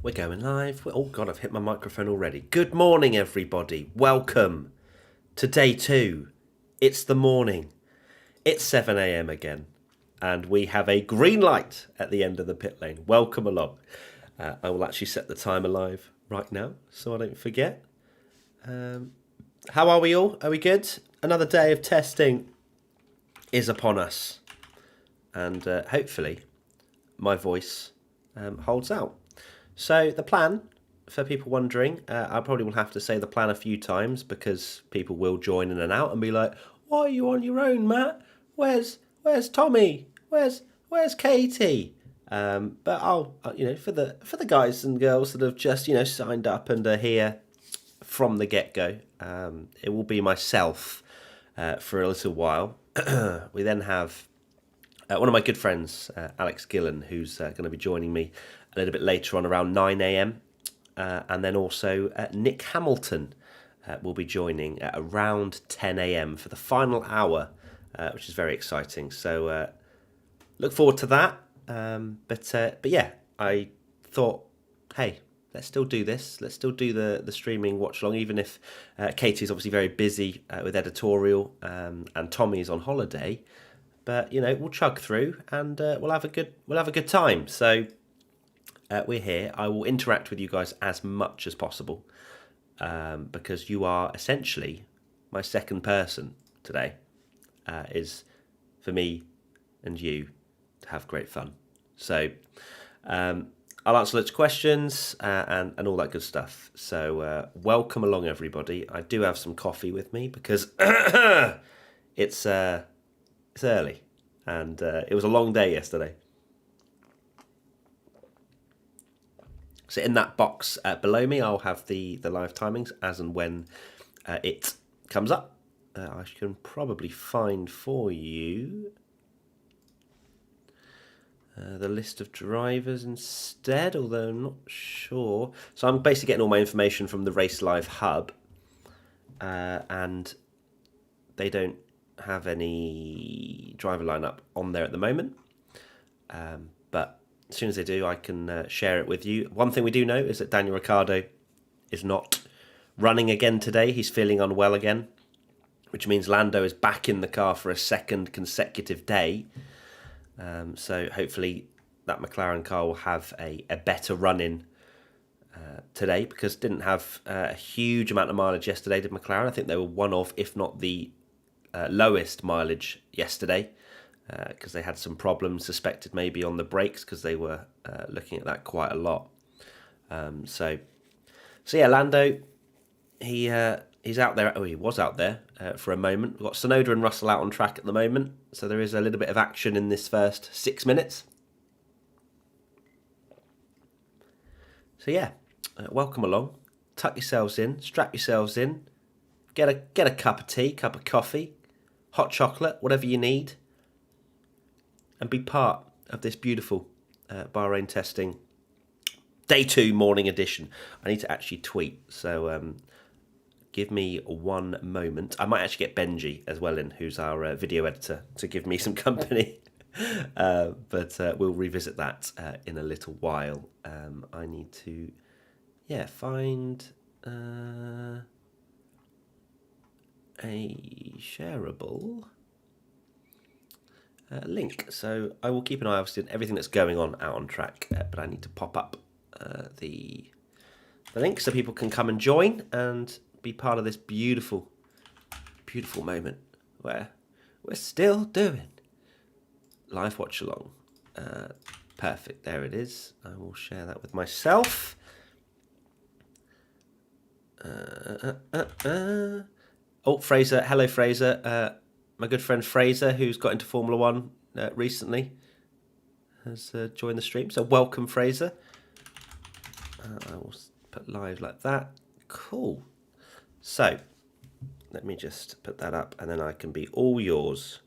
We're going live. Oh, God, I've hit my microphone already. Good morning, everybody. Welcome to day 2. It's the morning. It's 7 a.m. again. And we have a green light at the end of the pit lane. Welcome along. I will actually set the timer live right now so I don't forget. How are we all? Are we good? Another day of testing is upon us. And hopefully my voice holds out. So the plan, for people wondering, I probably will have to say the plan a few times because people will join in and out and be like, "Why are you on your own, Matt? Where's Tommy? Where's Katie?" But I'll for the guys and girls that have just signed up and are here from the get go, it will be myself for a little while. We then have one of my good friends, Alex Gillen, who's going to be joining me a little bit later on around 9 a.m. And then also Nick Hamilton will be joining at around 10 a.m. for the final hour, which is very exciting. So look forward to that. But yeah, I thought, hey, let's still do this. Let's still do the streaming watch along, even if Katie's obviously very busy with editorial and Tommy's on holiday. But we'll chug through and we'll have a good time. So we're here. I will interact with you guys as much as possible because you are essentially my second person today. Is for me and you to have great fun. So I'll answer lots of questions and all that good stuff. So welcome along, everybody. I do have some coffee with me because it's early and it was a long day yesterday. So in that box below me, I'll have the live timings as and when it comes up. I can probably find for you the list of drivers instead, although I'm not sure. So I'm basically getting all my information from the Race Live Hub, and they don't have any driver lineup on there at the moment. But as soon as they do, I can share it with you. One thing we do know is that Daniel Ricciardo is not running again today. He's feeling unwell again, which means Lando is back in the car for a second consecutive day. So hopefully that McLaren car will have a better run-in today, because didn't have a huge amount of mileage yesterday, did McLaren? I think they were one of, if not the lowest mileage yesterday, because they had some problems suspected maybe on the brakes, because they were looking at that quite a lot. So yeah, Lando, he's out there. Oh, he was out there for a moment. We've got Tsunoda and Russell out on track at the moment, so there is a little bit of action in this first 6 minutes. So yeah, welcome along. Tuck yourselves in, strap yourselves in, get a cup of tea, cup of coffee, hot chocolate, whatever you need, and be part of this beautiful Bahrain testing day 2 morning edition. I need to actually tweet, so give me one moment. I might actually get Benji as well in, who's our video editor, to give me some company. But we'll revisit that in a little while. I need to, find a shareable link. So I will keep an eye, obviously, on everything that's going on out on track, but I need to pop up the link so people can come and join and be part of this beautiful, beautiful moment where we're still doing live watch along. Perfect, there it is. I will share that with myself. Oh, Fraser, hello Fraser. My good friend Fraser, who's got into Formula One recently, has joined the stream. So welcome, Fraser. I will put live like that. Cool. So let me just put that up, and then I can be all yours.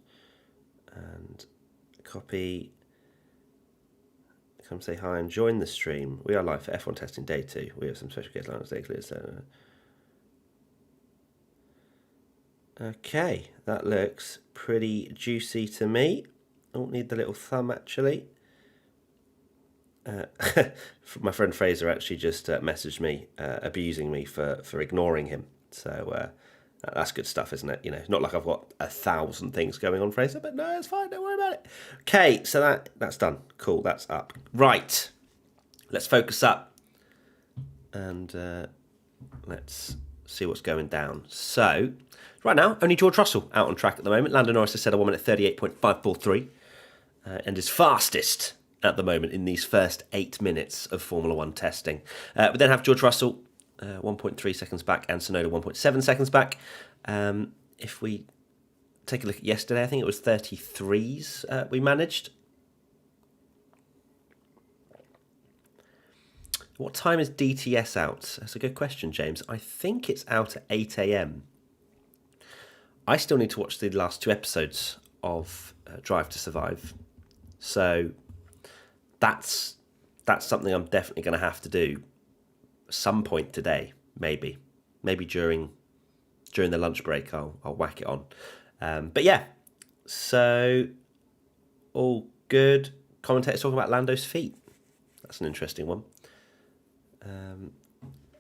And copy. Come say hi and join the stream. We are live for F1 testing day 2. We have some special guest lineups day clear. So okay, that looks pretty juicy to me. I don't need the little thumb actually. My friend Fraser actually just messaged me, abusing me for ignoring him. So that's good stuff, isn't it? You know, not like I've got 1,000 things going on, Fraser, but no, it's fine. Don't worry about it. Okay, so that's done. Cool, that's up. Right, let's focus up and let's see what's going down. So, right now, only George Russell out on track at the moment. Lando Norris has set a 1 minute 38.543 and is fastest at the moment in these first 8 minutes of Formula One testing. We then have George Russell 1.3 seconds back and Tsunoda 1.7 seconds back. If we take a look at yesterday, I think it was 33s we managed. What time is DTS out? That's a good question, James. I think it's out at 8 a.m. I still need to watch the last 2 episodes of Drive to Survive. So that's something I'm definitely going to have to do some point today, maybe during the lunch break. I'll whack it on. But yeah, so all good. Commentators talking about Lando's feet. That's an interesting one.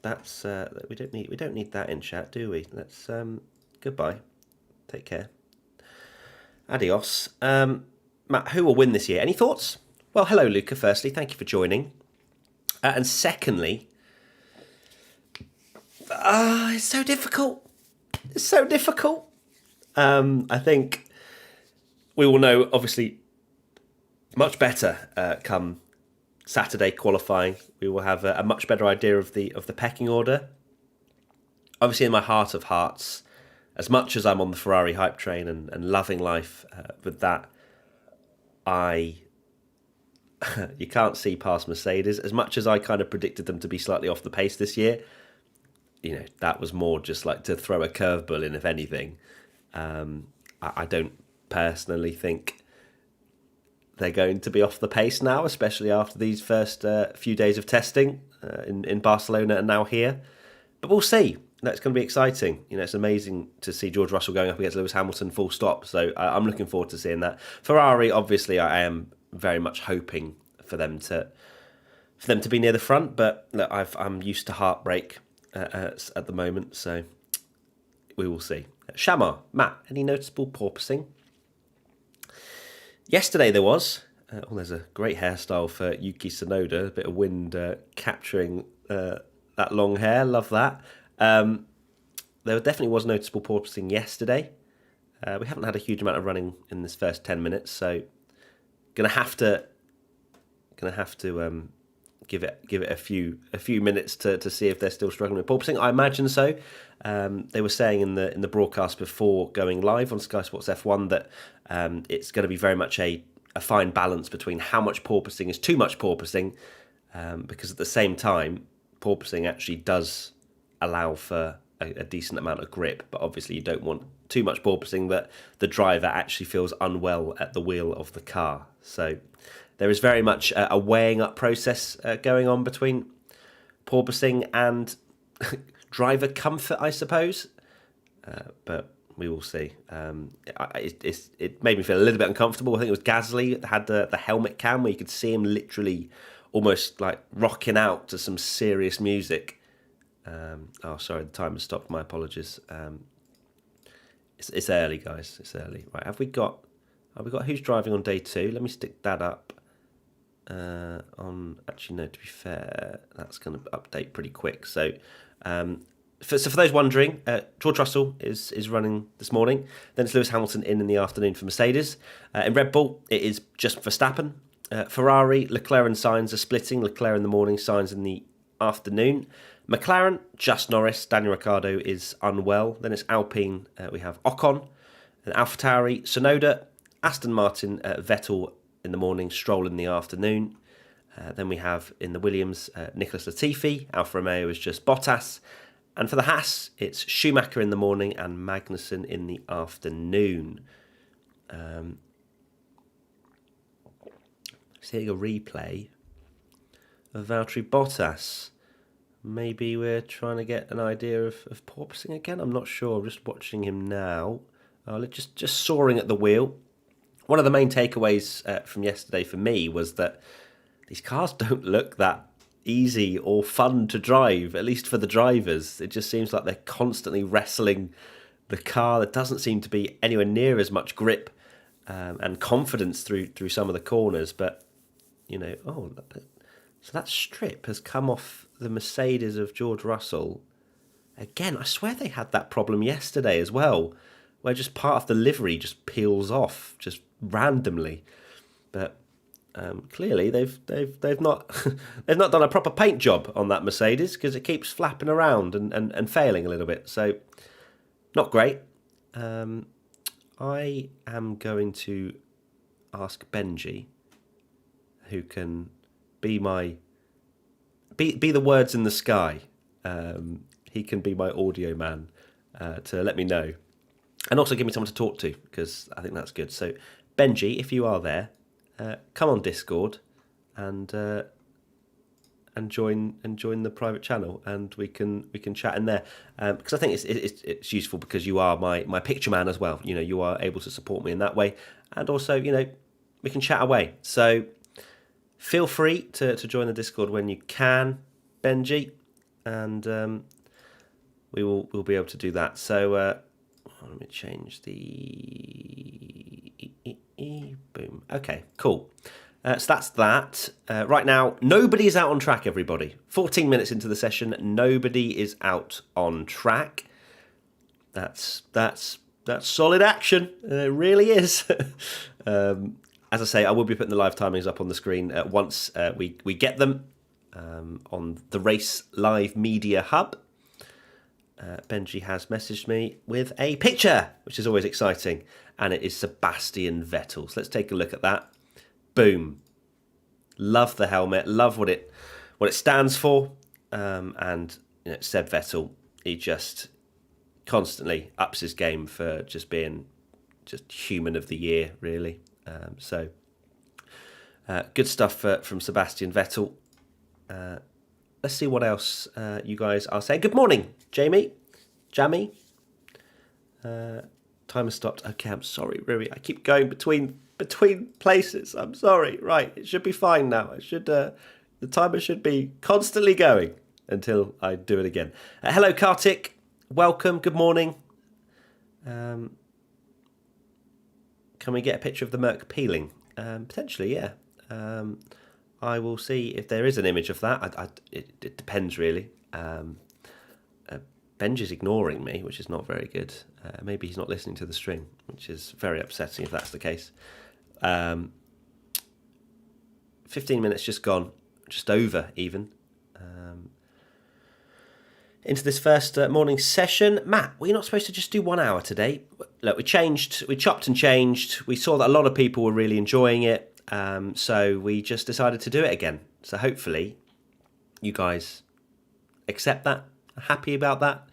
That's we don't need that in chat, do we? Let's goodbye. Take care. Adios. Matt, who will win this year? Any thoughts? Well, hello, Luca. Firstly, thank you for joining. And secondly, it's so difficult. It's so difficult. I think we will know, obviously, much better come Saturday qualifying. We will have a much better idea of the pecking order. Obviously, in my heart of hearts, as much as I'm on the Ferrari hype train and loving life with that, you can't see past Mercedes. As much as I kind of predicted them to be slightly off the pace this year, you know, that was more just like to throw a curveball in, if anything. I don't personally think they're going to be off the pace now, especially after these first few days of testing in Barcelona and now here. But we'll see. That's going to be exciting. You know, it's amazing to see George Russell going up against Lewis Hamilton full stop. So I'm looking forward to seeing that. Ferrari, obviously, I am very much hoping for them to be near the front. But look, I'm used to heartbreak at the moment, so we will see. Shamar, Matt, any noticeable porpoising? Yesterday there was. There's a great hairstyle for Yuki Tsunoda. A bit of wind capturing that long hair. Love that. There definitely was noticeable porpoising yesterday. We haven't had a huge amount of running in this first 10 minutes, so gonna have to give it a few minutes to see if they're still struggling with porpoising. I imagine so. They were saying in the broadcast before going live on Sky Sports F1 that it's going to be very much a fine balance between how much porpoising is too much porpoising, because at the same time, porpoising actually does allow for a decent amount of grip, but obviously you don't want too much porpoising that the driver actually feels unwell at the wheel of the car. So there is very much a weighing up process going on between porpoising and driver comfort, I suppose. But we will see. It made me feel a little bit uncomfortable. I think it was Gasly that had the helmet cam where you could see him literally almost like rocking out to some serious music. Sorry, the timer stopped. My apologies. It's early, guys. It's early. Right, have we got who's driving on day 2? Let me stick that up. Actually, no, to be fair, that's going to update pretty quick. So for those wondering, George Russell is running this morning. Then it's Lewis Hamilton in the afternoon for Mercedes. In Red Bull, it is just Verstappen. Ferrari, Leclerc and Sainz are splitting. Leclerc in the morning, Sainz in the afternoon. McLaren, just Norris. Daniel Ricciardo is unwell. Then it's Alpine. We have Ocon and AlphaTauri, Tsunoda, Aston Martin, Vettel in the morning, Stroll in the afternoon. Then we have in the Williams, Nicholas Latifi. Alfa Romeo is just Bottas. And for the Haas, it's Schumacher in the morning and Magnussen in the afternoon. Seeing a replay of Valtteri Bottas. Maybe we're trying to get an idea of porpoising again. I'm not sure. I'm just watching him now. Just soaring at the wheel. One of the main takeaways from yesterday for me was that these cars don't look that easy or fun to drive, at least for the drivers. It just seems like they're constantly wrestling the car. There doesn't seem to be anywhere near as much grip and confidence through some of the corners. But, so that strip has come off the Mercedes of George Russell. Again, I swear they had that problem yesterday as well, where just part of the livery just peels off just randomly. But clearly they've not they've not done a proper paint job on that Mercedes, because it keeps flapping around and failing a little bit. So not great. I am going to ask Benji, who can be the words in the sky. He can be my audio man to let me know, and also give me someone to talk to, because I think that's good. So Benji, if you are there, come on Discord and join the private channel, and we can chat in there, because I think it's useful, because you are my picture man as well. You are able to support me in that way, and also we can chat away. So feel free to join the Discord when you can, Benji, and we'll be able to do that. So let me change the boom. Okay, cool. So that's that. Right now, nobody is out on track, everybody. 14 minutes into the session, nobody is out on track. That's solid action. It really is. As I say, I will be putting the live timings up on the screen once we get them on the Race Live Media Hub. Benji has messaged me with a picture, which is always exciting, and it is Sebastian Vettel. So let's take a look at that. Boom. Love the helmet. Love what it stands for. And Seb Vettel, he just constantly ups his game for just being just human of the year, really. So good stuff from Sebastian Vettel. Let's see what else you guys are saying. Good morning, Jamie. Timer stopped. Okay, I'm sorry, Rui. I keep going between places. I'm sorry. Right, it should be fine now. The timer should be constantly going until I do it again. Hello, Kartik. Welcome. Good morning. Can we get a picture of the Merc peeling? Potentially, yeah. I will see if there is an image of that. It depends, really. Benji's ignoring me, which is not very good. Maybe he's not listening to the stream, which is very upsetting if that's the case. 15 minutes just gone, just over even. Into this first morning session. Matt, were you not supposed to just do 1 hour today? Look, we chopped and changed. We saw that a lot of people were really enjoying it. So we just decided to do it again. So hopefully you guys accept that, are happy about that.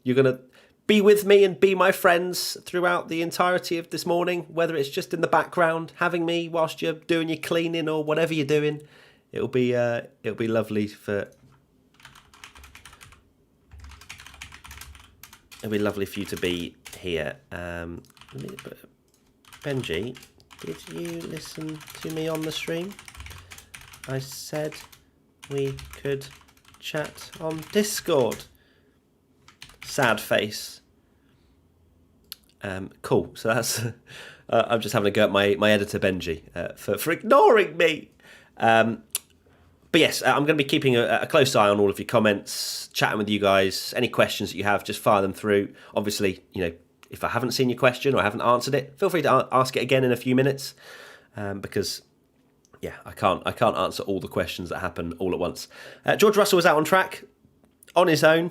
You're going to be with me and be my friends throughout the entirety of this morning, whether it's just in the background, having me whilst you're doing your cleaning or whatever you're doing. It'll be lovely for you to be here. Benji, did you listen to me on the stream? I said we could chat on Discord. Sad face. Cool. So that's I'm just having a go at my editor Benji for ignoring me. But yes, I'm going to be keeping a close eye on all of your comments, chatting with you guys. Any questions that you have, just fire them through. Obviously, if I haven't seen your question or I haven't answered it, feel free to ask it again in a few minutes, because I can't answer all the questions that happen all at once. George Russell was out on track on his own,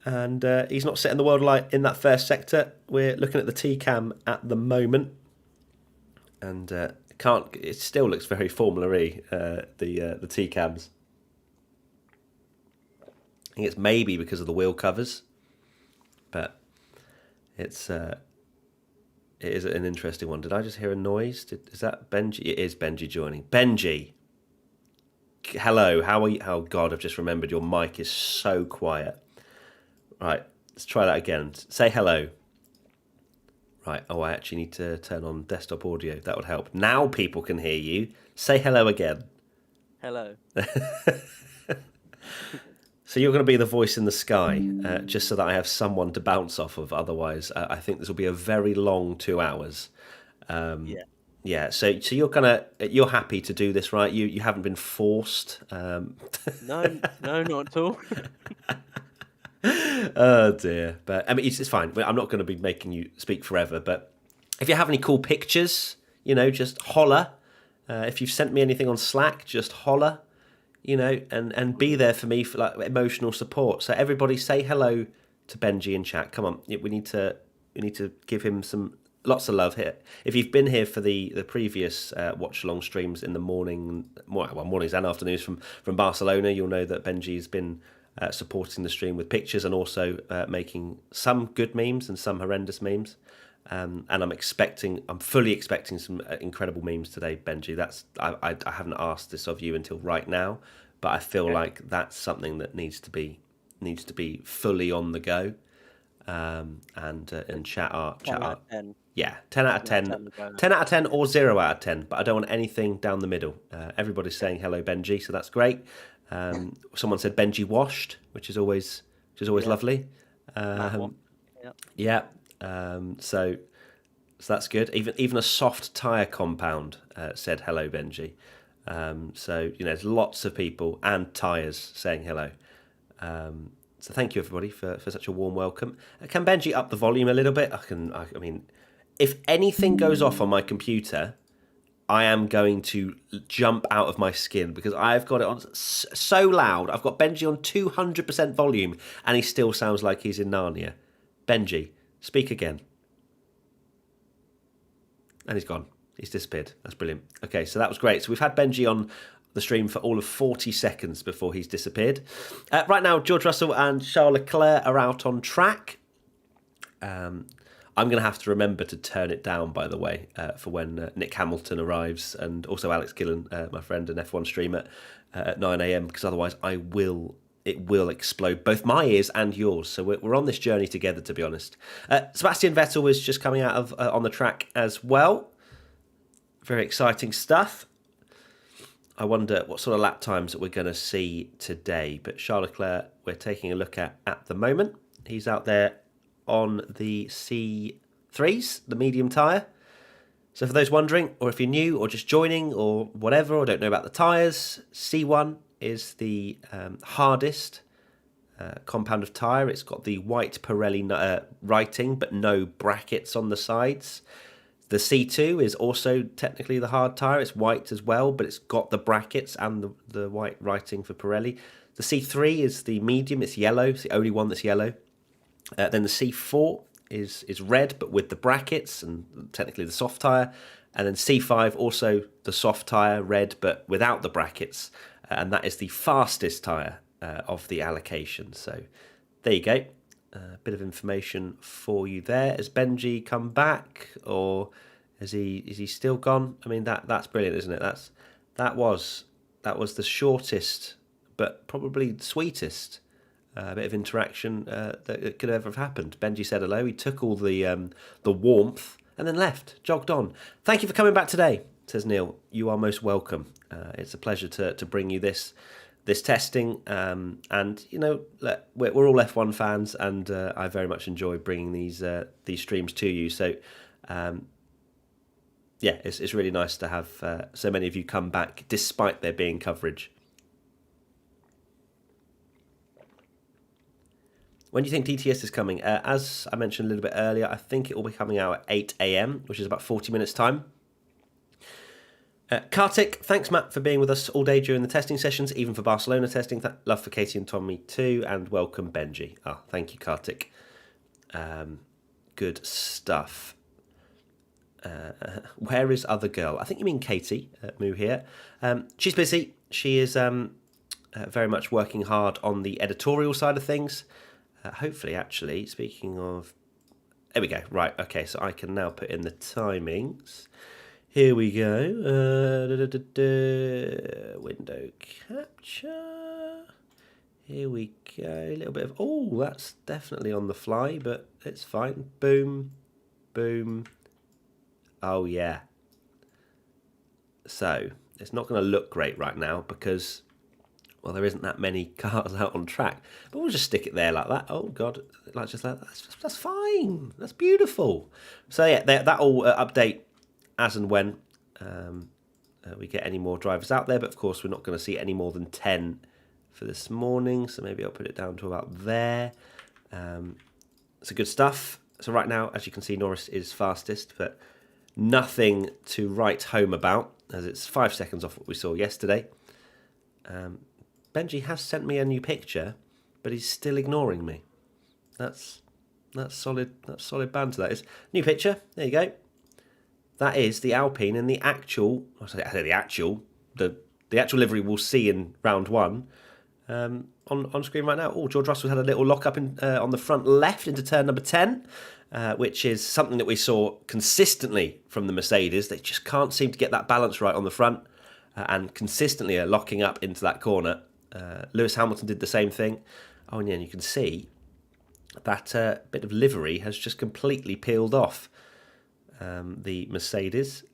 and he's not setting the world alight in that first sector. We're looking at the T-cam at the moment, and it still looks very Formula-y, the T-cams. I think it's maybe because of the wheel covers, but it is an interesting one. Did I just hear a noise? Is that Benji? It is Benji joining. Benji, hello, how are you? Oh God, I've just remembered your mic is so quiet. Right, let's try that again. Say hello. Right, I actually need to turn on desktop audio. That would help. Now people can hear you. Say hello again. Hello. So you're going to be the voice in the sky, just so that I have someone to bounce off of. Otherwise, I think this will be a very long 2 hours. Yeah. Yeah. So you're happy to do this, right? You haven't been forced. No, not at all. Oh dear. But I mean, it's fine. I'm not going to be making you speak forever. But if you have any cool pictures, just holler. If you've sent me anything on Slack, just holler. And be there for me for like emotional support. So everybody say hello to Benji in chat. Come on, we need to give him lots of love here. If you've been here for the previous watch along streams in the mornings and afternoons from Barcelona, you'll know that Benji's been supporting the stream with pictures and also making some good memes and some horrendous memes. And I'm fully expecting some incredible memes today, Benji. I haven't asked this of you until right now, but I feel like that's something that needs to be fully on the go. And chat art, 10. yeah, 10 out of 10, 10 out of 10 or 0 out of 10. But I don't want anything down the middle. Everybody's saying hello, Benji, so that's great. Someone said Benji washed, which is always lovely. Yeah. So that's good. Even a soft tyre compound said hello, Benji. So there's lots of people and tyres saying hello. So thank you everybody for such a warm welcome. Can Benji up the volume a little bit? I mean, if anything goes off on my computer, I am going to jump out of my skin because I've got it on so loud. I've got Benji on 200% volume and he still sounds like he's in Narnia. Benji, speak again. And he's gone. He's disappeared. That's brilliant. Okay, so that was great. So we've had Benji on the stream for all of 40 seconds before he's disappeared. Right now, George Russell and Charles Leclerc are out on track. I'm going to have to remember to turn it down, by the way, for when Nick Hamilton arrives, and also Alex Gillen, my friend and F1 streamer, at 9 a.m, because otherwise it will explode both my ears and yours. So we're on this journey together, to be honest. Sebastian Vettel was just coming out of on the track as well. Very exciting stuff. I wonder what sort of lap times that we're going to see today. But Charles Leclerc, we're taking a look at the moment. He's out there on the C3s, the medium tyre. So for those wondering, or if you're new or just joining or whatever, or don't know about the tyres, C1 is the hardest compound of tyre. It's got the white Pirelli writing, but no brackets on the sides. The C2 is also technically the hard tyre. It's white as well, but it's got the brackets and the white writing for Pirelli. The C3 is the medium. It's yellow. It's the only one that's yellow. Then the C4 is red, but with the brackets and technically the soft tyre. And then C5, also the soft tyre, red, but without the brackets. And that is the fastest tyre of the allocation. So there you go. A bit of information for you there. Has Benji come back, or is he still gone? I mean, that's brilliant, isn't it? That was the shortest, but probably sweetest bit of interaction that could ever have happened. Benji said hello. He took all the warmth and then left, jogged on. Thank you for coming back today, says Neil. You are most welcome. It's a pleasure to bring you this testing, and we're all F1 fans, and I very much enjoy bringing these streams to you. So it's really nice to have so many of you come back despite there being coverage. When do you think DTS is coming? As I mentioned a little bit earlier, I think it will be coming out at 8 a.m, which is about 40 minutes time. Kartik, thanks Matt for being with us all day during the testing sessions, even for Barcelona testing. Love for Katie and Tommy too, and welcome Benji. Thank you, Kartik. Good stuff. Where is other girl? I think you mean Katie Moo here. She's busy. She is very much working hard on the editorial side of things. Hopefully, actually, speaking of... There we go. Right, okay, so I can now put in the timings. Here we go. Window capture. Here we go. A little bit of... Oh, that's definitely on the fly, but it's fine. Boom. Boom. Oh, yeah. So, it's not going to look great right now because, well, there isn't that many cars out on track. But we'll just stick it there like that. Oh, God, like just like that. That's fine. That's beautiful. So, yeah, that'll update as and when we get any more drivers out there. But, of course, we're not going to see any more than 10 for this morning. So maybe I'll put it down to about there. It's good stuff. So right now, as you can see, Norris is fastest, but nothing to write home about, as it's 5 seconds off what we saw yesterday. Benji has sent me a new picture, but he's still ignoring me. That's solid. That's solid banter. That is new picture. There you go. That is the Alpine in the actual. I say the actual livery we'll see in round one. On screen right now. Oh, George Russell had a little lock up on the front left into turn number 10, which is something that we saw consistently from the Mercedes. They just can't seem to get that balance right on the front and consistently are locking up into that corner. Lewis Hamilton did the same thing. Oh, and yeah, and you can see that bit of livery has just completely peeled off the Mercedes.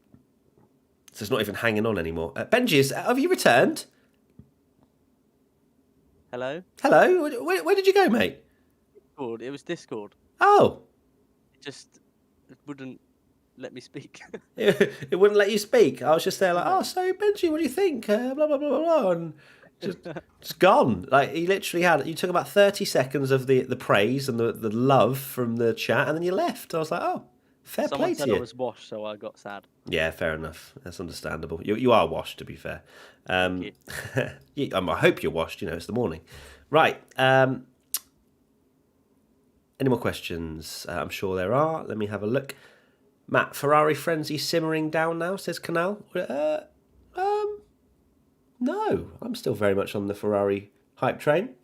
So it's not even hanging on anymore. Benji, have you returned? Hello? Hello? Where did you go, mate? Discord. It was Discord. Oh. It wouldn't let me speak. It wouldn't let you speak. I was just there like, oh, so Benji, what do you think? Blah, blah, blah, blah, blah. And just gone. Like, he literally you took about 30 seconds of the praise and the love from the chat, and then you left. I was like, oh, fair play to you. Someone said I was washed, so I got sad. Yeah, fair enough. That's understandable. You are washed, to be fair. I hope you're washed. It's the morning. Right. Any more questions? I'm sure there are. Let me have a look. Matt, Ferrari frenzy simmering down now, says Canal. No, I'm still very much on the Ferrari hype train.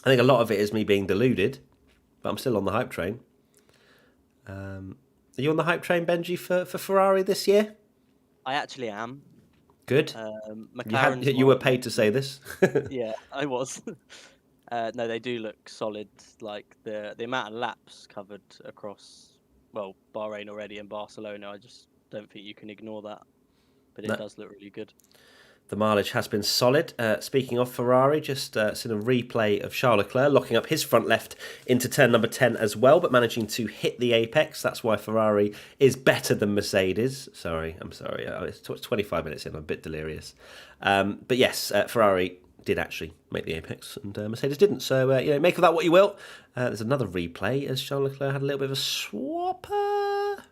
I think a lot of it is me being deluded, but I'm still on the hype train. Are you on the hype train, Benji, for Ferrari this year? I actually am. Good. McLaren's you were paid to say this. Yeah, I was. No, they do look solid. Like the amount of laps covered across, well, Bahrain already and Barcelona, I just don't think you can ignore that. But it does look really good. The mileage has been solid. Speaking of Ferrari, just seen a replay of Charles Leclerc locking up his front left into turn number 10 as well, but managing to hit the apex. That's why Ferrari is better than Mercedes. I'm sorry. It's 25 minutes in. I'm a bit delirious. But yes, Ferrari did actually make the apex, and Mercedes didn't. So make of that what you will. There's another replay as Charles Leclerc had a little bit of a swapper.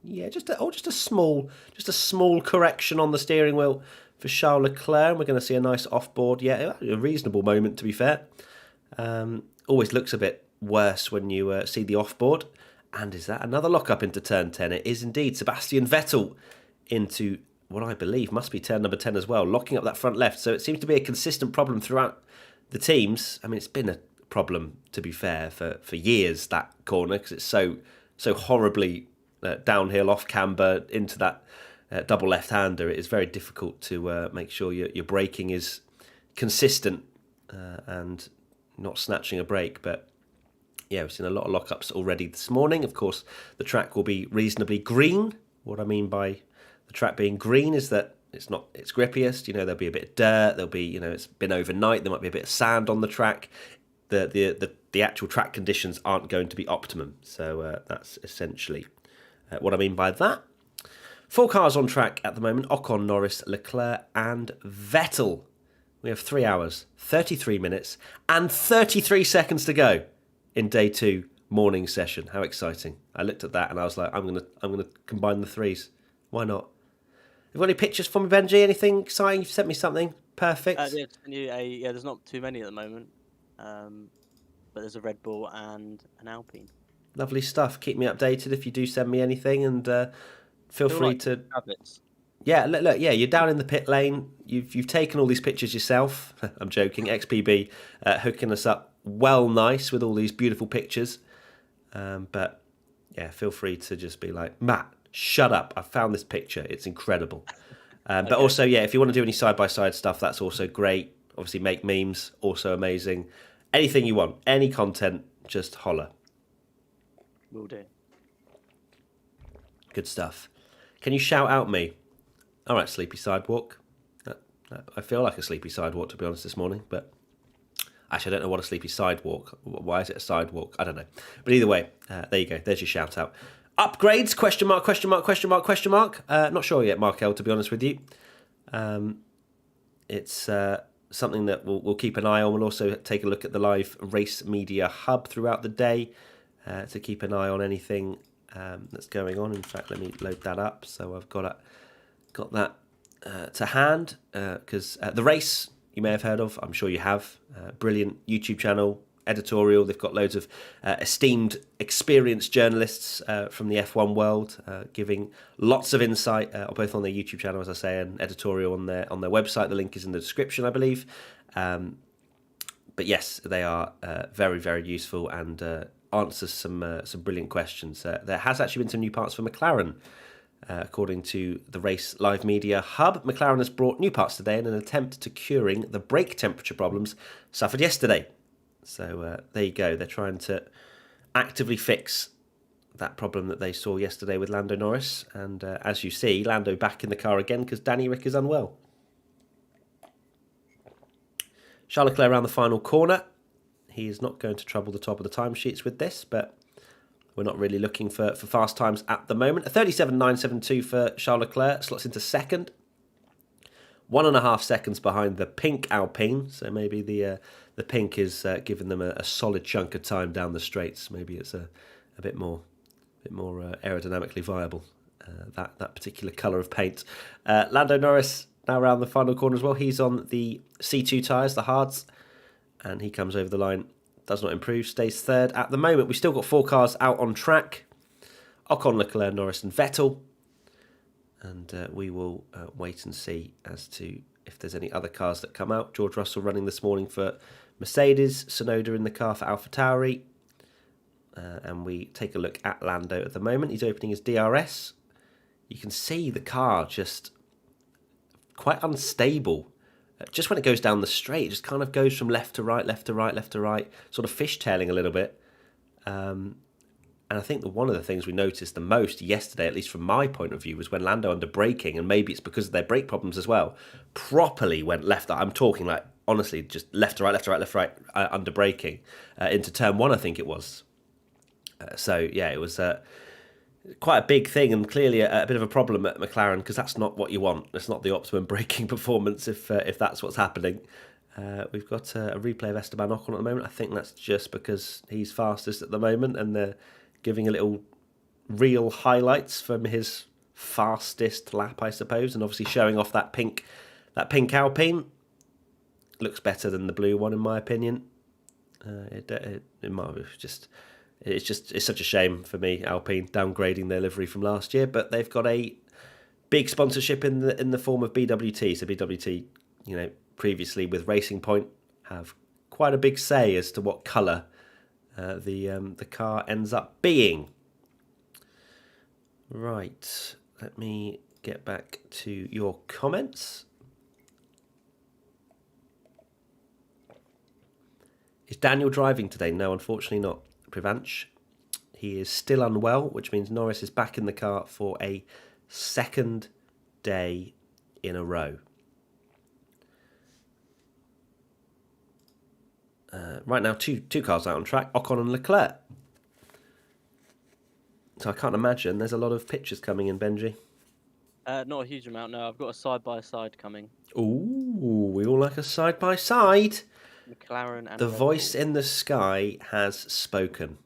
Yeah, just a small correction on the steering wheel for Charles Leclerc, and we're going to see a nice off-board. Yeah, a reasonable moment, to be fair. Always looks a bit worse when you see the off-board. And is that another lock-up into turn 10? It is indeed. Sebastian Vettel into what I believe must be turn number 10 as well, locking up that front left. So it seems to be a consistent problem throughout the teams. I mean, it's been a problem, to be fair, for years, that corner, because it's so horribly downhill, off camber, into that double left-hander. It is very difficult to make sure your braking is consistent and not snatching a brake. But yeah, we've seen a lot of lockups already this morning. Of course, the track will be reasonably green. What I mean by the track being green is that it's not its grippiest. There'll be a bit of dirt. There'll be, it's been overnight. There might be a bit of sand on the track. The actual track conditions aren't going to be optimum. So that's essentially what I mean by that. 4 cars on track at the moment: Ocon, Norris, Leclerc and Vettel. We have 3 hours, 33 minutes and 33 seconds to go in day 2 morning session. How exciting. I looked at that and I was like, I'm gonna combine the threes. Why not? Have you got any pictures for me, Benji? Anything exciting? You've sent me something. Perfect. There's not too many at the moment. But there's a Red Bull and an Alpine. Lovely stuff. Keep me updated if you do send me anything, and feel free to. Yeah, look. Yeah, you're down in the pit lane. You've taken all these pictures yourself. I'm joking. XPB hooking us up well nice with all these beautiful pictures. But yeah, feel free to just be like, Matt, shut up. I found this picture. It's incredible. But also, yeah, if you want to do any side-by-side stuff, that's also great. Obviously, make memes, also amazing. Anything you want, any content, just holler. Will do. Good stuff. Can you shout out me All right, sleepy sidewalk. I feel like a sleepy sidewalk, to be honest, this morning. But actually, I don't know what a sleepy sidewalk. Why is it a sidewalk? I don't know. But either way, there you go. There's your shout out. Upgrades? Question mark? Question mark? Question mark? Question mark? Not sure yet, Markel. To be honest with you, it's something that we'll keep an eye on. We'll also take a look at the live race media hub throughout the day to keep an eye on anything that's going on. In fact, let me load that up. So I've got that to hand because the race you may have heard of. I'm sure you have. Brilliant YouTube channel, editorial. They've got loads of esteemed, experienced journalists from the F1 world giving lots of insight, both on their YouTube channel, as I say, and editorial on their website. The link is in the description, I believe. But yes, they are very, very useful and answers some brilliant questions. There has actually been some new parts for Mclaren. According to the Race Live Media Hub, Mclaren has brought new parts today in an attempt to curing the brake temperature problems suffered yesterday. So there you go. They're trying to actively fix that problem that they saw yesterday with Lando Norris. And as you see, Lando back in the car again because Danny Rick is unwell. Charles Leclerc around the final corner. He is not going to trouble the top of the timesheets with this, but we're not really looking for fast times at the moment. A 37.972 for Charles Leclerc, slots into second. 1.5 seconds behind the pink Alpine, so maybe the pink is giving them a solid chunk of time down the straights. Maybe it's a bit more aerodynamically viable, that particular colour of paint. Lando Norris now around the final corner as well. He's on the C2 tyres, the hards, and he comes over the line. Does not improve, stays third. At the moment, we've still got 4 cars out on track. Ocon, Leclerc, Norris and Vettel. And we will wait and see as to if there's any other cars that come out. George Russell running this morning for Mercedes. Tsunoda in the car for AlphaTauri. And we take a look at Lando at the moment. He's opening his DRS. You can see the car just quite unstable. Just when it goes down the straight, it just kind of goes from left to right, left to right, left to right, sort of fishtailing a little bit. And I think that one of the things we noticed the most yesterday, at least from my point of view, was when Lando under braking, and maybe it's because of their brake problems as well, properly went left. I'm talking like, honestly, just left to right, left to right, left to right, under braking into turn 1, I think it was. So, yeah, it was quite a big thing and clearly a bit of a problem at McLaren because that's not what you want. It's not the optimum braking performance if that's what's happening. We've got a replay of Esteban Ocon at the moment. I think that's just because he's fastest at the moment and they're giving a little real highlights from his fastest lap, I suppose, and obviously showing off that pink Alpine. Looks better than the blue one in my opinion. It might have just... It's such a shame for me, Alpine, downgrading their livery from last year, but they've got a big sponsorship in the form of BWT. So BWT, previously with Racing Point, have quite a big say as to what colour the car ends up being. Right, let me get back to your comments. Is Daniel driving today? No, unfortunately not. Privanch. He is still unwell, which means Norris is back in the car for a second day in a row. Right now, two cars out on track, Ocon and Leclerc. So I can't imagine there's a lot of pictures coming in, Benji. Not a huge amount, no. I've got a side-by-side coming. Ooh, we all like a side-by-side. McLaren and the Red voice Bull. in the sky has spoken.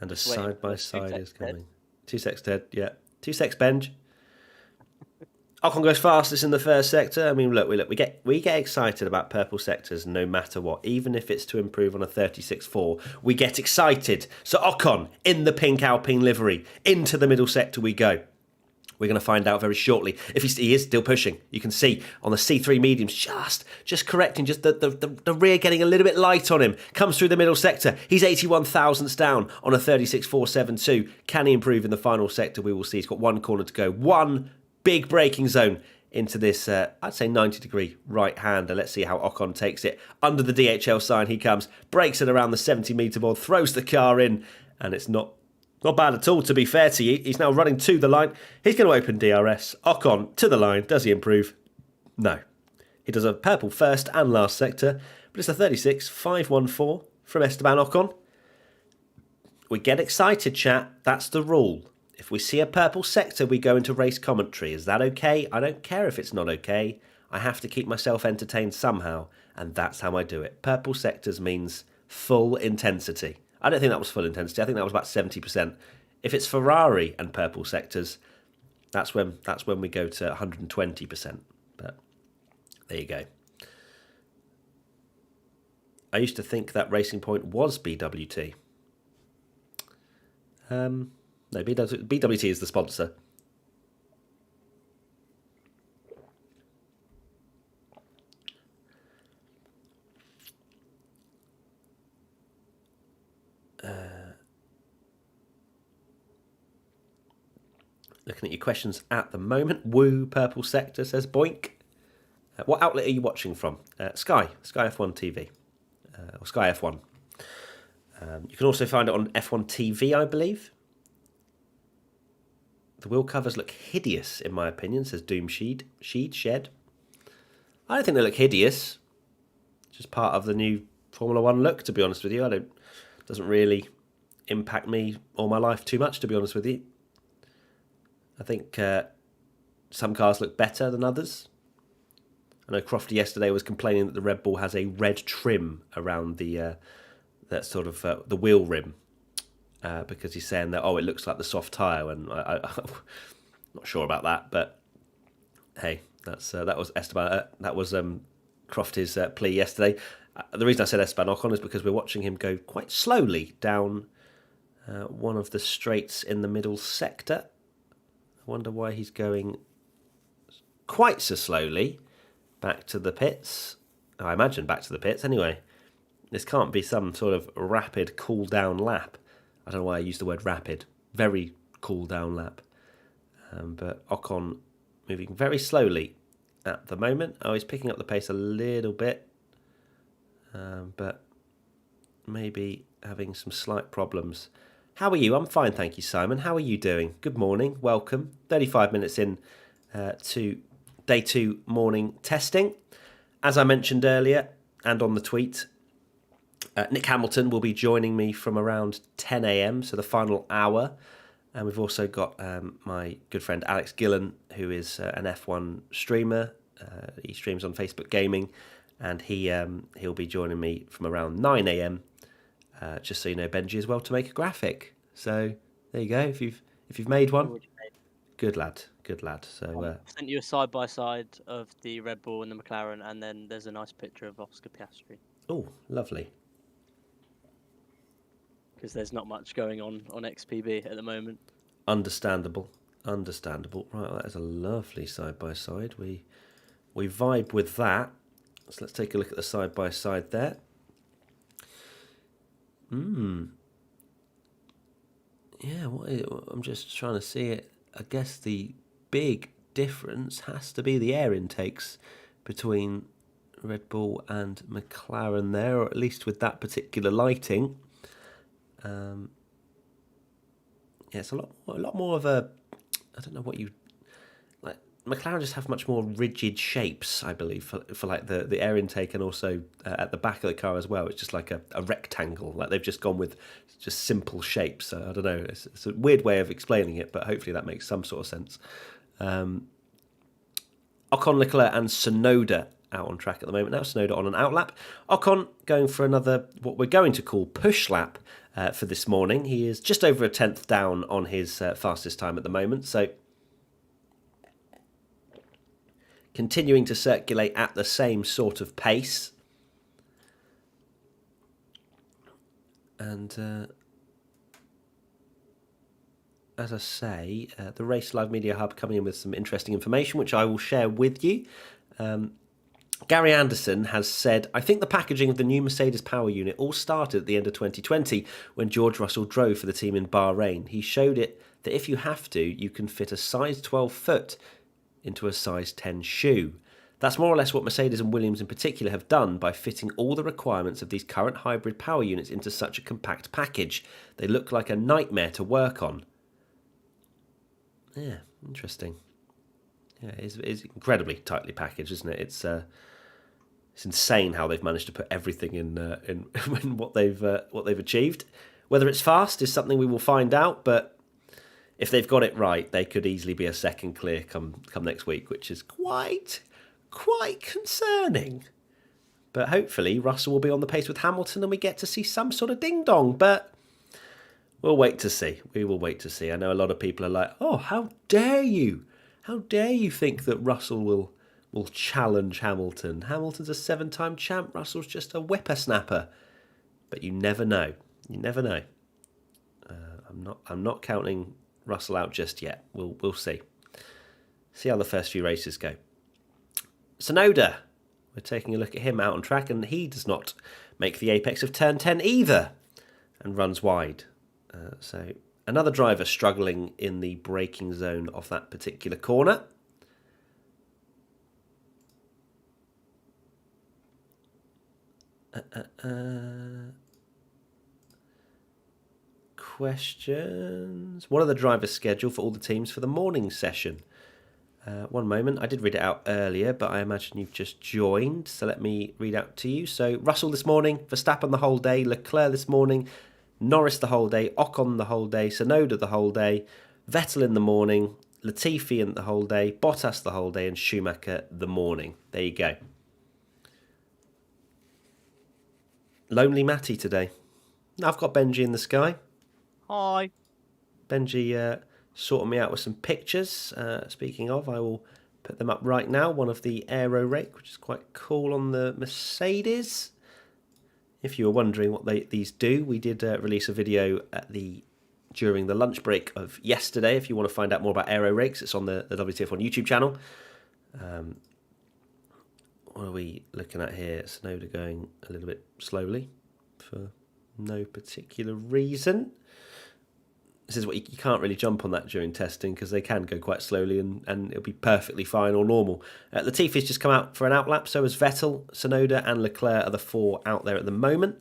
And a Just waiting for side-by-side 2 is secs, Ted. coming. 2 secs, Ted. Yeah. 2 secs, Benj. Ocon goes fastest in the first sector. I mean, look, we get excited about purple sectors no matter what. Even if it's to improve on a 36.4, we get excited. So Ocon in the pink Alpine livery. Into the middle sector we go. We're going to find out very shortly. If he is still pushing, you can see on the C3 mediums, just correcting, just the rear getting a little bit light on him. Comes through the middle sector. He's 81 thousandths down on a 36.472. Can he improve in the final sector? We will see. He's got 1 corner to go. 1 big braking zone into this, I'd say 90-degree right-hander. Let's see how Ocon takes it. Under the DHL sign he comes. Brakes it around the 70-metre board. Throws the car in. And it's not Not bad at all, to be fair to you. He's now running to the line. He's going to open DRS. Ocon to the line. Does he improve? No. He does a purple first and last sector, but it's a 36.514 from Esteban Ocon. We get excited, chat. That's the rule. If we see a purple sector, we go into race commentary. Is that okay? I don't care if it's not okay. I have to keep myself entertained somehow, and that's how I do it. Purple sectors means full intensity. I don't think that was full intensity. I think that was about 70%. If it's Ferrari and purple sectors, that's when we go to 120%. But there you go. I used to think that Racing Point was BWT. No, BWT is the sponsor. Looking at your questions at the moment. Woo, purple sector, says Boink. What outlet are you watching from? Sky F1 TV, or Sky F1. You can also find it on F1 TV, I believe. The wheel covers look hideous, in my opinion, says Doom Shed. I don't think they look hideous. It's just part of the new Formula One look, to be honest with you. It doesn't really impact me or my life too much, to be honest with you. I think some cars look better than others. I know Crofty yesterday was complaining that the Red Bull has a red trim around the that sort of the wheel rim, because he's saying that it looks like the soft tyre, and I'm not sure about that. But hey, that was Esteban. That was Crofty's plea yesterday. The reason I said Esteban Ocon is because we're watching him go quite slowly down one of the straights in the middle sector. I wonder why he's going quite so slowly back to the pits. I imagine back to the pits anyway. This can't be some sort of rapid cool down lap. I don't know why I used the word rapid. Very cool down lap. But Ocon moving very slowly at the moment. He's picking up the pace a little bit. But maybe having some slight problems. How are you? I'm fine, thank you, Simon. How are you doing? Good morning. Welcome. 35 minutes in to day 2 morning testing. As I mentioned earlier and on the tweet, Nick Hamilton will be joining me from around 10 a.m, so the final hour. And we've also got my good friend Alex Gillen, who is an F1 streamer. He streams on Facebook Gaming, and he'll be joining me from around 9 a.m. Just so you know, Benji as well to make a graphic. So there you go. If you've made one, good lad. So I sent you a side by side of the Red Bull and the McLaren, and then there's a nice picture of Oscar Piastri. Oh, lovely. Because there's not much going on XPB at the moment. Understandable. Right, that is a lovely side by side. We vibe with that. So let's take a look at the side by side there. Yeah, I'm just trying to see it. I guess the big difference has to be the air intakes between Red Bull and McLaren there, or at least with that particular lighting. Yeah, it's a lot more of a, I don't know what you like. McLaren just have much more rigid shapes, I believe, for like the air intake, and also at the back of the car as well. It's just like a rectangle. Like they've just gone with just simple shapes. So I don't know. It's a weird way of explaining it, but hopefully that makes some sort of sense. Ocon, Leclerc, and Tsunoda out on track at the moment now. Tsunoda on an out lap. Ocon going for another, what we're going to call push lap for this morning. He is just over a tenth down on his fastest time at the moment. So continuing to circulate at the same sort of pace. And as I say, the Race Live Media Hub coming in with some interesting information, which I will share with you. Gary Anderson has said, I think the packaging of the new Mercedes power unit all started at the end of 2020 when George Russell drove for the team in Bahrain. He showed it that if you have to, you can fit a size 12 foot into a size 10 shoe. That's more or less what Mercedes and Williams in particular have done by fitting all the requirements of these current hybrid power units into such a compact package. They look like a nightmare to work on. Yeah, interesting. Yeah, it's incredibly tightly packaged, isn't it? It's insane how they've managed to put everything in in what they've achieved. Whether it's fast is something we will find out, but if they've got it right, they could easily be a second clear come next week, which is quite concerning. But hopefully Russell will be on the pace with Hamilton and we get to see some sort of ding-dong. But we'll wait to see. We will wait to see. I know a lot of people are like, oh, how dare you? How dare you think that Russell will challenge Hamilton? Hamilton's a 7-time champ. Russell's just a whippersnapper. But you never know. You never know. I'm not counting Russell out just yet. We'll see. See how the first few races go. Tsunoda, we're taking a look at him out on track, and he does not make the apex of turn 10 either, and runs wide. So another driver struggling in the braking zone of that particular corner. Questions. What are the drivers' schedule for all the teams for the morning session? One moment. I did read it out earlier, but I imagine you've just joined. So let me read out to you. So Russell this morning, Verstappen the whole day, Leclerc this morning, Norris the whole day, Ocon the whole day, Tsunoda the whole day, Vettel in the morning, Latifi in the whole day, Bottas the whole day, and Schumacher the morning. There you go. Lonely Matty today. I've got Benji in the sky. Hi. Benji sorting me out with some pictures. Speaking of, I will put them up right now. One of the aero rake, which is quite cool on the Mercedes. If you were wondering what these do, we did release a video during the lunch break of yesterday. If you want to find out more about aero rakes, it's on the WTF1 YouTube channel. What are we looking at here? Tsunoda going a little bit slowly for no particular reason. This is what you can't really jump on that during testing because they can go quite slowly and it'll be perfectly fine or normal. Latifi's just come out for an outlap, so has Vettel, Tsunoda and Leclerc are the 4 out there at the moment.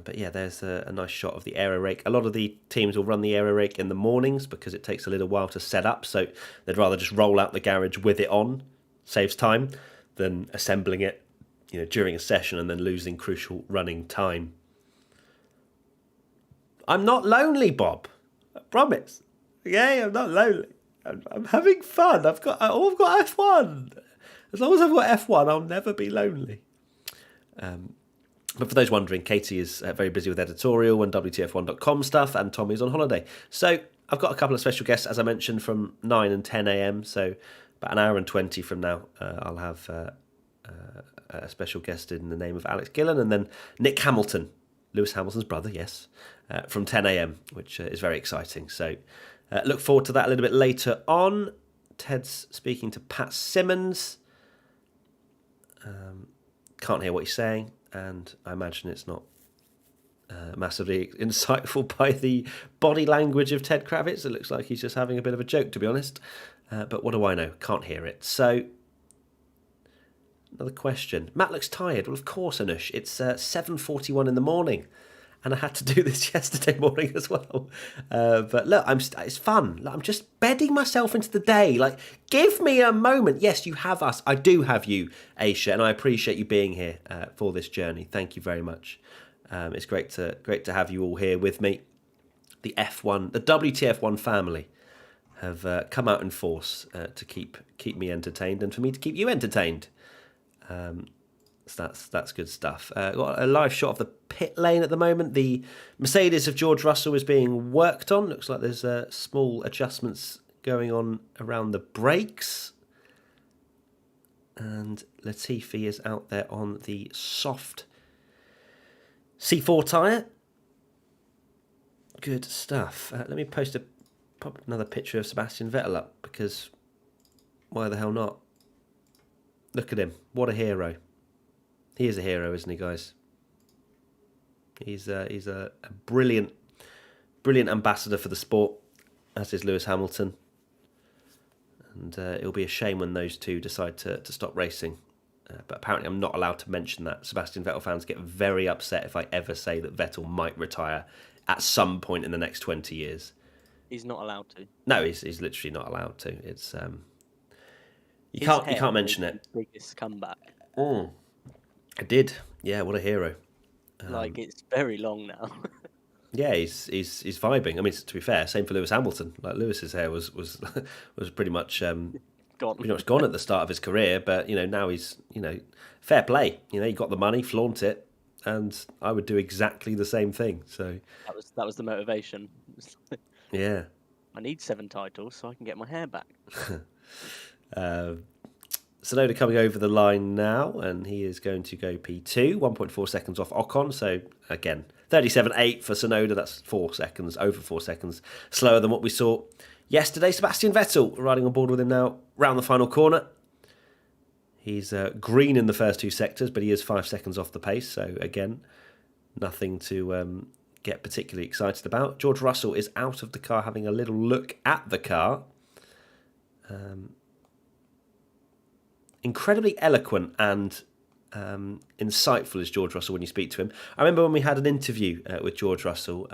But yeah, there's a nice shot of the aero rake. A lot of the teams will run the aero rake in the mornings because it takes a little while to set up, so they'd rather just roll out the garage with it on, saves time, than assembling it during a session and then losing crucial running time. I'm not lonely, Bob. I promise. Yeah, I'm not lonely. I'm having fun. I've got F1. As long as I've got F1, I'll never be lonely. But for those wondering, Katie is very busy with editorial and WTF1.com stuff, and Tommy's on holiday. So I've got a couple of special guests, as I mentioned, from 9 and 10 a.m. So about an hour and 20 from now, I'll have a special guest in the name of Alex Gillen, and then Nick Hamilton, Lewis Hamilton's brother, yes, from 10 a.m, which is very exciting. So look forward to that a little bit later on. Ted's speaking to Pat Simmons. Can't hear what he's saying, and I imagine it's not massively insightful by the body language of Ted Kravitz. It looks like he's just having a bit of a joke, to be honest. But what do I know? Can't hear it. So, another question. Matt looks tired. Well, of course, Anush. It's 7:41 in the morning. And I had to do this yesterday morning as well. But look, it's fun. Like, I'm just bedding myself into the day. Like, give me a moment. Yes, you have us. I do have you, Aisha, and I appreciate you being here for this journey. Thank you very much. It's great to have you all here with me. The F1, the WTF1 family have come out in force to keep me entertained and for me to keep you entertained. So that's good stuff. Got a live shot of the pit lane at the moment. The Mercedes of George Russell is being worked on. Looks like there's small adjustments going on around the brakes. And Latifi is out there on the soft C4 tyre. Good stuff. Let me pop another picture of Sebastian Vettel up, because why the hell not? Look at him. What a hero. He is a hero, isn't he, guys? He's a brilliant ambassador for the sport, as is Lewis Hamilton. And it'll be a shame when those two decide to stop racing. But apparently I'm not allowed to mention that. Sebastian Vettel fans get very upset if I ever say that Vettel might retire at some point in the next 20 years. He's not allowed to. No, he's literally not allowed to. It's you His can't hair mention made it. the biggest comeback. I did. Yeah, what a hero. Like, it's very long now. Yeah, he's vibing. I mean, to be fair, same for Lewis Hamilton. Like Lewis's hair was pretty much Gone. gone at the start of his career, but now he's fair play. He got the money, flaunt it, and I would do exactly the same thing. So That was the motivation. yeah, I need 7 titles so I can get my hair back. Tsunoda coming over the line now, and he is going to go P2, 1.4 seconds off Ocon. So again, 37.8 for Tsunoda. That's 4 seconds, over 4 seconds slower than what we saw yesterday. Sebastian Vettel riding on board with him now, round the final corner. He's green in the first 2 sectors, but he is 5 seconds off the pace. So again, nothing to get particularly excited about. George Russell is out of the car, having a little look at the car. Incredibly eloquent and insightful is George Russell when you speak to him. I remember when we had an interview with George Russell,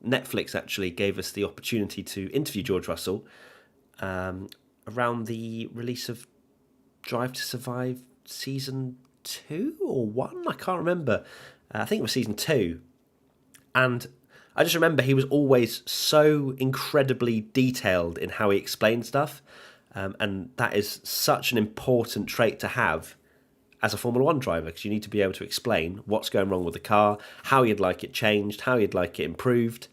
Netflix actually gave us the opportunity to interview George Russell around the release of Drive to Survive season 2 or 1? I can't remember. I think it was season 2. And I just remember he was always so incredibly detailed in how he explained stuff. And that is such an important trait to have as a Formula 1 driver, because you need to be able to explain what's going wrong with the car, how you'd like it changed, how you'd like it improved.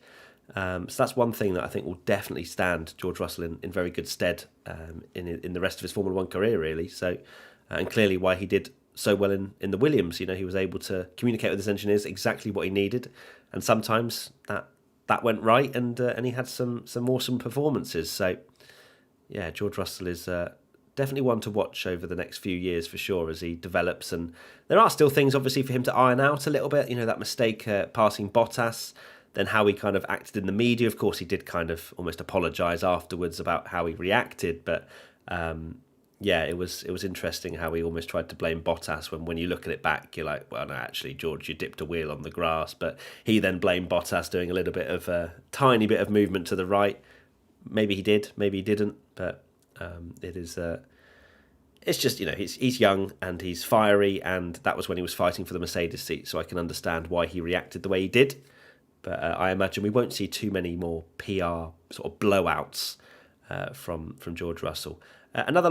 So that's one thing that I think will definitely stand George Russell in very good stead in the rest of his Formula 1 career, really. So, and clearly why he did so well in the Williams. He was able to communicate with his engineers exactly what he needed, and sometimes that went right, and he had some awesome performances. So, yeah, George Russell is definitely one to watch over the next few years for sure as he develops. And there are still things, obviously, for him to iron out a little bit. That mistake passing Bottas, then how he kind of acted in the media. Of course, he did kind of almost apologise afterwards about how he reacted. But, yeah, it was interesting how he almost tried to blame Bottas when you look at it back, you're like, well, no, actually, George, you dipped a wheel on the grass. But he then blamed Bottas doing a little bit of a tiny bit of movement to the right. Maybe he did, maybe he didn't, but it is. It's just he's young and he's fiery, and that was when he was fighting for the Mercedes seat. So I can understand why he reacted the way he did, but I imagine we won't see too many more PR sort of blowouts from George Russell. Another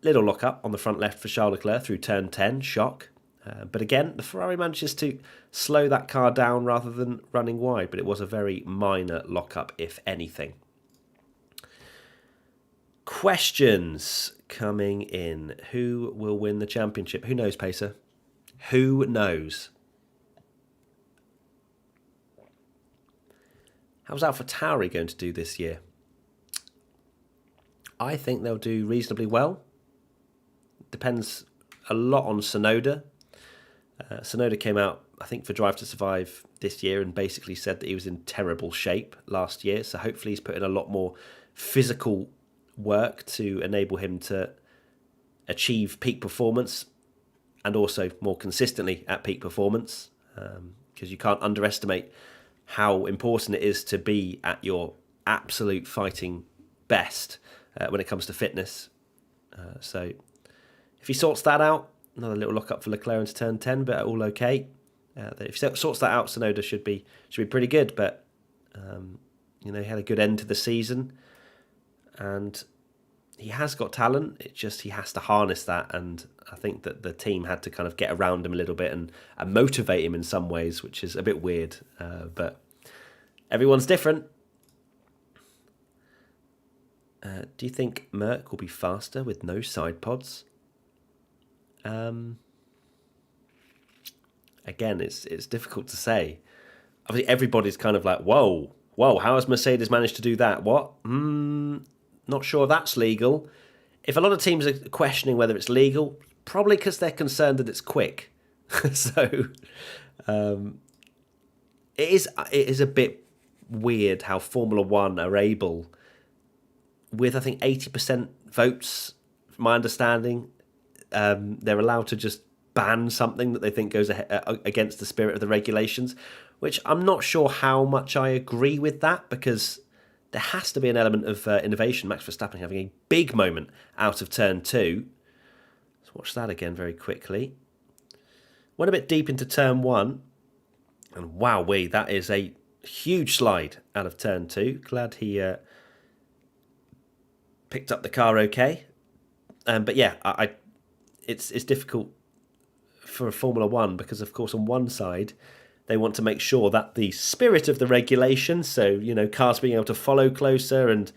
little lock up on the front left for Charles Leclerc through turn 10. Shock. But again, the Ferrari manages to slow that car down rather than running wide. But it was a very minor lock up, if anything. Questions coming in. Who will win the championship? Who knows, Pacer? Who knows? How's AlphaTauri going to do this year? I think they'll do reasonably well. Depends a lot on Tsunoda. Tsunoda came out, I think, for Drive to Survive this year and basically said that he was in terrible shape last year. So hopefully he's put in a lot more physical work to enable him to achieve peak performance and also more consistently at peak performance, because you can't underestimate how important it is to be at your absolute fighting best when it comes to fitness. So if he sorts that out, another little lock up for Leclerc into turn 10, but all okay. If he sorts that out, Tsunoda should be pretty good, but he had a good end to the season. And he has got talent. It's just he has to harness that. And I think that the team had to kind of get around him a little bit and motivate him in some ways, which is a bit weird. But everyone's different. Do you think Merc will be faster with no side pods? Again, it's difficult to say. Obviously, everybody's kind of like, whoa, how has Mercedes managed to do that? What? Not sure that's legal. If a lot of teams are questioning whether it's legal, probably because they're concerned that it's quick. So it is a bit weird how Formula One are able, with, I think, 80% votes, from my understanding, they're allowed to just ban something that they think goes against the spirit of the regulations, which I'm not sure how much I agree with that, because there has to be an element of innovation. Max Verstappen having a big moment out of turn 2. Let's watch that again very quickly. Went a bit deep into turn 1, and wowee, that is a huge slide out of turn 2. Glad he picked up the car okay. But yeah, it's difficult for Formula One because, of course, on one side, they want to make sure that the spirit of the regulation, so, cars being able to follow closer and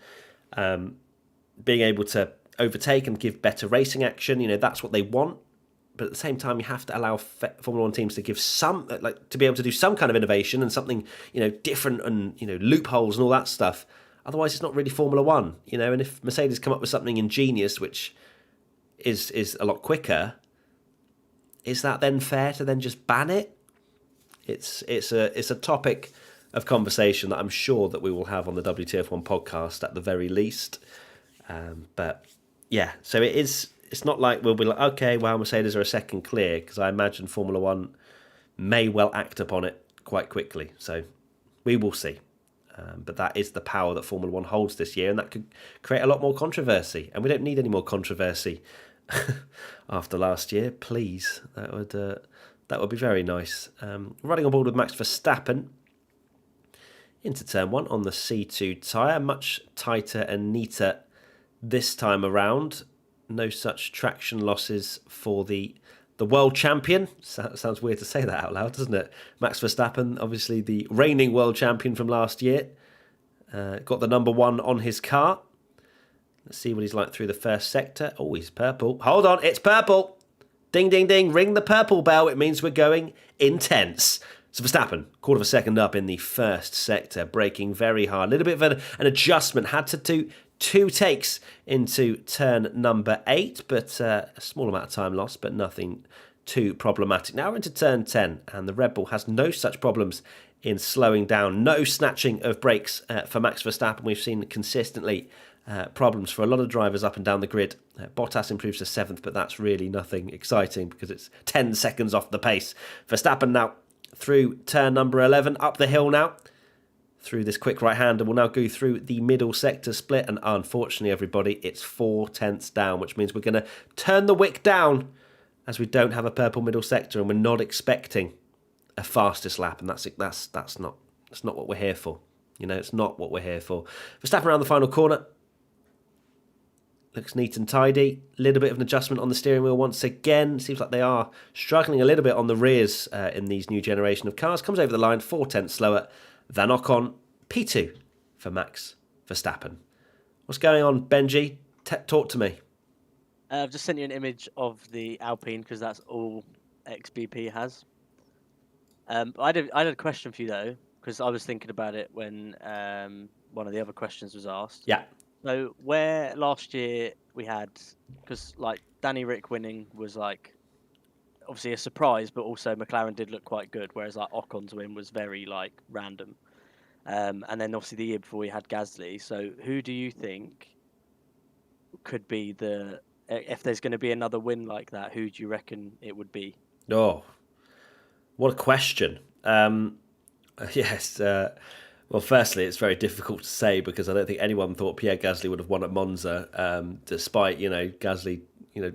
being able to overtake and give better racing action, that's what they want. But at the same time, you have to allow Formula One teams to give to be able to do some kind of innovation and something, different and, loopholes and all that stuff. Otherwise, it's not really Formula One, and if Mercedes come up with something ingenious, which is a lot quicker, is that then fair to then just ban it? It's a topic of conversation that I'm sure that we will have on the WTF1 podcast at the very least. But yeah, so it's not like we'll be like, okay, well, Mercedes are a second clear, because I imagine Formula One may well act upon it quite quickly. So we will see. But that is the power that Formula One holds this year, and that could create a lot more controversy. And we don't need any more controversy after last year, please. That would be very nice. Running on board with Max Verstappen into turn 1 on the C2 tyre, much tighter and neater this time around. No such traction losses for the world champion. Sounds weird to say that out loud, doesn't it? Max Verstappen, obviously the reigning world champion from last year. Got the number 1 on his car. Let's see what he's like through the first sector. Oh, he's purple. Hold on, it's purple. Ding, ding, ding. Ring the purple bell. It means we're going intense. So Verstappen, quarter of a second up in the first sector, braking very hard. A little bit of an adjustment. Had to do 2 takes into turn number 8, but a small amount of time lost, but nothing too problematic. Now we're into turn 10, and the Red Bull has no such problems in slowing down. No snatching of brakes for Max Verstappen. We've seen consistently problems for a lot of drivers up and down the grid. Bottas improves to 7th, but that's really nothing exciting because it's 10 seconds off the pace. Verstappen now through turn number 11, up the hill now, through this quick right-hander. We'll now go through the middle sector split, and unfortunately, everybody, it's 4 tenths down, which means we're going to turn the wick down as we don't have a purple middle sector, and we're not expecting a fastest lap, and that's not what we're here for. It's not what we're here for. Verstappen around the final corner. Looks neat and tidy. A little bit of an adjustment on the steering wheel once again. Seems like they are struggling a little bit on the rears in these new generation of cars. Comes over the line 4 tenths slower than Ocon. P2 for Max Verstappen. What's going on, Benji? Talk to me. I've just sent you an image of the Alpine because that's all XBP has. I had a question for you though, because I was thinking about it when one of the other questions was asked. Yeah. So where last year we had, because like Danny Rick winning was like obviously a surprise, but also McLaren did look quite good, whereas like Ocon's win was very like random. And then obviously the year before we had Gasly. So who do you think could be if there's going to be another win like that, who do you reckon it would be? Oh, what a question. Yes. Well, firstly, it's very difficult to say because I don't think anyone thought Pierre Gasly would have won at Monza, despite Gasly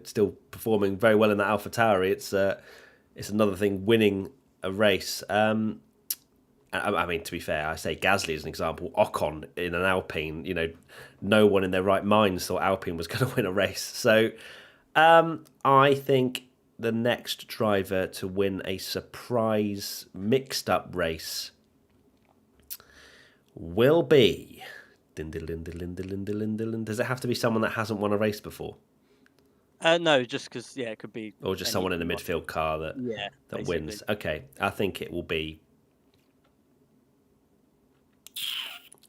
still performing very well in that AlphaTauri. It's another thing winning a race. I mean, to be fair, I say Gasly as an example. Ocon in an Alpine, no one in their right minds thought Alpine was going to win a race. So I think the next driver to win a surprise mixed-up race will be... Does it have to be someone that hasn't won a race before? No, just because, it could be... Or just someone in a midfield car that wins. Okay, I think it will be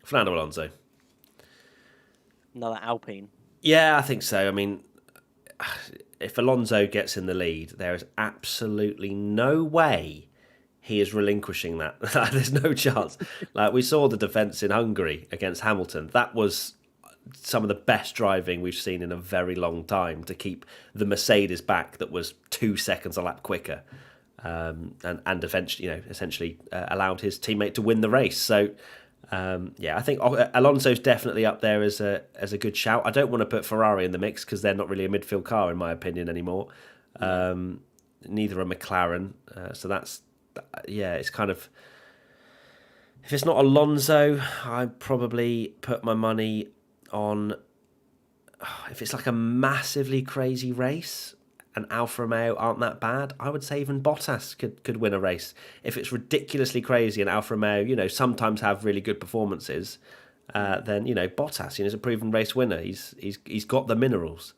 Fernando Alonso. Another Alpine? Yeah, I think so. I mean, if Alonso gets in the lead, there is absolutely no way he is relinquishing that. There's no chance. Like we saw the defence in Hungary against Hamilton. That was some of the best driving we've seen in a very long time to keep the Mercedes back that was 2 seconds a lap quicker, and eventually, essentially allowed his teammate to win the race. So, I think Alonso's definitely up there as a good shout. I don't want to put Ferrari in the mix because they're not really a midfield car in my opinion anymore. Neither are McLaren. So that's, it's kind of, if it's not Alonso, I'd probably put my money on, if it's like a massively crazy race and Alfa Romeo aren't that bad, I would say even Bottas could win a race. If it's ridiculously crazy and Alfa Romeo, sometimes have really good performances, then, Bottas, is a proven race winner. He's got the minerals.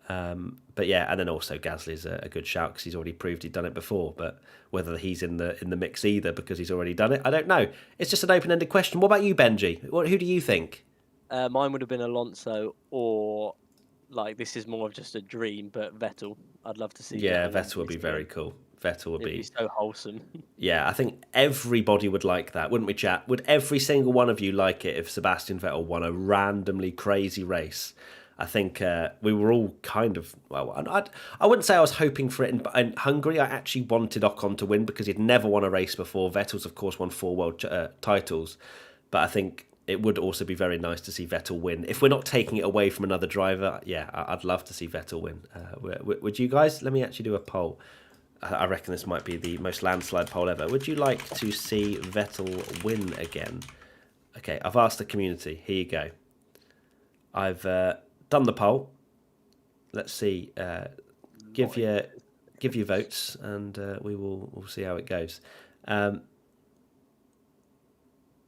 And then also Gasly's a good shout because he's already proved he'd done it before. But whether he's in the mix either because he's already done it, I don't know. It's just an open-ended question. What about you, Benji? Who do you think? Mine would have been Alonso, or this is more of just a dream, but Vettel. I'd love to see. Yeah, Vettel would be very cool. Vettel would be so wholesome. Yeah, I think everybody would like that, wouldn't we, chat? Would every single one of you like it if Sebastian Vettel won a randomly crazy race? I think we were all kind of, I wouldn't say I was hoping for it in Hungary. I actually wanted Ocon to win because he'd never won a race before. Vettel's, of course, won 4 world titles. But I think it would also be very nice to see Vettel win. If we're not taking it away from another driver, I'd love to see Vettel win. Would you guys? Let me actually do a poll. I reckon this might be the most landslide poll ever. Would you like to see Vettel win again? Okay, I've asked the community. Here you go. I've done the poll. Let's see. Give your votes, and we'll see how it goes.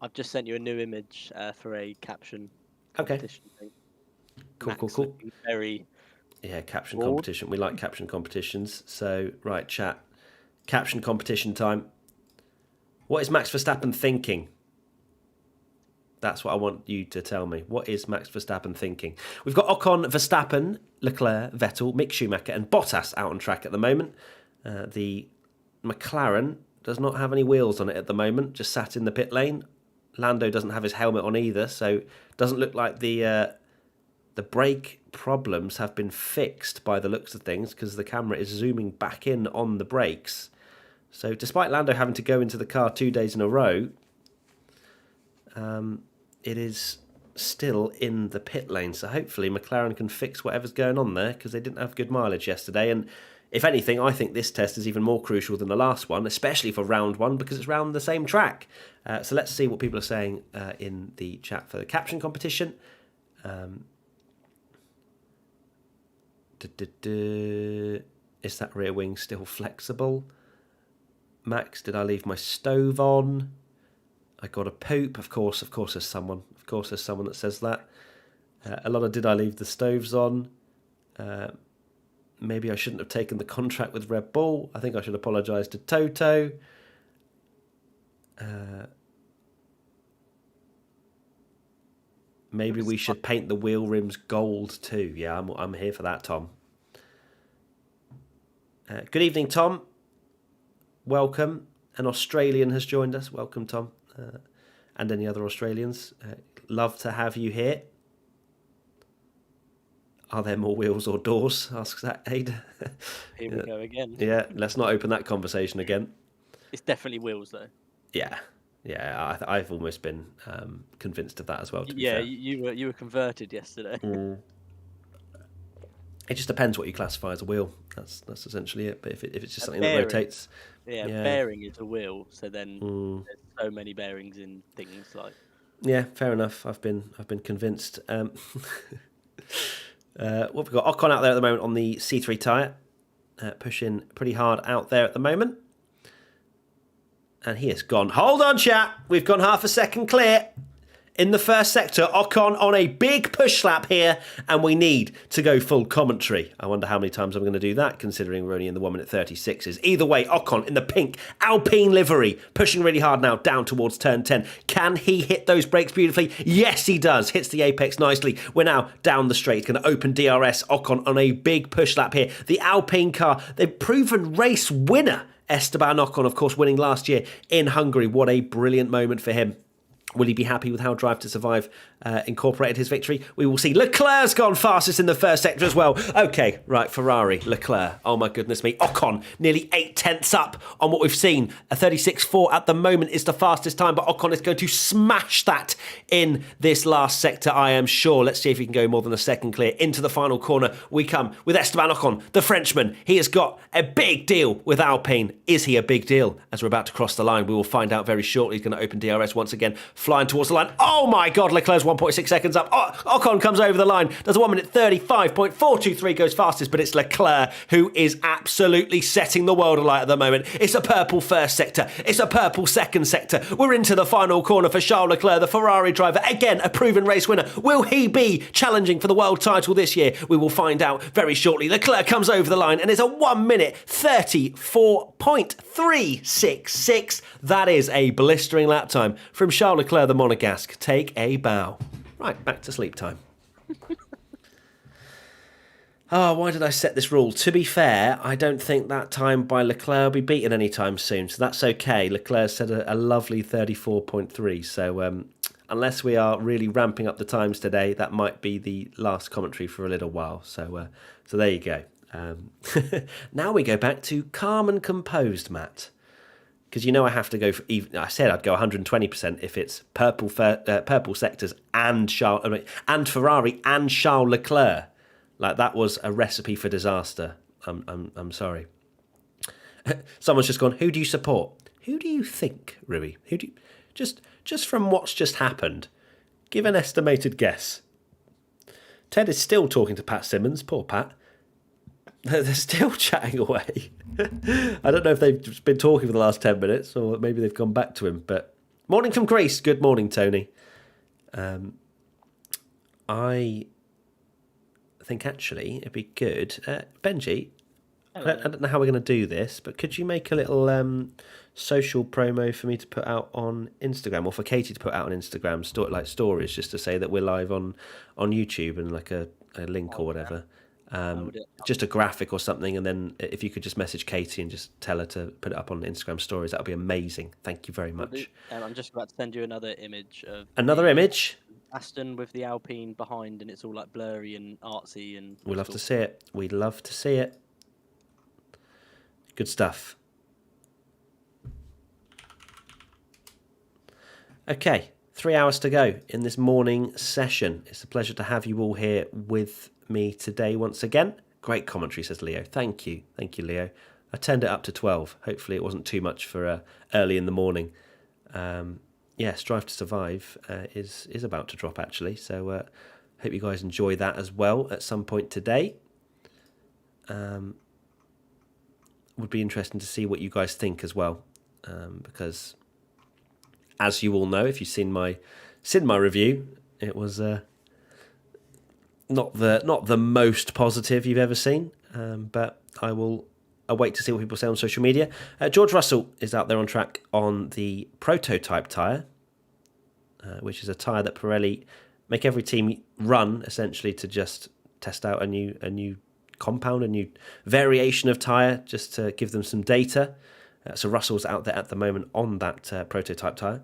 I've just sent you a new image for a caption competition. Okay. Cool. Very caption bored. Competition. We like caption competitions. So, right, chat. Caption competition time. What is Max Verstappen thinking? That's what I want you to tell me. What is Max Verstappen thinking? We've got Ocon, Verstappen, Leclerc, Vettel, Mick Schumacher and Bottas out on track at the moment. The McLaren does not have any wheels on it at the moment, just sat in the pit lane. Lando doesn't have his helmet on either, so doesn't look like the brake problems have been fixed by the looks of things because the camera is zooming back in on the brakes. So despite Lando having to go into the car 2 days in a row, it is still in the pit lane. So hopefully McLaren can fix whatever's going on there because they didn't have good mileage yesterday. And if anything, I think this test is even more crucial than the last one, especially for round one because it's round the same track. So let's see what people are saying in the chat for the caption competition. Is that rear wing still flexible? Max, did I leave my stove on? I got a poop. Of course there's someone. Of course there's someone that says that. A lot of did I leave the stoves on? Maybe I shouldn't have taken the contract with Red Bull. I think I should apologise to Toto. Maybe we should paint the wheel rims gold too. Yeah, I'm here for that, Tom. Good evening, Tom. Welcome. An Australian has joined us. Welcome, Tom. And any other Australians. Love to have you here. Are there more wheels or doors? Asks that Ada. Here we go again. Yeah, let's not open that conversation again. It's definitely wheels, though. Yeah. I've almost been convinced of that as well. To be fair. fair. You were converted yesterday. It just depends what you classify as a wheel. That's essentially it. But if it's just something that rotates, bearing is a wheel. So then there's so many bearings in things like. Yeah, fair enough. I've been convinced. What we've got Ocon out there at the moment on the C3 tyre, pushing pretty hard out there at the moment. And he has gone. Hold on, chat. We've gone half a second clear. In the first sector, Ocon on a big push lap here, and we need to go full commentary. I wonder how many times I'm going to do that, considering we're only in the 1 minute 36s. Either way, Ocon in the pink Alpine livery, pushing really hard now down towards turn 10. Can he hit those brakes beautifully? Yes, he does. Hits the apex nicely. We're now down the straight. Going to open DRS. Ocon on a big push lap here. The Alpine car, the proven race winner, Esteban Ocon, of course, winning last year in Hungary. What a brilliant moment for him. Will he be happy with how Drive to Survive incorporated his victory? We will see. Leclerc's gone fastest in the first sector as well. Okay, right, Ferrari, Leclerc. Oh my goodness me. Ocon, nearly 8 tenths up on what we've seen. A 36.4 at the moment is the fastest time, but Ocon is going to smash that in this last sector, I am sure. Let's see if he can go more than a second clear. Into the final corner we come with Esteban Ocon, the Frenchman. He has got a big deal with Alpine. Is he a big deal? As we're about to cross the line, we will find out very shortly. He's going to open DRS once again. Flying towards the line. Oh my God, Leclerc's 1.6 seconds up. Ocon comes over the line. Does a 1 minute 35.423, goes fastest, but it's Leclerc who is absolutely setting the world alight at the moment. It's a purple first sector. It's a purple second sector. We're into the final corner for Charles Leclerc, the Ferrari driver. Again, a proven race winner. Will he be challenging for the world title this year? We will find out very shortly. Leclerc comes over the line and it's a 1 minute 34.366. That is a blistering lap time from Charles Leclerc, the Monegasque. Take a bow. Right, back to sleep time. Why did I set this rule? To be fair, I don't think that time by Leclerc will be beaten anytime soon, so that's okay. Leclerc set a lovely 34.3, so unless we are really ramping up the times today, that might be the last commentary for a little while. So there you go. Now we go back to calm and composed, Matt. Because I have to go for even. I said I'd go 120% if it's purple sectors and Ferrari and Charles Leclerc. Like that was a recipe for disaster. I'm sorry. Someone's just gone. Who do you support? Who do you think, Rui? Who do you, just from what's just happened? Give an estimated guess. Ted is still talking to Pat Simmons. Poor Pat. They're still chatting away. I don't know if they've been talking for the last 10 minutes or maybe they've gone back to him. But morning from Greece. Good morning, Tony. I think actually it'd be good. Benji, I don't know how we're going to do this, but could you make a little social promo for me to put out on Instagram, or for Katie to put out on Instagram, stories, just to say that we're live on YouTube and like a link or whatever. Just a graphic or something, and then if you could just message Katie and just tell her to put it up on Instagram stories, that would be amazing. Thank you very much. I'm just about to send you another image of Aston with the Alpine behind, and it's all like blurry and artsy, and we'd love to see it. We'd love to see it. Good stuff. Okay, 3 hours to go in this morning session. It's a pleasure to have you all here with me today once again. Great commentary, says Leo. Thank you, Leo. I turned it up to 12. Hopefully it wasn't too much for early in the morning. Yes, Drive to Survive is about to drop actually, so hope you guys enjoy that as well at some point today. Would be interesting to see what you guys think as well, because as you all know, if you've seen my review, it was not the most positive you've ever seen, but I will await to see what people say on social media. George Russell is out there on track on the prototype tyre, which is a tyre that Pirelli make every team run essentially to just test out a new compound, a new variation of tyre, just to give them some data. So Russell's out there at the moment on that prototype tyre.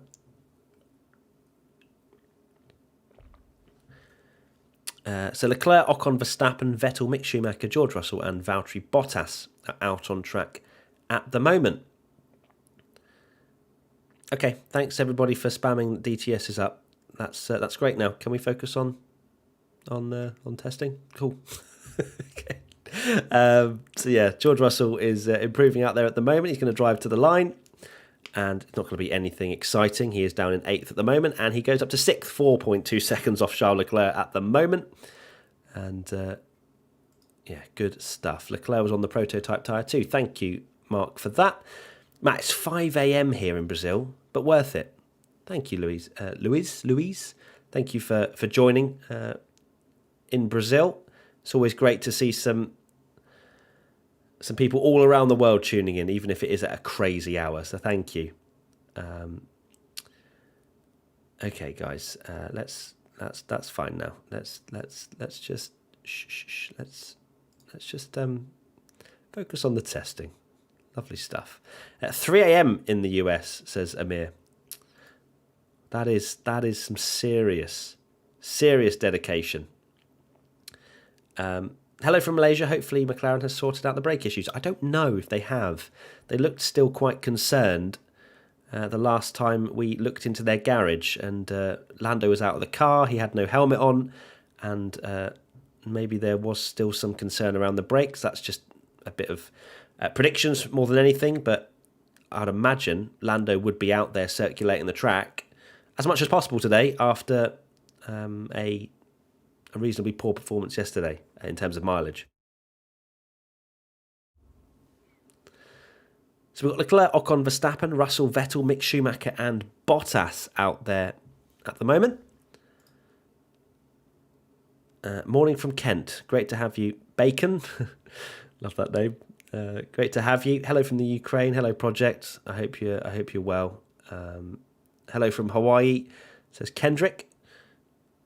So Leclerc, Ocon, Verstappen, Vettel, Mick Schumacher, George Russell and Valtteri Bottas are out on track at the moment. Okay, thanks everybody for spamming DTS is up. That's great now. Can we focus on testing? Cool. Okay. So yeah, George Russell is improving out there at the moment. He's going to drive to the line, and it's not going to be anything exciting. He is down in 8th at the moment, and he goes up to 6th, 4.2 seconds off Charles Leclerc at the moment. And yeah, good stuff. Leclerc was on the prototype tyre too. Thank you, Mark, for that. Matt, it's 5 a.m. here in Brazil, but worth it. Thank you, Louise. Louise, thank you for joining in Brazil. It's always great to see some people all around the world tuning in, even if it is at a crazy hour. So thank you. Okay, guys, that's fine now. Let's just focus on the testing. Lovely stuff. At 3 a.m. in the US, says Amir. That is some serious dedication. Hello from Malaysia. Hopefully McLaren has sorted out the brake issues. I don't know if they have. They looked still quite concerned the last time we looked into their garage, and Lando was out of the car. He had no helmet on, and maybe there was still some concern around the brakes. That's just a bit of predictions more than anything, but I'd imagine Lando would be out there circulating the track as much as possible today after a reasonably poor performance yesterday in terms of mileage. So we've got Leclerc, Ocon, Verstappen, Russell, Vettel, Mick Schumacher and Bottas out there at the moment. Morning from Kent. Great to have you. Bacon. Love that name. Great to have you. Hello from the Ukraine. Hello, Project. I hope you're well. Hello from Hawaii, says Kendrick.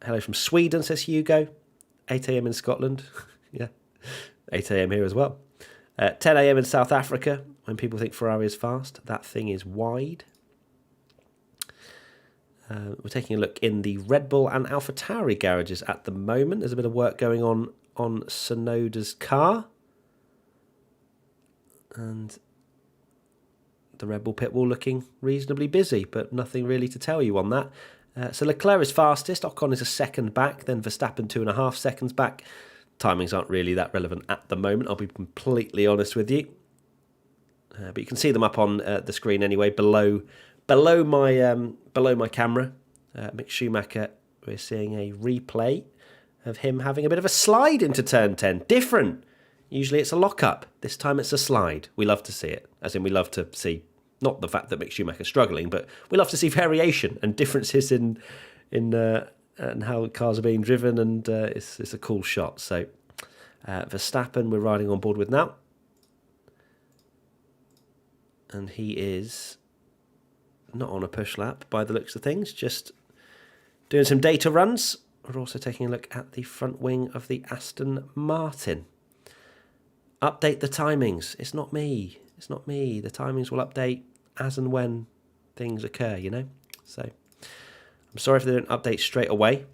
Hello from Sweden, says Hugo. 8 a.m. in Scotland. Yeah. 8 a.m. here as well. 10 a.m. in South Africa, when people think Ferrari is fast. That thing is wide. We're taking a look in the Red Bull and AlphaTauri garages at the moment. There's a bit of work going on Sonoda's car. And the Red Bull pit wall looking reasonably busy, but nothing really to tell you on that. So Leclerc is fastest, Ocon is a second back, then Verstappen 2.5 seconds back. Timings aren't really that relevant at the moment, I'll be completely honest with you. But you can see them up on the screen anyway, below my camera. Mick Schumacher, we're seeing a replay of him having a bit of a slide into turn 10. Different. Usually it's a lock-up. This time it's a slide. We love to see it. As in, we love to see, not the fact that Mick Schumacher's struggling, but we love to see variation and differences in how cars are being driven, and it's a cool shot. So Verstappen we're riding on board with now. And he is not on a push lap by the looks of things, just doing some data runs. We're also taking a look at the front wing of the Aston Martin. Update the timings. It's not me. The timings will update as and when things occur, you know. So I'm sorry if they don't update straight away,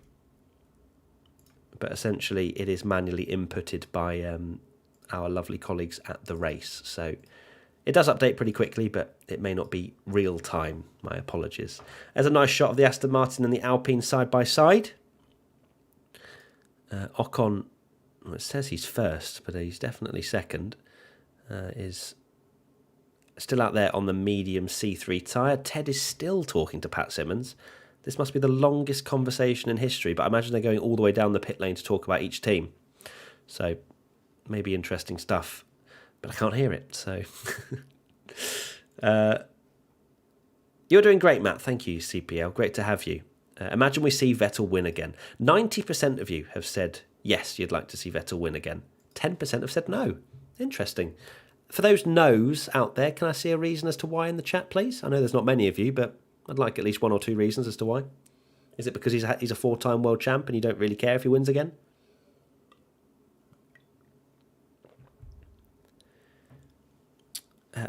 but essentially it is manually inputted by our lovely colleagues at the race. So it does update pretty quickly, but it may not be real time. My apologies. There's a nice shot of the Aston Martin and the Alpine side by side. Ocon, well, it says he's first, but he's definitely second. Is still out there on the medium C3 tyre. Ted is still talking to Pat Simmons. This must be the longest conversation in history, but I imagine they're going all the way down the pit lane to talk about each team. So maybe interesting stuff, but I can't hear it. So you're doing great, Matt. Thank you, CPL. Great to have you. Imagine we see Vettel win again. 90% of you have said yes, you'd like to see Vettel win again. 10% have said no. Interesting. For those no's out there, can I see a reason as to why in the chat, please? I know there's not many of you, but I'd like at least one or two reasons as to why. Is it because he's a four-time world champ and you don't really care if he wins again?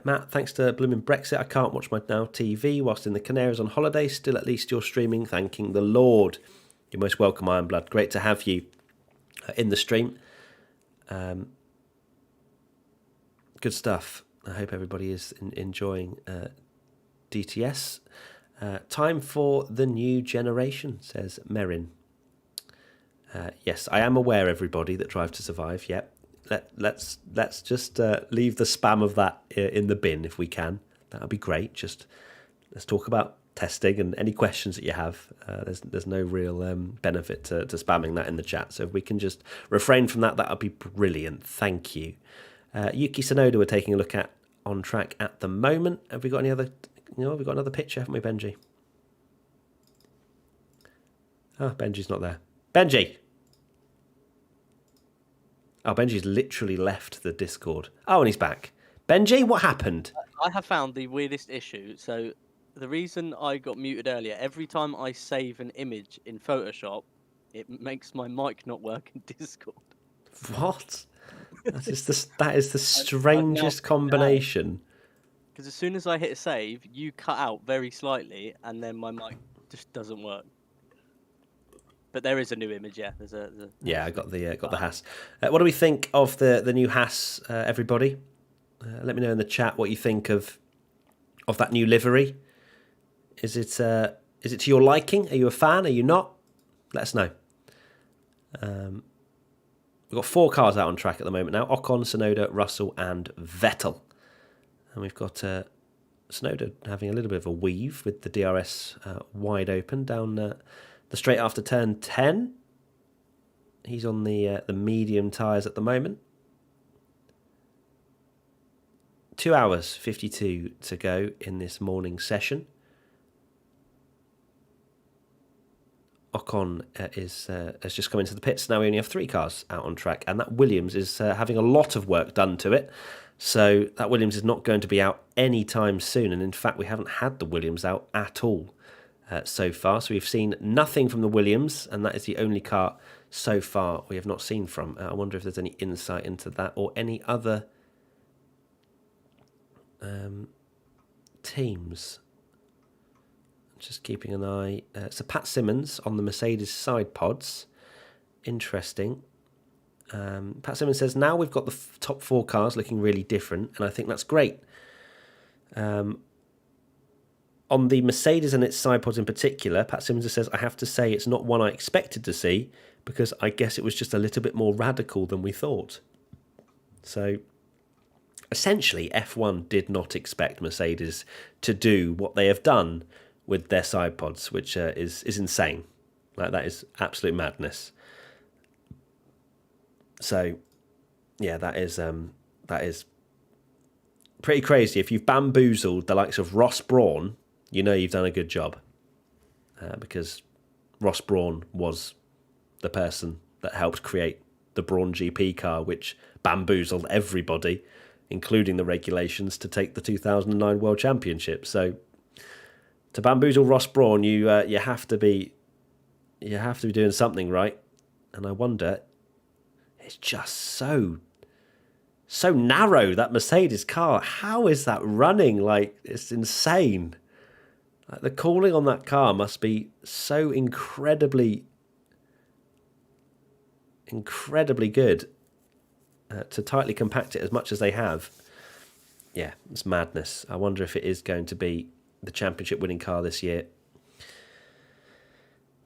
Matt, thanks to blooming Brexit, I can't watch my Now TV whilst in the Canaries on holiday. Still, at least you're streaming, thanking the Lord. You're most welcome, Ironblood. Great to have you in the stream. Good stuff. I hope everybody is enjoying DTS. Time for the new generation, says Merrin. Yes, I am aware, everybody, that Drive to Survive. Yep. Let's just leave the spam of that in the bin if we can. That would be great. Just let's talk about testing and any questions that you have. There's no real benefit to spamming that in the chat. So if we can just refrain from that, that would be brilliant. Thank you. Yuki Tsunoda we're taking a look at on track at the moment. Have we got any other? We've got another picture, haven't we, Benji? Oh, Benji's not there. Benji! Oh, Benji's literally left the Discord. Oh, and he's back. Benji, what happened? I have found the weirdest issue. So the reason I got muted earlier, every time I save an image in Photoshop, it makes my mic not work in Discord. What? That is the strangest combination. Because as soon as I hit save, you cut out very slightly, and then my mic just doesn't work. But there is a new image, yeah. There's a Yeah, I got the Haas. What do we think of the new Haas? Everybody, let me know in the chat what you think of that new livery. Is it to your liking? Are you a fan? Are you not? Let us know. We've got 4 cars out on track at the moment now: Ocon, Tsunoda, Russell, and Vettel. And we've got Tsunoda having a little bit of a weave with the DRS wide open down the straight after turn 10. He's on the medium tyres at the moment. 2 hours 52 to go in this morning session. Ocon has just come into the pits. Now we only have 3 cars out on track, and that Williams is having a lot of work done to it. So that Williams is not going to be out anytime soon. And in fact, we haven't had the Williams out at all so far. So we've seen nothing from the Williams, and that is the only car so far we have not seen from. I wonder if there's any insight into that or any other teams. Just keeping an eye. So Pat Simmons on the Mercedes side pods. Interesting. Pat Simmons says, now we've got the top 4 cars looking really different, and I think that's great. On the Mercedes and its side pods in particular, Pat Simmons says, I have to say it's not one I expected to see, because I guess it was just a little bit more radical than we thought. So essentially, F1 did not expect Mercedes to do what they have done with their side pods, which is insane. Like, that is absolute madness. So, yeah, that is pretty crazy. If you've bamboozled the likes of Ross Brawn, you know you've done a good job, because Ross Brawn was the person that helped create the Brawn GP car, which bamboozled everybody, including the regulations, to take the 2009 World Championship. So, to bamboozle Ross Brawn, you have to be doing something right. And I wonder, it's just so narrow, that Mercedes car. How is that running? Like, it's insane. Like, the cooling on that car must be so incredibly good to tightly compact it as much as they have. Yeah, it's madness. I wonder if it is going to be the championship winning car this year.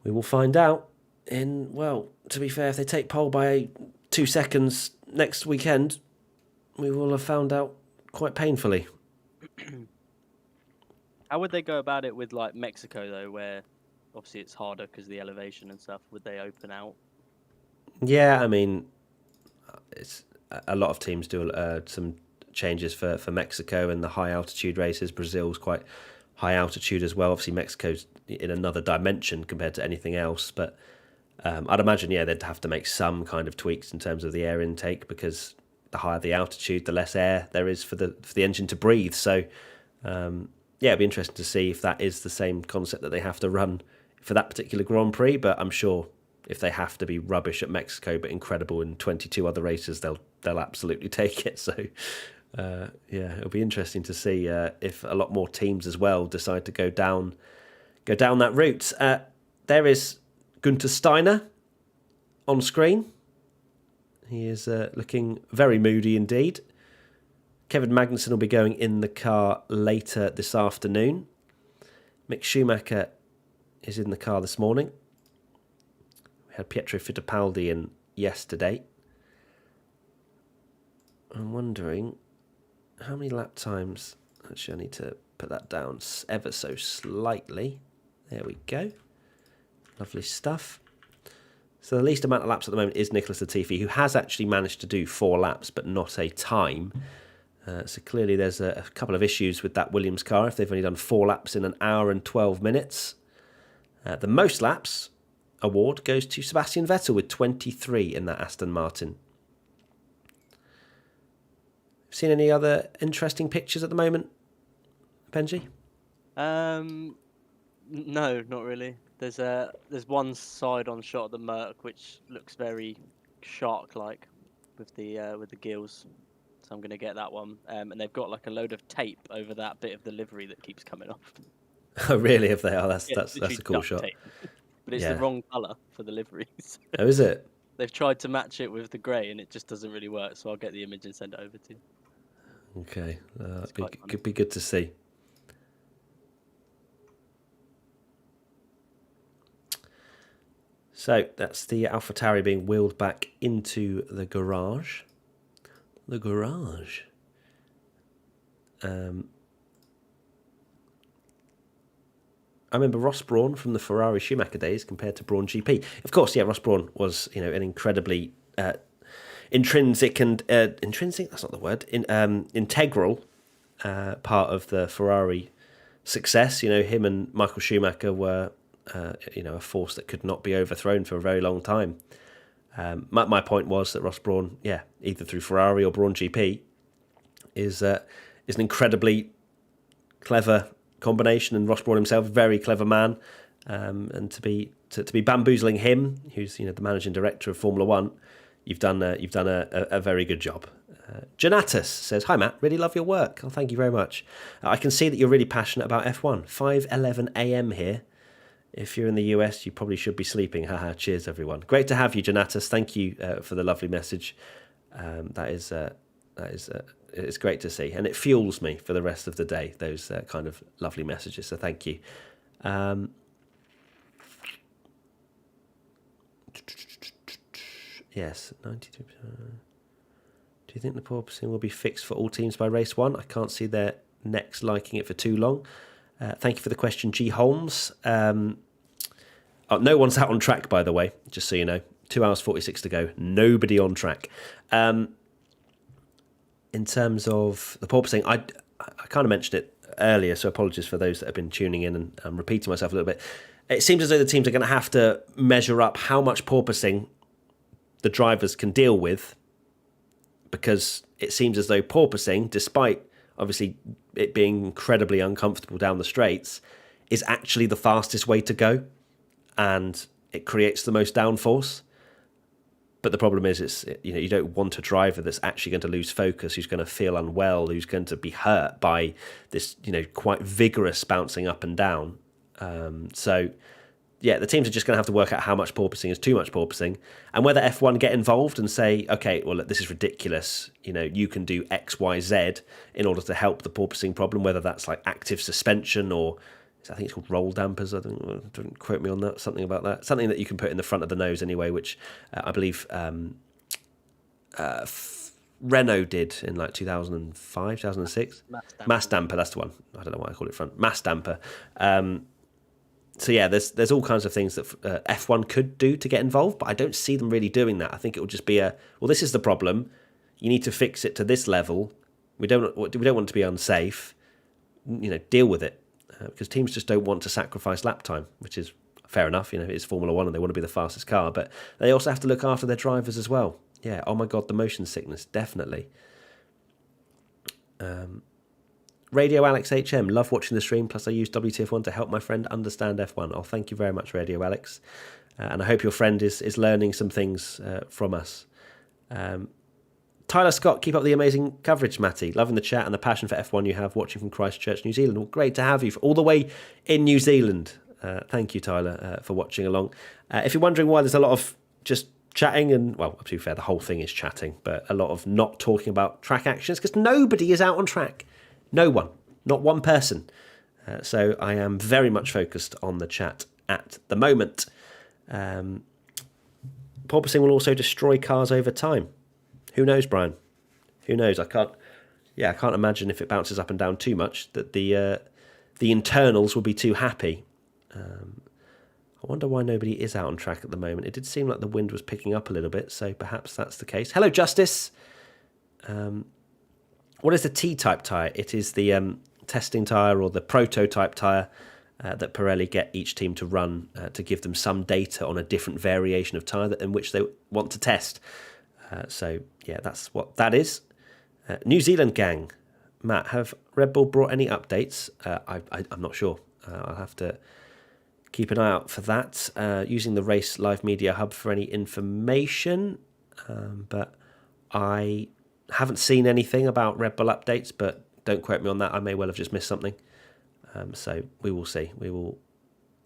We will find out to be fair, if they take pole by 2 seconds next weekend, we will have found out quite painfully. How would they go about it with, like, Mexico, though, where obviously it's harder because of the elevation and stuff? Would they open out? Yeah, I mean, it's a lot of teams do some changes for Mexico and the high altitude races. Brazil's quite high altitude as well. Obviously, Mexico's in another dimension compared to anything else. But I'd imagine, they'd have to make some kind of tweaks in terms of the air intake, because the higher the altitude, the less air there is for the engine to breathe. So, it'd be interesting to see if that is the same concept that they have to run for that particular Grand Prix. But I'm sure if they have to be rubbish at Mexico but incredible in 22 other races, they'll absolutely take it. So, it'll be interesting to see if a lot more teams as well decide to go down that route. There is Gunther Steiner on screen. He is looking very moody indeed. Kevin Magnussen will be going in the car later this afternoon. Mick Schumacher is in the car this morning. We had Pietro Fittipaldi in yesterday. I'm wondering how many lap times. Actually, I need to put that down ever so slightly. There we go. Lovely stuff. So the least amount of laps at the moment is Nicholas Latifi, who has actually managed to do 4 laps, but not a time. So clearly there's a couple of issues with that Williams car if they've only done 4 laps in 1 hour and 12 minutes. The most laps award goes to Sebastian Vettel with 23 in that Aston Martin. Seen any other interesting pictures at the moment, Benji? No, not really. There's one side-on shot of the Merc which looks very shark-like with the gills. So I'm gonna get that one. And they've got like a load of tape over that bit of the livery that keeps coming off. Oh, really? If they are, that's Yeah, it's that's literally a cool duct shot. tape, but it's the Yeah. wrong colour for the liveries. Oh, is it? They've tried to match it with the grey, and it just doesn't really work. So I'll get the image and send it over to you. Okay. It's quite funny. Could be good to see. So that's the AlphaTauri being wheeled back into the garage. The garage. I remember Ross Brawn from the Ferrari Schumacher days compared to Brawn GP. Of course, yeah, Ross Brawn was, an incredibly intrinsic and intrinsic. That's not the word. Integral part of the Ferrari success. Him and Michael Schumacher were, a force that could not be overthrown for a very long time. My point was that Ross Brawn, either through Ferrari or Brawn GP, is an incredibly clever combination, and Ross Brawn himself, very clever man, and to be bamboozling him, who's the managing director of Formula One, you've done a very good job. Janatus says, "Hi Matt, really love your work." Oh, thank you very much. I can see that you're really passionate about F1. 5:11 a.m. here. If you're in the US, you probably should be sleeping. Haha. Cheers, everyone. Great to have you, Janatus. Thank you for the lovely message. That is it's great to see, and it fuels me for the rest of the day, those kind of lovely messages, so thank you. Yes, 92%. Do you think the porpoising will be fixed for all teams by race 1? I can't see their necks liking it for too long. Thank you for the question, G. Holmes. No one's out on track, by the way, just so you know. 2 hours 46 to go. Nobody on track. In terms of the porpoising, I kind of mentioned it earlier, so apologies for those that have been tuning in, and I'm repeating myself a little bit. It seems as though the teams are going to have to measure up how much porpoising the drivers can deal with, because it seems as though porpoising, despite obviously it being incredibly uncomfortable down the straights, is actually the fastest way to go, and it creates the most downforce. But the problem is, you don't want a driver that's actually going to lose focus, who's going to feel unwell, who's going to be hurt by this, quite vigorous bouncing up and down. The teams are just going to have to work out how much porpoising is too much porpoising, and whether F1 get involved and say, okay, well, look, this is ridiculous. You can do X, Y, Z in order to help the porpoising problem, whether that's like active suspension or I think it's called roll dampers. Don't quote me on that. Something about that. Something that you can put in the front of the nose anyway, which I believe Renault did in like 2005, 2006. Mass damper, that's the one. I don't know why I call it front. Mass damper. There's all kinds of things that F1 could do to get involved, but I don't see them really doing that. I think it will just be this is the problem. You need to fix it to this level. We don't want it to be unsafe. Deal with it. Because teams just don't want to sacrifice lap time, which is fair enough. It's Formula One and they want to be the fastest car, but they also have to look after their drivers as well. Yeah, oh my God, the motion sickness, definitely. Radio Alex HM, love watching the stream, plus I use WTF1 to help my friend understand F1. Oh, thank you very much, Radio Alex. And I hope your friend is learning some things from us. Tyler Scott, keep up the amazing coverage, Matty. Loving the chat and the passion for F1 you have, watching from Christchurch, New Zealand. Well, great to have you all the way in New Zealand. Thank you, Tyler, for watching along. If you're wondering why there's a lot of just chatting and, well, to be fair, the whole thing is chatting, but a lot of not talking about track actions, because nobody is out on track. No one. Not one person. So I am very much focused on the chat at the moment. Porpoising will also destroy cars over time. Who knows, Brian? Who knows? I can't imagine if it bounces up and down too much that the internals will be too happy. I wonder why nobody is out on track at the moment. It did seem like the wind was picking up a little bit, so perhaps that's the case. Hello, Justice. What is the T-type tyre? It is the testing tyre or the prototype tyre that Pirelli get each team to run to give them some data on a different variation of tyre in which they want to test. That's what that is. New Zealand gang. Matt, have Red Bull brought any updates? I'm not sure. I'll have to keep an eye out for that. Using the Race Live Media Hub for any information. But I haven't seen anything about Red Bull updates, but don't quote me on that. I may well have just missed something. So we will see. We will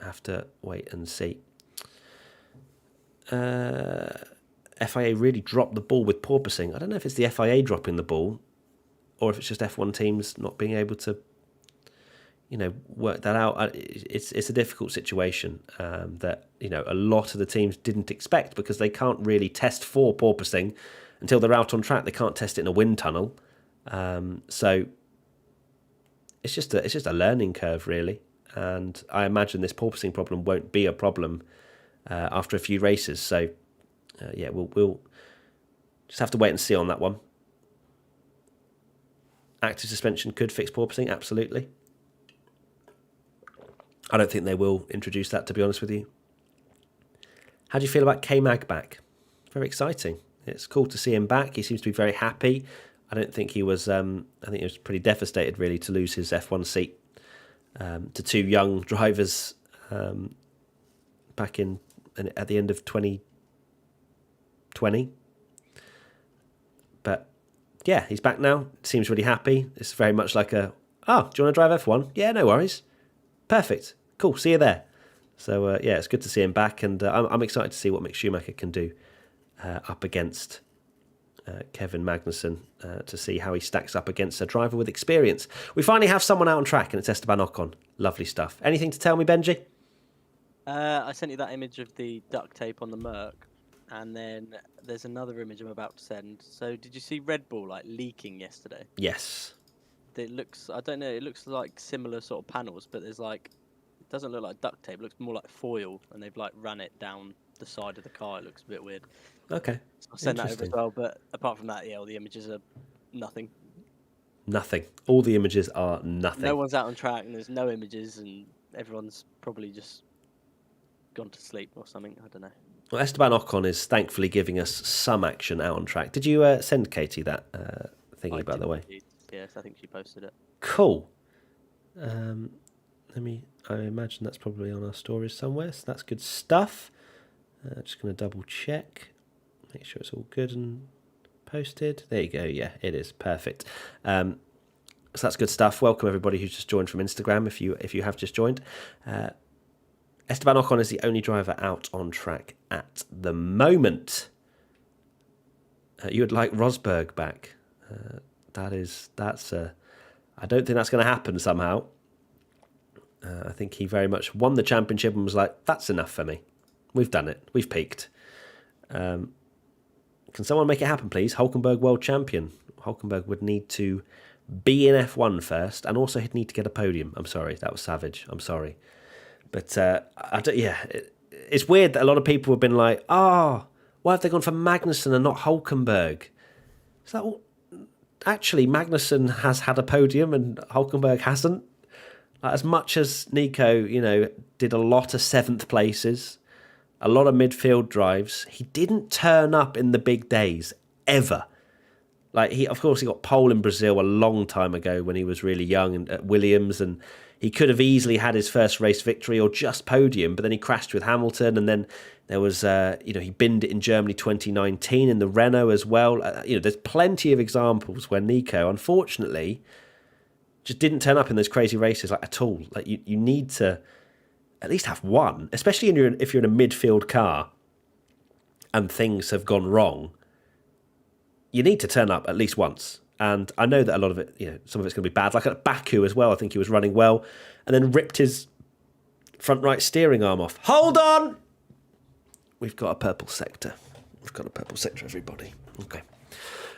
have to wait and see. FIA really dropped the ball with porpoising. I don't know if it's the FIA dropping the ball or if it's just F1 teams not being able to, work that out. It's a difficult situation that, a lot of the teams didn't expect because they can't really test for porpoising until they're out on track. They can't test it in a wind tunnel. So it's just a learning curve, really. And I imagine this porpoising problem won't be a problem after a few races. So, we'll just have to wait and see on that one. Active suspension could fix porpoising, absolutely. I don't think they will introduce that, to be honest with you. How do you feel about K-Mag back? Very exciting. It's cool to see him back. He seems to be very happy. I don't think he was. I think he was pretty devastated, really, to lose his F1 seat to two young drivers back at the end of 2020. But yeah, he's back now. Seems really happy. It's very much like do you want to drive F1? Yeah, no worries. Perfect. Cool. See you there. So it's good to see him back, and I'm excited to see what Mick Schumacher can do up against Kevin Magnussen to see how he stacks up against a driver with experience. We finally have someone out on track, and it's Esteban Ocon. Lovely stuff. Anything to tell me, Benji? I sent you that image of the duct tape on the Merc, and then there's another image I'm about to send. So did you see Red Bull leaking yesterday? Yes. It looks, I don't know, it looks like similar sort of panels, but there's it doesn't look like duct tape. It looks more like foil, and they've ran it down the side of the car. It looks a bit weird. Okay. So I'll send that over as well. But apart from that, all the images are nothing. Nothing. All the images are nothing. No one's out on track, and there's no images, and everyone's probably just gone to sleep or something. I don't know. Well, Esteban Ocon is thankfully giving us some action out on track. Did you send Katie that thingy, by the way? Yes, I think she posted it. Cool. I imagine that's probably on our stories somewhere, so that's good stuff. Just going to double check, make sure it's all good and posted. There you go. Yeah, it is perfect. So that's good stuff. Welcome everybody who's just joined from Instagram. If you have just joined, Esteban Ocon is the only driver out on track at the moment. You would like Rosberg back. I don't think that's going to happen somehow. I think he very much won the championship and was like, that's enough for me. We've done it. We've peaked. Can someone make it happen, please? Hulkenberg world champion. Hulkenberg would need to be in F1 first, and also he'd need to get a podium. I'm sorry, that was savage. I'm sorry. But, it's weird that a lot of people have been like, why have they gone for Magnussen and not Hulkenberg? Is that all? Actually, Magnussen has had a podium and Hulkenberg hasn't. As much as Nico, did a lot of 7th places, a lot of midfield drives, he didn't turn up in the big days, ever. He got pole in Brazil a long time ago when he was really young and at Williams, and he could have easily had his first race victory or just podium, but then he crashed with Hamilton, and then there was, he binned it in Germany 2019 in the Renault as well. There's plenty of examples where Nico, unfortunately, just didn't turn up in those crazy races at all. You need to at least have one, especially if you're in a midfield car and things have gone wrong. You need to turn up at least once. And I know that a lot of it, some of it's going to be bad. Like at Baku as well, I think he was running well and then ripped his front right steering arm off. Hold on! We've got a purple sector. Everybody. Okay.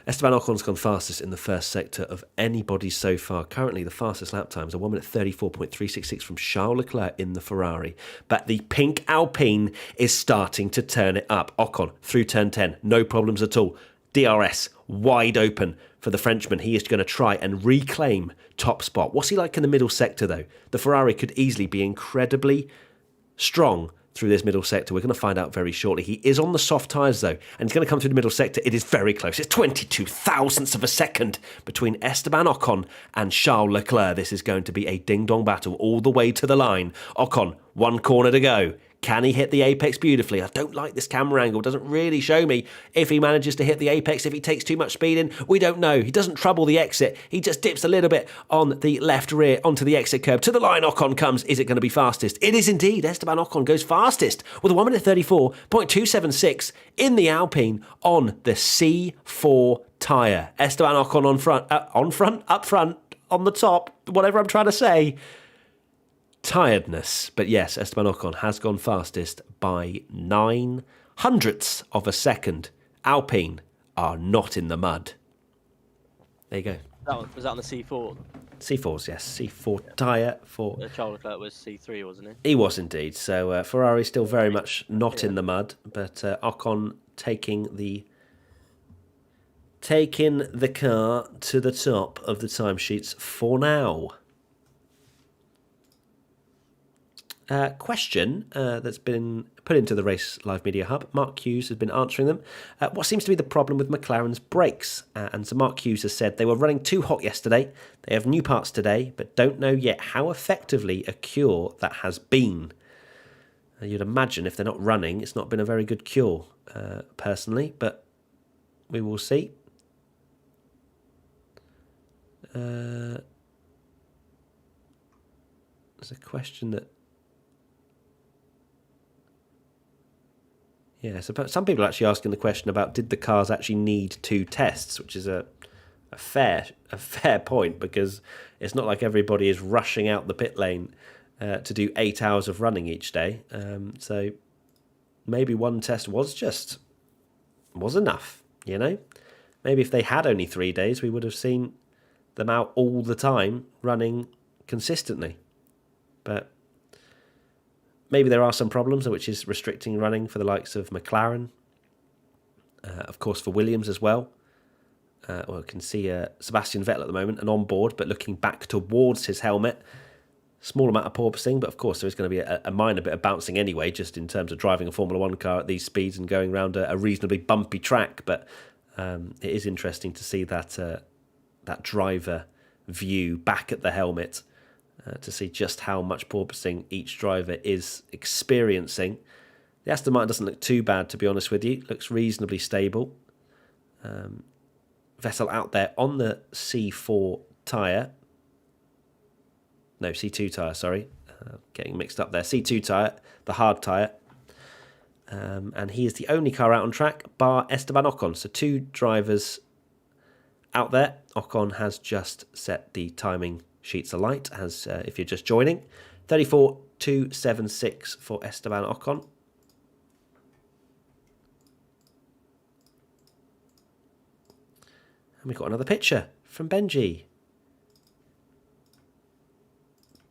Esteban Ocon's gone fastest in the first sector of anybody so far. Currently, the fastest lap times are 1 minute 34.366 from Charles Leclerc in the Ferrari. But the pink Alpine is starting to turn it up. Ocon through turn 10, no problems at all. DRS wide open for the Frenchman. He is going to try and reclaim top spot. What's he like in the middle sector, though? The Ferrari could easily be incredibly strong through this middle sector. We're going to find out very shortly. He is on the soft tyres, though, and he's going to come through the middle sector. It is very close. It's 22 thousandths of a second between Esteban Ocon and Charles Leclerc. This is going to be a ding-dong battle all the way to the line. Ocon, one corner to go. Can he hit the apex beautifully? I don't like this camera angle. It doesn't really show me if he manages to hit the apex, if he takes too much speed in. We don't know. He doesn't trouble the exit. He just dips a little bit on the left rear onto the exit curb. To the line, Ocon comes. Is it going to be fastest? It is indeed. Esteban Ocon goes fastest with a 1 minute 34.276 in the Alpine on the C4 tyre. Esteban Ocon up front, on the top, whatever I'm trying to say. Tiredness. But yes, Esteban Ocon has gone fastest by 0.09 of a second. Alpine are not in the mud. There you go. Was that on the C4? C4s, yes. C4 tyre for... Charles Leclerc was C3, wasn't he? He was indeed. So Ferrari still very much not in the mud, but Ocon taking the car to the top of the timesheets for now. Question that's been put into the Race Live Media Hub. Mark Hughes has been answering them. What seems to be the problem with McLaren's brakes? And so Mark Hughes has said they were running too hot yesterday. They have new parts today, but don't know yet how effectively a cure that has been. You'd imagine if they're not running, it's not been a very good cure, personally, but we will see. There's a question that... Yeah, so some people are actually asking the question about did the cars actually need 2 tests, which is a fair point, because it's not like everybody is rushing out the pit lane to do 8 hours of running each day. So maybe 1 test was enough, you know? Maybe if they had only 3 days, we would have seen them out all the time running consistently. But maybe there are some problems, which is restricting running for the likes of McLaren. Of course, for Williams as well. We can see Sebastian Vettel at the moment, and on board, but looking back towards his helmet. Small amount of porpoising, but of course there is going to be a minor bit of bouncing anyway, just in terms of driving a Formula 1 car at these speeds and going around a reasonably bumpy track. But it is interesting to see that driver view back at the helmet, to see just how much porpoising each driver is experiencing. The Aston Martin doesn't look too bad, to be honest with you. Looks reasonably stable. Vettel out there on the C4 tyre. No, C2 tyre, sorry. Getting mixed up there. C2 tyre, the hard tyre. And he is the only car out on track, bar Esteban Ocon. So 2 drivers out there. Ocon has just set the timing sheets alight, as if you're just joining. 34.276 for Esteban Ocon. And we've got another picture from Benji.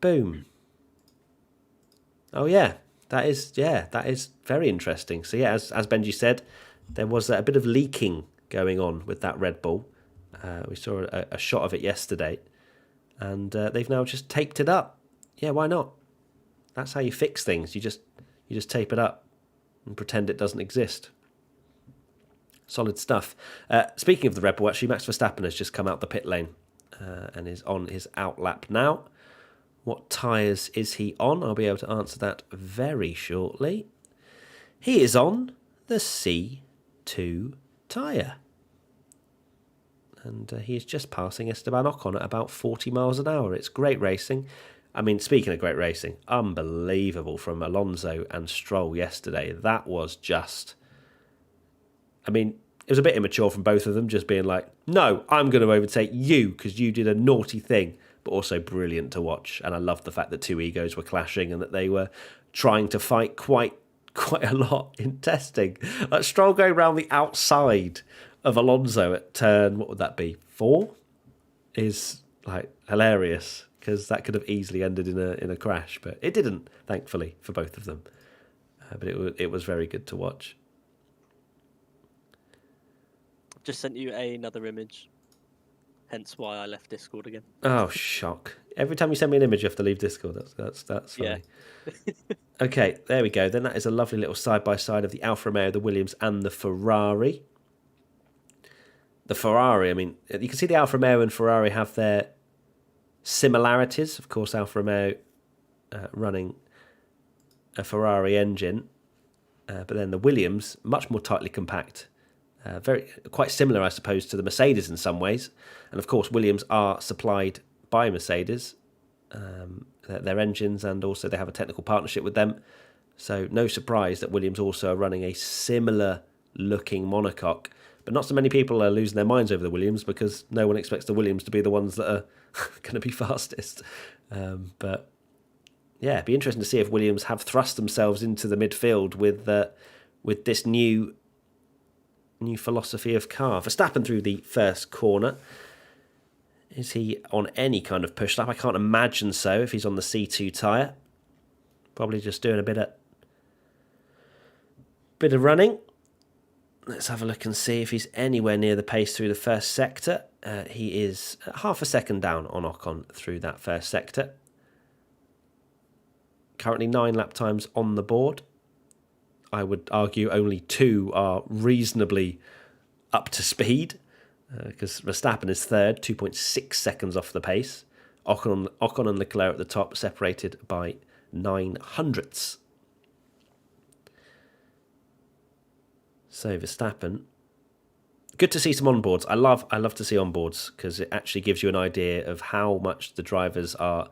Boom. Oh yeah, that is very interesting. So yeah, as Benji said, there was a bit of leaking going on with that Red Bull. We saw a shot of it yesterday, and they've now just taped it up. Yeah, why not? That's how you fix things. You just tape it up and pretend it doesn't exist. Solid stuff. Speaking of the Red Bull, actually, Max Verstappen has just come out the pit lane and is on his out lap now. What tyres is he on? I'll be able to answer that very shortly. He is on the C2 tyre. And he is just passing Esteban Ocon at about 40 miles an hour. It's great racing. I mean, speaking of great racing, unbelievable from Alonso and Stroll yesterday. That was just... I mean, it was a bit immature from both of them, just being like, no, I'm going to overtake you because you did a naughty thing, but also brilliant to watch. And I loved the fact that 2 egos were clashing and that they were trying to fight quite a lot in testing. Like Stroll going around the outside of Alonso at turn, what would that be, 4? Is like hilarious, because that could have easily ended in a crash, but it didn't, thankfully, for both of them. But it was very good to watch. Just sent you another image, hence why I left Discord again. Oh, shock. Every time you send me an image, you have to leave Discord. That's funny. Yeah. Okay, there we go. Then that is a lovely little side-by-side of the Alfa Romeo, the Williams, and the Ferrari. The Ferrari, I mean, you can see the Alfa Romeo and Ferrari have their similarities. Of course, Alfa Romeo running a Ferrari engine, but then the Williams, much more tightly compact. Quite similar, I suppose, to the Mercedes in some ways. And of course, Williams are supplied by Mercedes, their engines, and also they have a technical partnership with them. So no surprise that Williams also are running a similar looking monocoque. But not so many people are losing their minds over the Williams because no one expects the Williams to be the ones that are going to be fastest. But yeah, it'd be interesting to see if Williams have thrust themselves into the midfield with this new philosophy of car. Verstappen through the first corner. Is he on any kind of push lap? I can't imagine so if he's on the C2 tyre. Probably just doing a bit of running. Let's have a look and see if he's anywhere near the pace through the first sector. He is half a second down on Ocon through that first sector. Currently 9 lap times on the board. I would argue only 2 are reasonably up to speed, because Verstappen is third, 2.6 seconds off the pace. Ocon and Leclerc at the top, separated by 9 hundredths. So Verstappen, good to see some onboards. I love to see onboards because it actually gives you an idea of how much the drivers are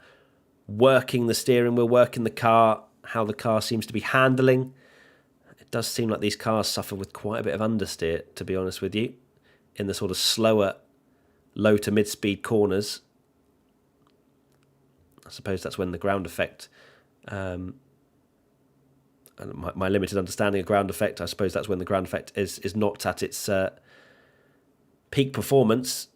working the steering wheel, working the car, how the car seems to be handling. It does seem like these cars suffer with quite a bit of understeer, to be honest with you, in the sort of slower, low to mid-speed corners. I suppose that's when the ground effect, and my limited understanding of ground effect, I suppose that's when the ground effect is not at its peak performance.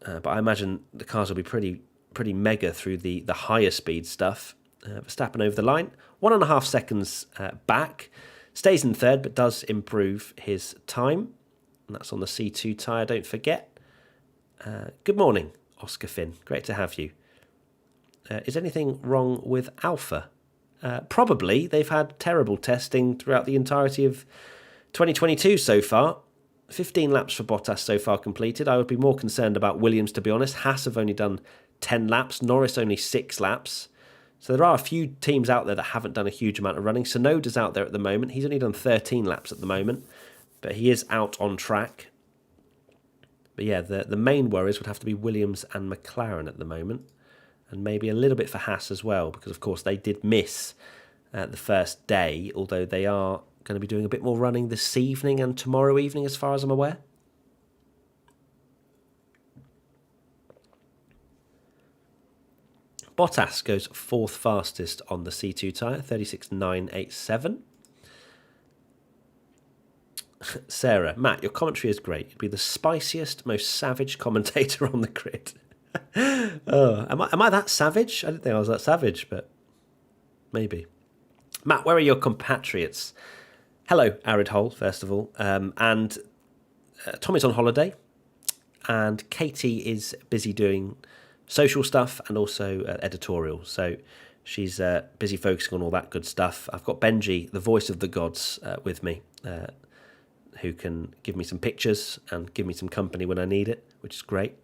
But I imagine the cars will be pretty mega through the higher speed stuff. Verstappen over the line, 1.5 seconds back. Stays in third, but does improve his time. And that's on the C2 tyre, don't forget. Good morning, Oscar Finn. Great to have you. Is anything wrong with Alpha? Probably. They've had terrible testing throughout the entirety of 2022 so far. 15 laps for Bottas so far completed. I would be more concerned about Williams, to be honest. Haas have only done 10 laps. Norris only 6 laps. So there are a few teams out there that haven't done a huge amount of running. Tsunoda's out there at the moment. He's only done 13 laps at the moment, but he is out on track. But yeah, the main worries would have to be Williams and McLaren at the moment, and maybe a little bit for Haas as well, because of course they did miss the first day, although they are going to be doing a bit more running this evening and tomorrow evening, as far as I'm aware. Bottas goes 4th fastest on the C2 tyre, 36.987. Sarah, Matt, your commentary is great. You'd be the spiciest, most savage commentator on the grid. Oh, am I that savage? I didn't think I was that savage, but maybe. Matt, where are your compatriots? Hello, Arid Hole, first of all. And Tommy's on holiday, and Katie is busy doing social stuff and also editorial. So she's busy focusing on all that good stuff. I've got Benji, the voice of the gods, with me, who can give me some pictures and give me some company when I need it, which is great.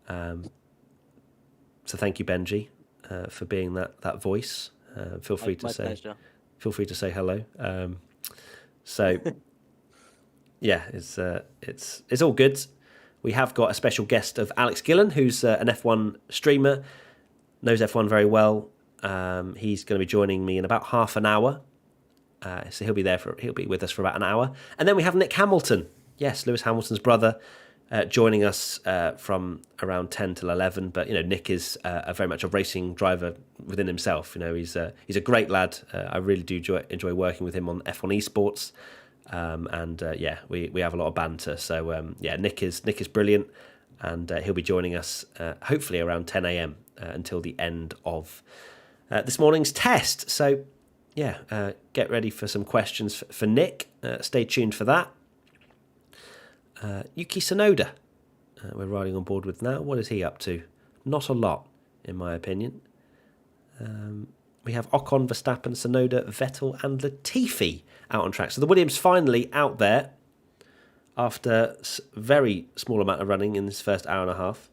So thank you, Benji, for being that voice. Feel free to say hello. So yeah, it's all good. We have got a special guest of Alex Gillen, who's an F1 streamer, knows F1 very well. He's going to be joining me in about half an hour. So he'll be with us for about an hour. And then we have Nick Hamilton. Yes, Lewis Hamilton's brother, joining us from around 10 till 11. But, Nick is very much a racing driver within himself. He's a great lad. I really do enjoy working with him on F1 esports. We have a lot of banter. So, Nick is brilliant. And he'll be joining us hopefully around 10 a.m. Until the end of this morning's test. So, get ready for some questions for Nick. Stay tuned for that. Yuki Tsunoda, we're riding on board with now. What is he up to? Not a lot, in my opinion. We have Ocon, Verstappen, Tsunoda, Vettel and Latifi out on track. So the Williams finally out there after a very small amount of running in this first hour and a half.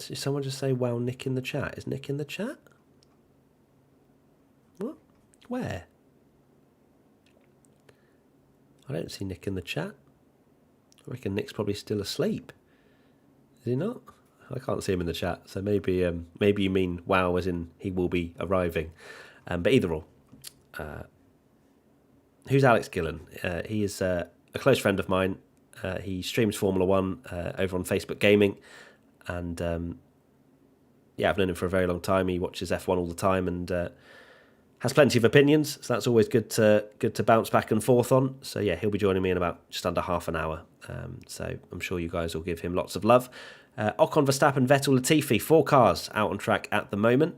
Did someone just say, wow, Nick in the chat? Is Nick in the chat? What? Where? I don't see Nick in the chat. I reckon Nick's probably still asleep. Is he not? I can't see him in the chat, so maybe you mean wow as in he will be arriving. But either or. Who's Alex Gillen? He is a close friend of mine. He streams Formula One over on Facebook Gaming, and I've known him for a very long time. He watches F1 all the time and has plenty of opinions, so that's always good to bounce back and forth on. So yeah, he'll be joining me in about just under half an hour. So I'm sure you guys will give him lots of love. Ocon, Verstappen, Vettel, Latifi, 4 cars out on track at the moment.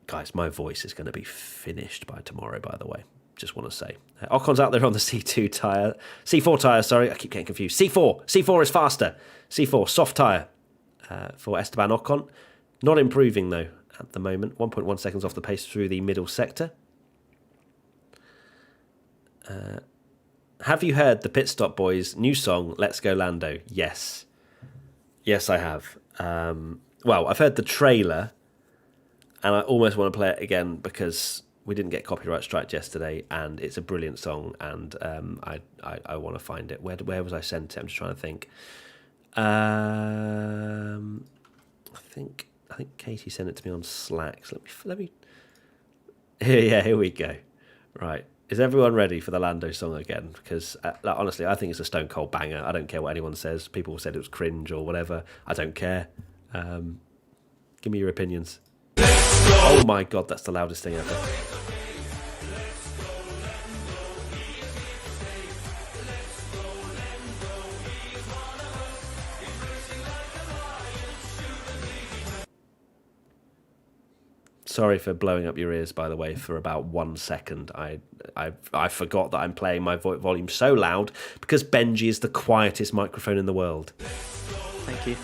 Guys, my voice is going to be finished by tomorrow, by the way. Just want to say. Ocon's out there on the C4 tyre, sorry, I keep getting confused. C4 is faster. C4, soft tyre for Esteban Ocon. Not improving, though, at the moment. 1.1 seconds off the pace through the middle sector. Have you heard the Pit Stop Boys' new song, Let's Go Lando? Yes. Yes, I have. Well, I've heard the trailer, and I almost want to play it again because we didn't get copyright striked yesterday, and it's a brilliant song, and I want to find it. Where was I sent it? I'm just trying to think. I think Katie sent it to me on Slack. So let me. Here we go. Right. Is everyone ready for the Lando song again? Because honestly, I think it's a stone cold banger. I don't care what anyone says. People said it was cringe or whatever. I don't care. Give me your opinions. Oh my God, that's the loudest thing ever. Sorry for blowing up your ears, by the way, for about 1 second. I forgot that I'm playing my volume so loud because Benji is the quietest microphone in the world. Thank you.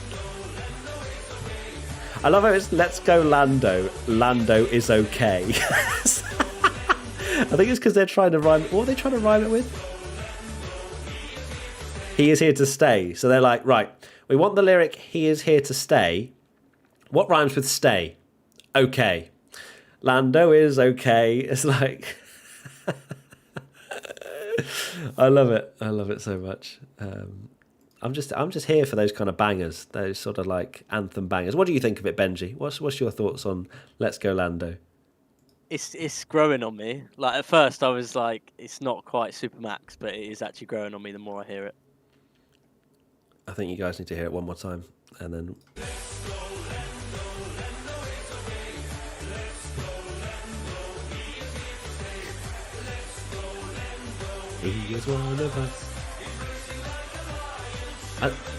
I love how it's Let's Go Lando. Lando is okay. I think it's because they're trying to rhyme. What are they trying to rhyme it with? He is here to stay. So they're like, right, we want the lyric, he is here to stay. What rhymes with stay? Okay. Lando is okay. It's like... I love it. I love it so much. I'm just here for those kind of bangers, those sort of like anthem bangers. What do you think of it, Benji? What's your thoughts on Let's Go Lando? It's growing on me. Like at first I was like, it's not quite Supermax, but it is actually growing on me the more I hear it. I think you guys need to hear it one more time, and then... He is one of us.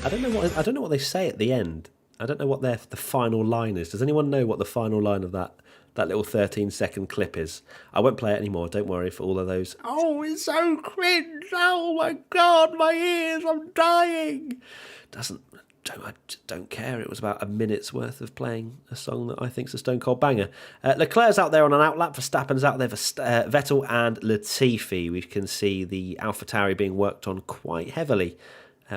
I don't know what they say at the end. I don't know what the final line is. Does anyone know what the final line of that little 13-second clip is? I won't play it anymore. Don't worry for all of those. Oh, it's so cringe. Oh my God, my ears. I'm dying. I don't care. It was about a minute's worth of playing a song that I think is a stone cold banger. Leclerc's out there on an outlap. Verstappen's out there for Vettel and Latifi. We can see the AlphaTauri being worked on quite heavily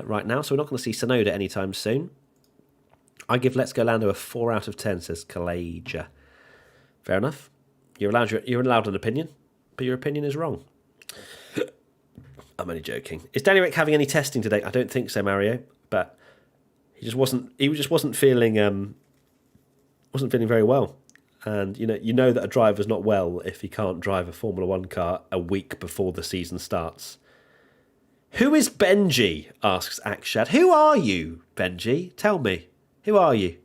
right now, so we're not going to see Tsunoda anytime soon. I give Let's Go Lando a 4 out of 10, says Kalaja. Fair enough. You're allowed an opinion, but your opinion is wrong. I'm only joking. Is Danny Rick having any testing today? I don't think so, Mario, but he just wasn't feeling very well. And you know that a driver's not well if he can't drive a Formula One car a week before the season starts. Who is Benji? Asks Akshad. Who are you, Benji? Tell me. Who are you?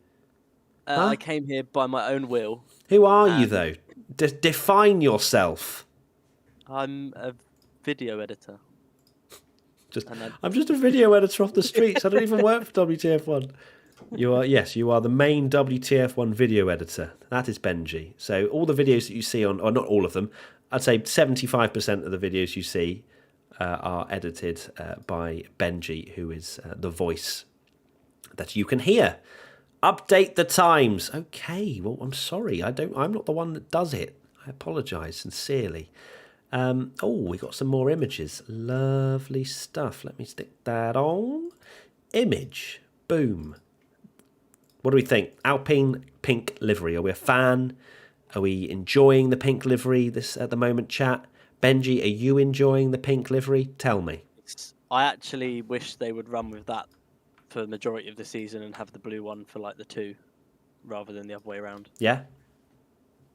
I came here by my own will. Who are you, though? Define yourself. I'm a video editor. I'm just a video editor off the streets. I don't even work for WTF1. You are the main WTF1 video editor. That is Benji. So all the videos that you see on, or not all of them, I'd say 75% of the videos you see are edited by Benji, who is the voice that you can hear. Update the times. Okay, well, I'm sorry. I'm not the one that does it. I apologise sincerely. We got some more images. Lovely stuff. Let me stick that on. Image. Boom. What do we think? Alpine pink livery. Are we a fan? Are we enjoying the pink livery this at the moment, chat? Benji, are you enjoying the pink livery? Tell me. I actually wish they would run with that for the majority of the season and have the blue one for like the 2 rather than the other way around. Yeah?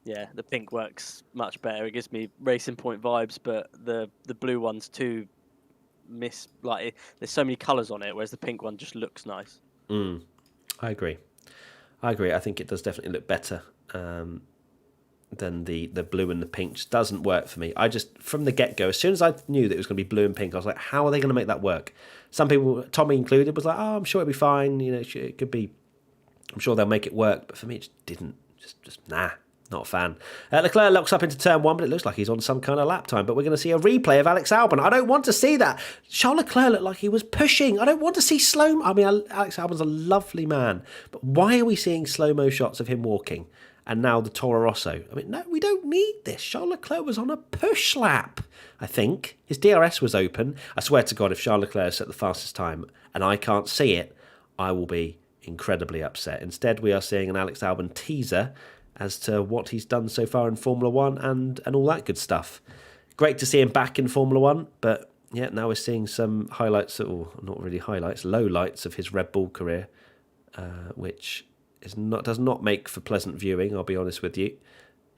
Yeah, the pink works much better. It gives me Racing Point vibes, but the blue one's too there's so many colours on it, whereas the pink one just looks nice. I agree. I think it does definitely look better than the blue and the pink. Just doesn't work for me. I just, from the get-go, as soon as I knew that it was going to be blue and pink, I was like, how are they going to make that work? Some people, Tommy included, was like, oh, I'm sure it'll be fine. You know, it could be, I'm sure they'll make it work. But for me, it just didn't. Just nah. Not a fan. Leclerc locks up into turn 1, but it looks like he's on some kind of lap time. But we're going to see a replay of Alex Albon. I don't want to see that. Charles Leclerc looked like he was pushing. I don't want to see slow. I mean, Alex Albon's a lovely man, but why are we seeing slow-mo shots of him walking? And now the Toro Rosso. I mean, no, we don't need this. Charles Leclerc was on a push lap, I think. His DRS was open. I swear to God, if Charles Leclerc set the fastest time and I can't see it, I will be incredibly upset. Instead, we are seeing an Alex Albon teaser as to what he's done so far in Formula 1 and all that good stuff. Great to see him back in Formula 1, but yeah, now we're seeing some highlights, or not really highlights, lowlights of his Red Bull career, which does not make for pleasant viewing, I'll be honest with you.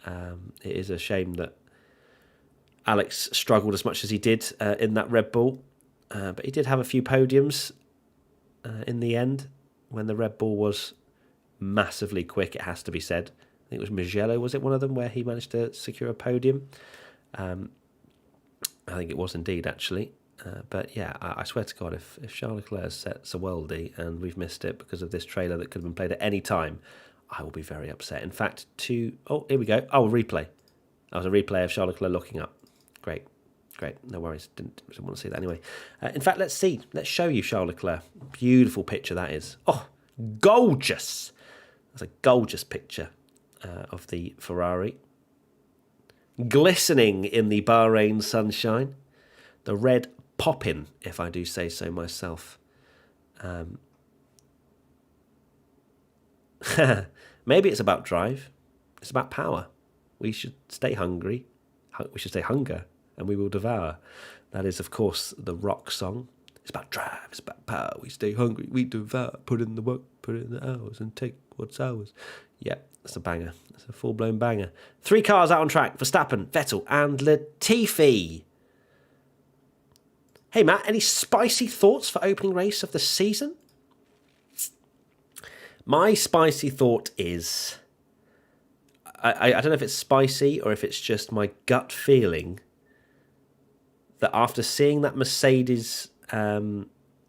It is a shame that Alex struggled as much as he did in that Red Bull, but he did have a few podiums in the end when the Red Bull was massively quick, it has to be said. I think it was Mugello, was it one of them, where he managed to secure a podium? I think it was indeed, actually. But yeah, I swear to God, if Charles Leclerc sets a worldie and we've missed it because of this trailer that could have been played at any time, I will be very upset. In fact, here we go. Oh, a replay. That was a replay of Charles Leclerc looking up. Great. No worries. Didn't want to see that anyway. In fact, let's show you Charles Leclerc. Beautiful picture that is. Oh, gorgeous. That's a gorgeous picture of the Ferrari. Glistening in the Bahrain sunshine. The red popping, if I do say so myself. Maybe it's about drive. It's about power. We should stay hungry. We should stay hunger, and we will devour. That is, of course, the rock song. It's about drive. It's about power. We stay hungry. We devour. Put in the work. Put in the hours, and take what's ours. Yeah, that's a banger. That's a full-blown banger. 3 cars out on track. Verstappen, Vettel, and Latifi. Hey, Matt, any spicy thoughts for opening race of the season? My spicy thought is... I don't know if it's spicy or if it's just my gut feeling that after seeing that Mercedes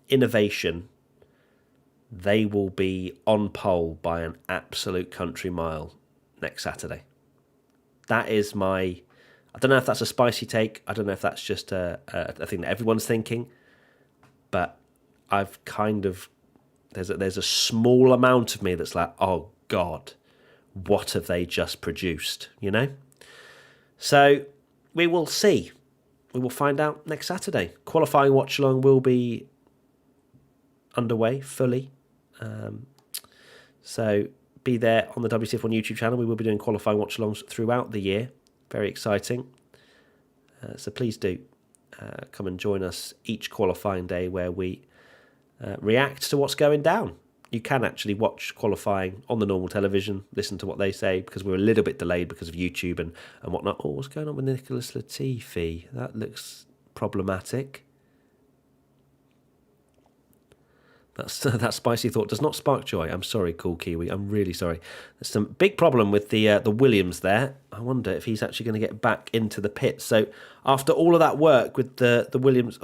innovation, they will be on pole by an absolute country mile next Saturday. That is my... I don't know if that's a spicy take. I don't know if that's just a thing that everyone's thinking. But I've kind of... There's a small amount of me that's like, oh, God, what have they just produced, you know? So we will see. We will find out next Saturday. Qualifying watch-along will be underway fully. So be there on the WCF1 YouTube channel. We will be doing qualifying watch-alongs throughout the year. Very exciting. So please do come and join us each qualifying day where we react to what's going down. You can actually watch qualifying on the normal television, listen to what they say, because we're a little bit delayed because of YouTube and whatnot. Oh, what's going on with Nicholas Latifi? That looks problematic. That spicy thought does not spark joy. I'm sorry, Cool Kiwi. I'm really sorry. There's some big problem with the Williams there. I wonder if he's actually going to get back into the pit. So after all of that work with the Williams,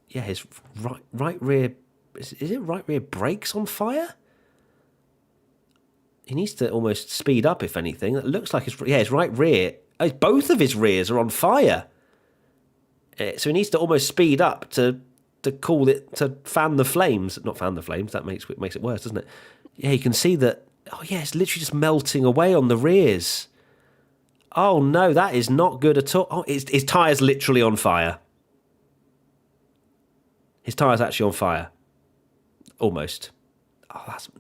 his right rear. Is it right rear brakes on fire? He needs to almost speed up, if anything. It looks like his right rear. Both of his rears are on fire. So he needs to almost speed up to cool it, to fan the flames. Not fan the flames. That makes it worse, doesn't it? Yeah, you can see that. Oh yeah, it's literally just melting away on the rears. Oh no, that is not good at all. Oh, his tyre's literally on fire. His tyre's actually on fire. Almost.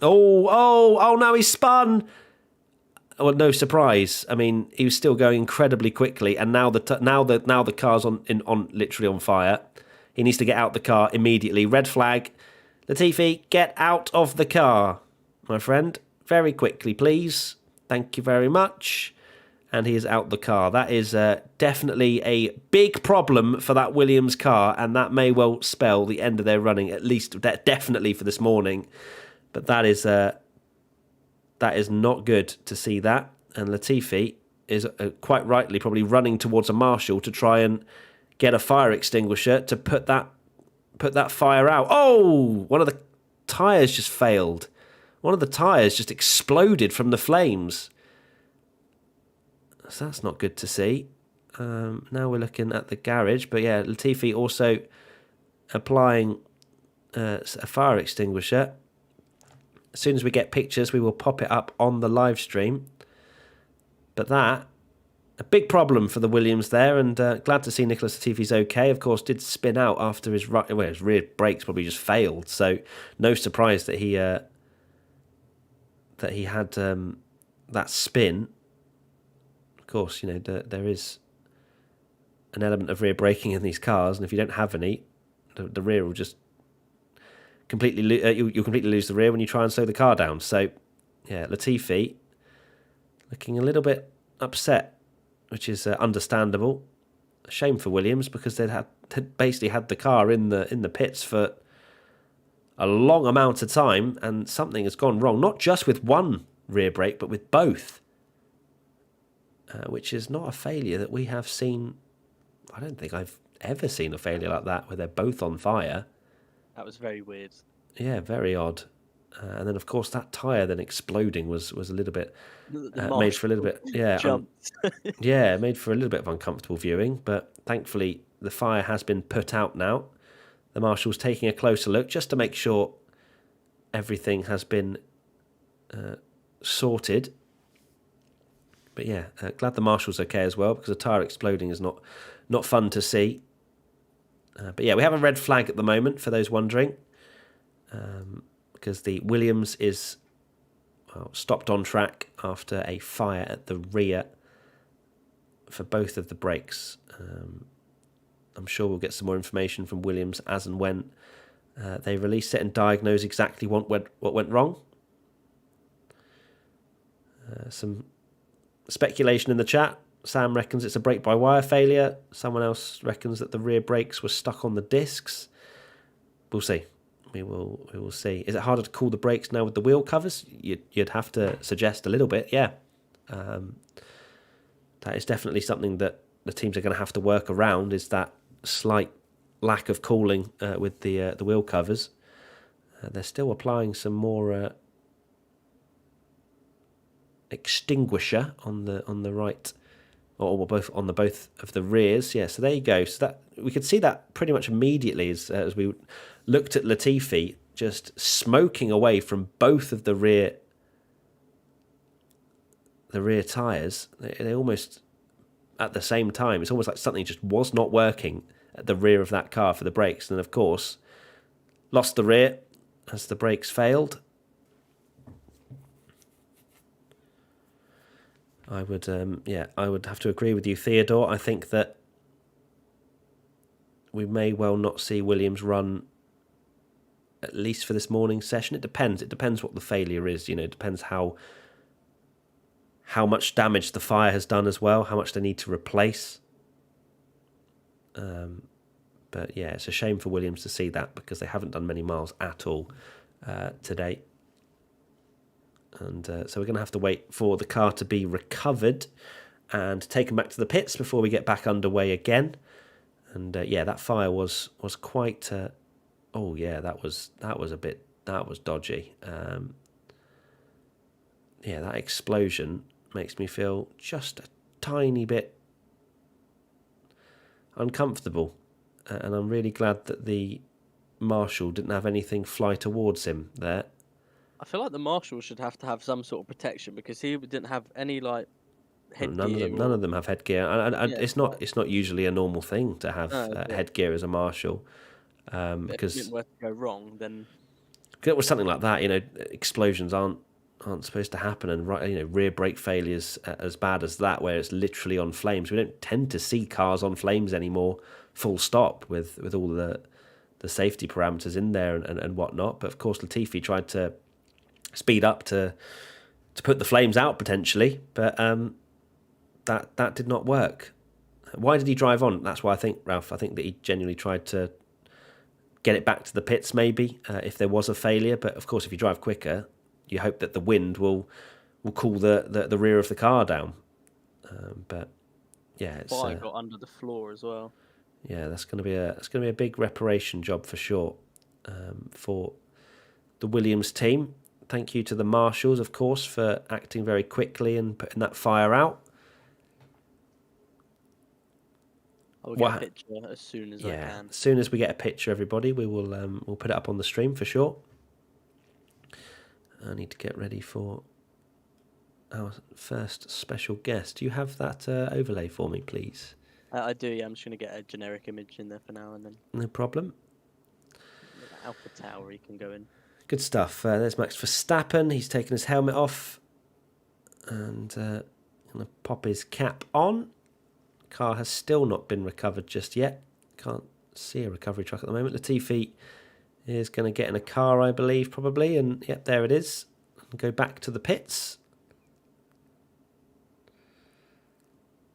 No, he spun. Well, no surprise. I mean, he was still going incredibly quickly, and now the car's on literally on fire. He needs to get out the car immediately. Red flag. Latifi, get out of the car, my friend. Very quickly, please. Thank you very much. And he is out the car. That is definitely a big problem for that Williams car, and that may well spell the end of their running, at least definitely for this morning. But that is not good to see that. And Latifi is quite rightly probably running towards a marshal to try and get a fire extinguisher to put that fire out. Oh, one of the tyres just failed. One of the tyres just exploded from the flames. So that's not good to see. Now we're looking at the garage. But yeah, Latifi also applying a fire extinguisher. As soon as we get pictures, we will pop it up on the live stream. But that, a big problem for the Williams there, and glad to see Nicholas Latifi's okay. Of course, did spin out after his rear brakes probably just failed. So no surprise that he had that spin. Of course, there is an element of rear braking in these cars, and if you don't have any, the rear will just you'll completely lose the rear when you try and slow the car down. So, yeah, Latifi looking a little bit upset, which is understandable. A shame for Williams because they'd basically had the car in the pits for a long amount of time, and something has gone wrong. Not just with one rear brake, but with both, which is not a failure that we have seen. I don't think I've ever seen a failure like that where they're both on fire. That was very weird. Yeah, very odd. And then, of course, that tyre then exploding was a little bit made for a little bit made for a little bit of uncomfortable viewing. But thankfully, the fire has been put out now. The marshal's taking a closer look just to make sure everything has been sorted. But yeah, glad the marshal's okay as well, because a tyre exploding is not fun to see. But yeah, we have a red flag at the moment, for those wondering, because the Williams is stopped on track after a fire at the rear for both of the brakes. I'm sure we'll get some more information from Williams as and when they release it and diagnose exactly what went wrong. Some speculation in the chat. Sam reckons it's a brake-by-wire failure. Someone else reckons that the rear brakes were stuck on the discs. We'll see. We will see. Is it harder to cool the brakes now with the wheel covers? You'd have to suggest a little bit, yeah. That is definitely something that the teams are going to have to work around, is that slight lack of cooling with the wheel covers. They're still applying some more extinguisher on the right, or both on both of the rears. Yeah, so there you go. So that we could see that pretty much immediately as we looked at Latifi just smoking away from both of the rear tyres. They almost at the same time. It's almost like something just was not working at the rear of that car for the brakes, and of course lost the rear as the brakes failed. I would have to agree with you, Theodore. I think that we may well not see Williams run, at least for this morning session. It depends. It depends what the failure is. It depends how much damage the fire has done as well, how much they need to replace. But yeah, it's a shame for Williams to see that, because they haven't done many miles at all today. And so we're going to have to wait for the car to be recovered and taken back to the pits before we get back underway again. And that fire was quite. That was dodgy. That explosion makes me feel just a tiny bit uncomfortable, and I'm really glad that the marshal didn't have anything fly towards him there. I feel like the marshal should have to have some sort of protection, because he didn't have any headgear. None of them have headgear. It's not usually a normal thing to have headgear as a marshal, because if it were to go wrong, then it was something like that. Explosions aren't supposed to happen, and rear brake failures as bad as that, where it's literally on flames. We don't tend to see cars on flames anymore, full stop, with all the safety parameters in there and whatnot. But of course, Latifi tried to speed up to put the flames out potentially, but that did not work. Why did he drive on? That's why I think, Ralph, I think that he genuinely tried to get it back to the pits maybe, if there was a failure. But of course, if you drive quicker, you hope that the wind will cool the rear of the car down. But yeah, it's I got under the floor as well. Yeah, that's going to be a big reparation job for sure, for the Williams team. Thank you to the marshals, of course, for acting very quickly and putting that fire out. I'll get a picture as soon as I can. As soon as we get a picture, everybody, we will we'll put it up on the stream for sure. I need to get ready for our first special guest. Do you have that overlay for me, please? I do, yeah. I'm just going to get a generic image in there for now, and then... No problem. Alpha Tower, he can go in. Good stuff. There's Max Verstappen. He's taken his helmet off and going to pop his cap on. Car has still not been recovered just yet. Can't see a recovery truck at the moment. Latifi is going to get in a car, I believe, probably. And, yep, there it is. And go back to the pits.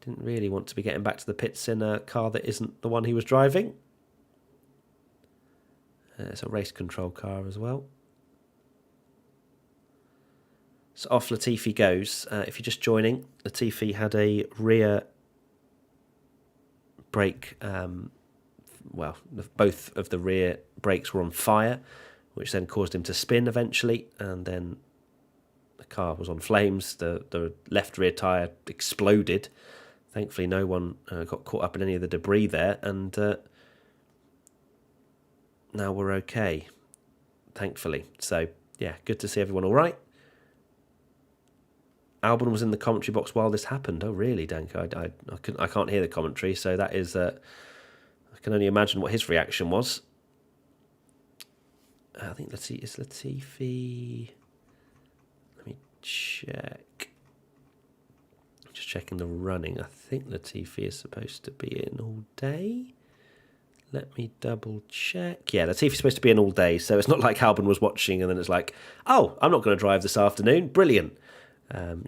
Didn't really want to be getting back to the pits in a car that isn't the one he was driving. It's a race control car as well. So off Latifi goes. If you're just joining, Latifi had a rear brake. Both of the rear brakes were on fire, which then caused him to spin eventually, and then the car was on flames. The left rear tyre exploded. Thankfully, no one got caught up in any of the debris there, and now we're okay, thankfully. So, yeah, good to see everyone all right. Alban was in the commentary box while this happened. Oh, really, Danko? I can't hear the commentary, so that is... I can only imagine what his reaction was. I think, let's see, is Latifi... Let me check. Just checking the running. I think Latifi is supposed to be in all day. Let me double check. Yeah, Latifi's supposed to be in all day, so it's not like Alban was watching and then it's like, oh, I'm not going to drive this afternoon. Brilliant.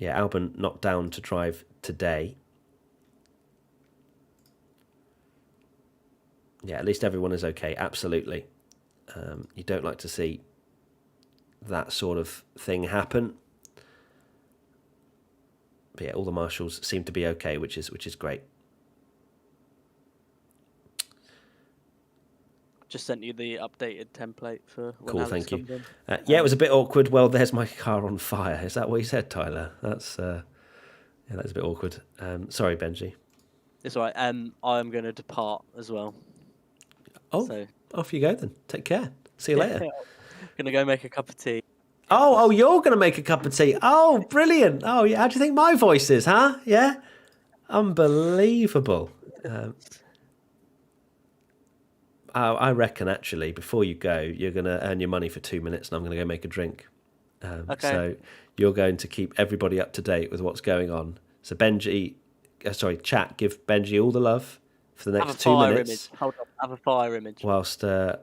Alban not down to drive today. Yeah, at least everyone is okay. Absolutely. You don't like to see that sort of thing happen. But yeah, all the marshals seem to be okay, which is great. Just sent you the updated template for when cool. Alex Thank you. comes in. Yeah, it was a bit awkward. Well, there's my car on fire. Is that what you said, Tyler? That's that's a bit awkward. Sorry, Benji. It's all right. I'm going to depart as well. Oh, so, off you go then. Take care. See you later. Going to go make a cup of tea. Oh, you're going to make a cup of tea. Oh, brilliant. Oh, yeah. How do you think my voice is, huh? Yeah? Unbelievable. I reckon, actually, before you go, you're going to earn your money for 2 minutes and I'm going to go make a drink. Okay. So you're going to keep everybody up to date with what's going on. So Benji, chat, give Benji all the love for the next 2 minutes. Image. Hold on, have a fire image. Whilst you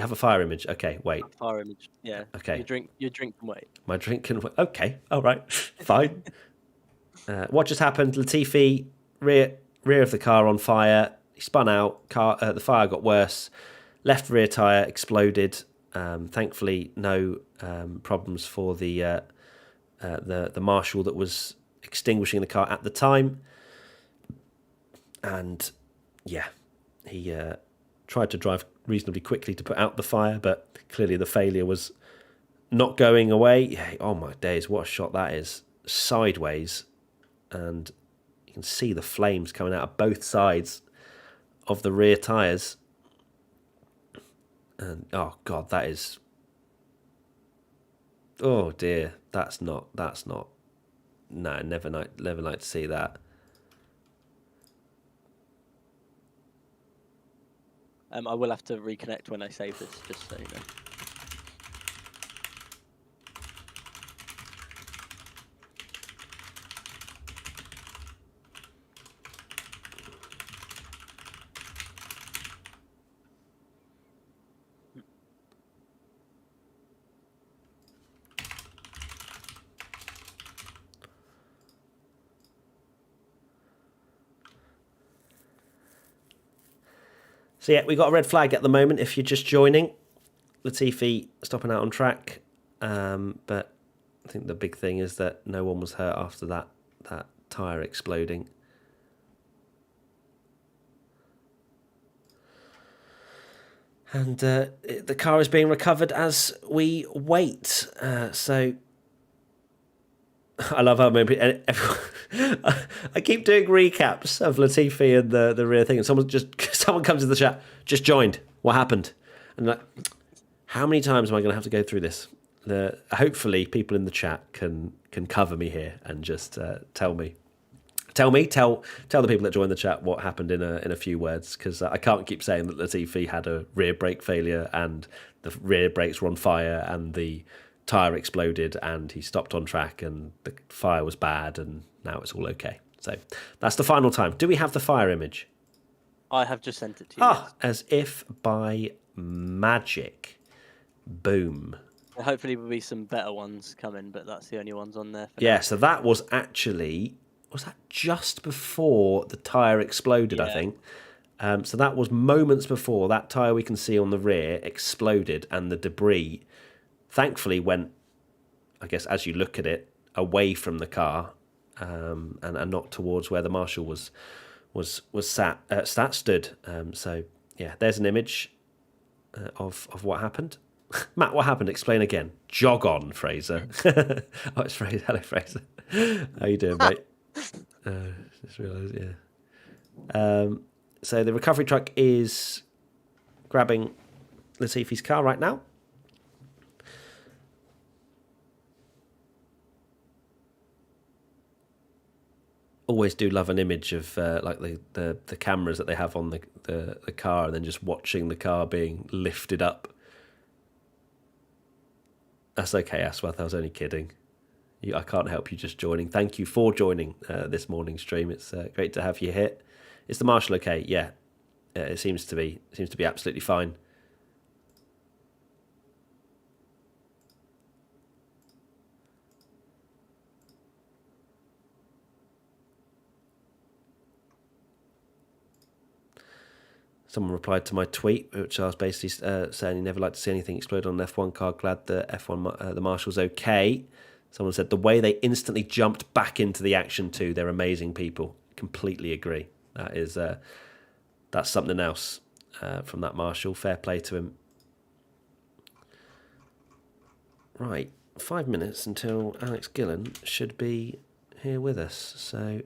have a fire image. Okay, wait. Fire image. Yeah. Okay. Your drink can wait. My drink can wait. Okay. All right. Fine. What just happened? Latifi, rear of the car on fire. He spun out. The fire got worse. Left rear tyre exploded. Thankfully, no problems for the marshal that was extinguishing the car at the time. And yeah, he tried to drive reasonably quickly to put out the fire, but clearly the failure was not going away. Yeah, oh my days, what a shot that is. Sideways, and you can see the flames coming out of both sides of the rear tyres. And oh god, that is... Oh dear, that's not... No, never like to see that. I will have to reconnect when I save this, just so you know. So yeah, we got a red flag at the moment. If you're just joining, Latifi stopping out on track, but I think the big thing is that no one was hurt after that tyre exploding. And the car is being recovered as we wait. So I love how maybe I keep doing recaps of Latifi and the rear thing, and someone comes in the chat, just joined. What happened? And like, how many times am I going to have to go through this? Hopefully, people in the chat can cover me here and just tell the people that join the chat what happened in a few words, because I can't keep saying that Latifi had a rear brake failure and the rear brakes were on fire and the tyre exploded and he stopped on track and the fire was bad and now it's all okay. So that's the final time. Do we have the fire image? I have just sent it to you. Yes. As if by magic. Boom. Hopefully there'll be some better ones coming, but that's the only ones on there. Yeah, so that was actually... Was that just before the tyre exploded, yeah. I think? So that was moments before that tyre we can see on the rear exploded and the debris thankfully went, I guess, as you look at it, away from the car and not towards where the marshal was stood. So, yeah, there's an image of what happened. Matt, what happened? Explain again. Jog on, Fraser. Oh, it's Fraser. Hello, Fraser. How you doing, mate? Just realised, yeah. So the recovery truck is grabbing Latifi's car right now. Always do love an image of like the cameras that they have on the car and then just watching the car being lifted up. That's okay, Aswath. I was only kidding. I can't help you just joining. Thank you for joining this morning stream. It's great to have you here. Is the marshal okay? Yeah, it seems to be. It seems to be absolutely fine. Someone replied to my tweet, which I was basically saying he never liked to see anything explode on an F1 car. Glad the F1 the marshal's okay. Someone said the way they instantly jumped back into the action too. They're amazing people. Completely agree. That's something else from that marshal. Fair play to him. Right, 5 minutes until Alex Gillen should be here with us. So, do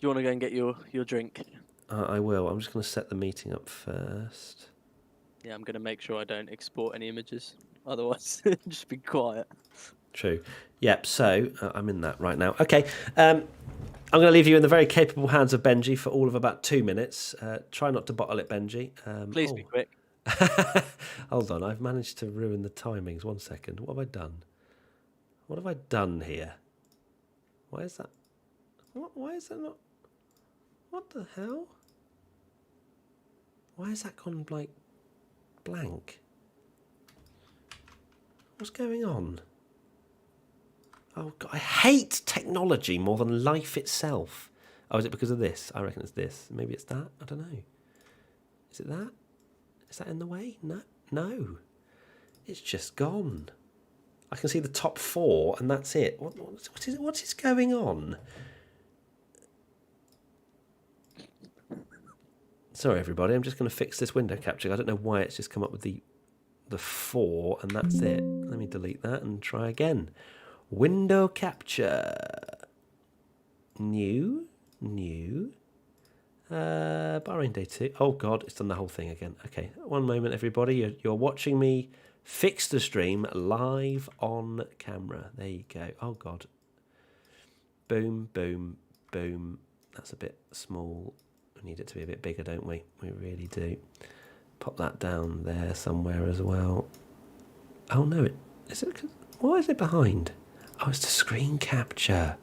you want to go and get your drink? I will. I'm just going to set the meeting up first. Yeah, I'm going to make sure I don't export any images. Otherwise, just be quiet. True. Yep, so I'm in that right now. Okay, I'm going to leave you in the very capable hands of Benji for all of about 2 minutes. Try not to bottle it, Benji. Please be quick. Hold on, I've managed to ruin the timings. 1 second. What have I done? What have I done here? Why is that? Why is that not? What the hell? Why has that gone, like, blank? What's going on? Oh, God, I hate technology more than life itself. Oh, is it because of this? I reckon it's this. Maybe it's that. I don't know. Is it that? Is that in the way? No. It's just gone. I can see the top 4, and that's it. What is going on? Sorry, everybody. I'm just going to fix this window capture. I don't know why it's just come up with the 4, and that's it. Let me delete that and try again. Window capture. New. Bahrain Day 2. Oh, God, it's done the whole thing again. Okay, 1 moment, everybody. You're watching me fix the stream live on camera. There you go. Oh, God. Boom, boom, boom. That's a bit small. We need it to be a bit bigger, don't we? We really do. Pop that down there somewhere as well. Oh, no. Why is it behind? Oh, it's the screen capture.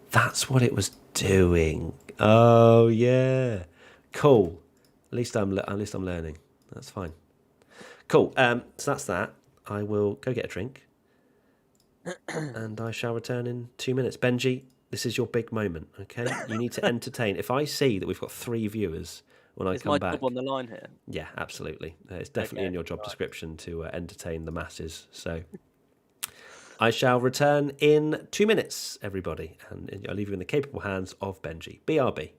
That's what it was doing. Oh, yeah. Cool. At least I'm learning. That's fine. Cool. So that's that. I will go get a drink. And I shall return in 2 minutes. Benji, this is your big moment, okay? You need to entertain. If I see that we've got 3 viewers when I Is come my back. job on the line here? Yeah, absolutely. It's definitely in your job description to entertain the masses. So I shall return in 2 minutes, everybody, and I'll leave you in the capable hands of Benji. BRB.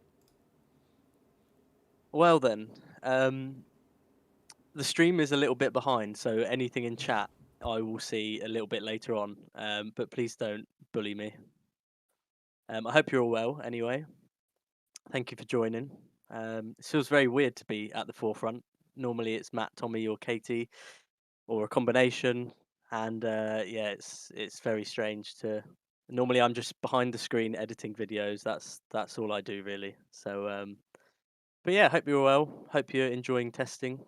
Well then, the stream is a little bit behind, so anything in chat I will see a little bit later on. But please don't bully me. I hope you're all well anyway. Thank you for joining. It feels very weird to be at the forefront. Normally it's Matt, Tommy, or Katie, or a combination. And yeah, it's very strange to. Normally I'm just behind the screen editing videos. That's all I do really. So, but yeah, hope you're well. Hope you're enjoying testing,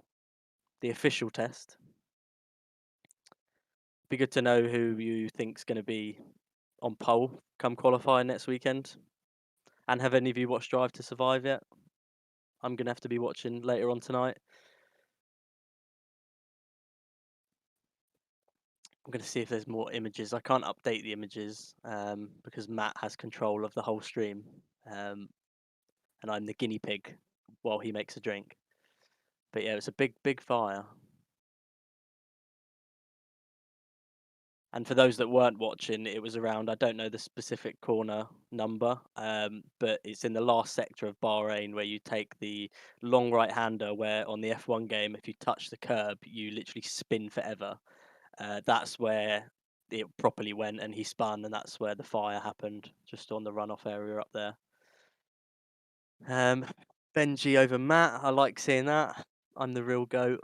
the official test. Be good to know who you think's going to be on pole come qualifying next weekend. And have any of you watched Drive to Survive yet? I'm going to have to be watching later on tonight. I'm going to see if there's more images. I can't update the images because Matt has control of the whole stream. And I'm the guinea pig while he makes a drink. But yeah, it's a big fire. And for those that weren't watching, it was around, I don't know the specific corner number, but it's in the last sector of Bahrain where you take the long right-hander where on the F1 game, if you touch the curb, you literally spin forever. That's where it properly went and he spun, and that's where the fire happened, just on the runoff area up there. Benji over Matt, I like seeing that. I'm the real GOAT.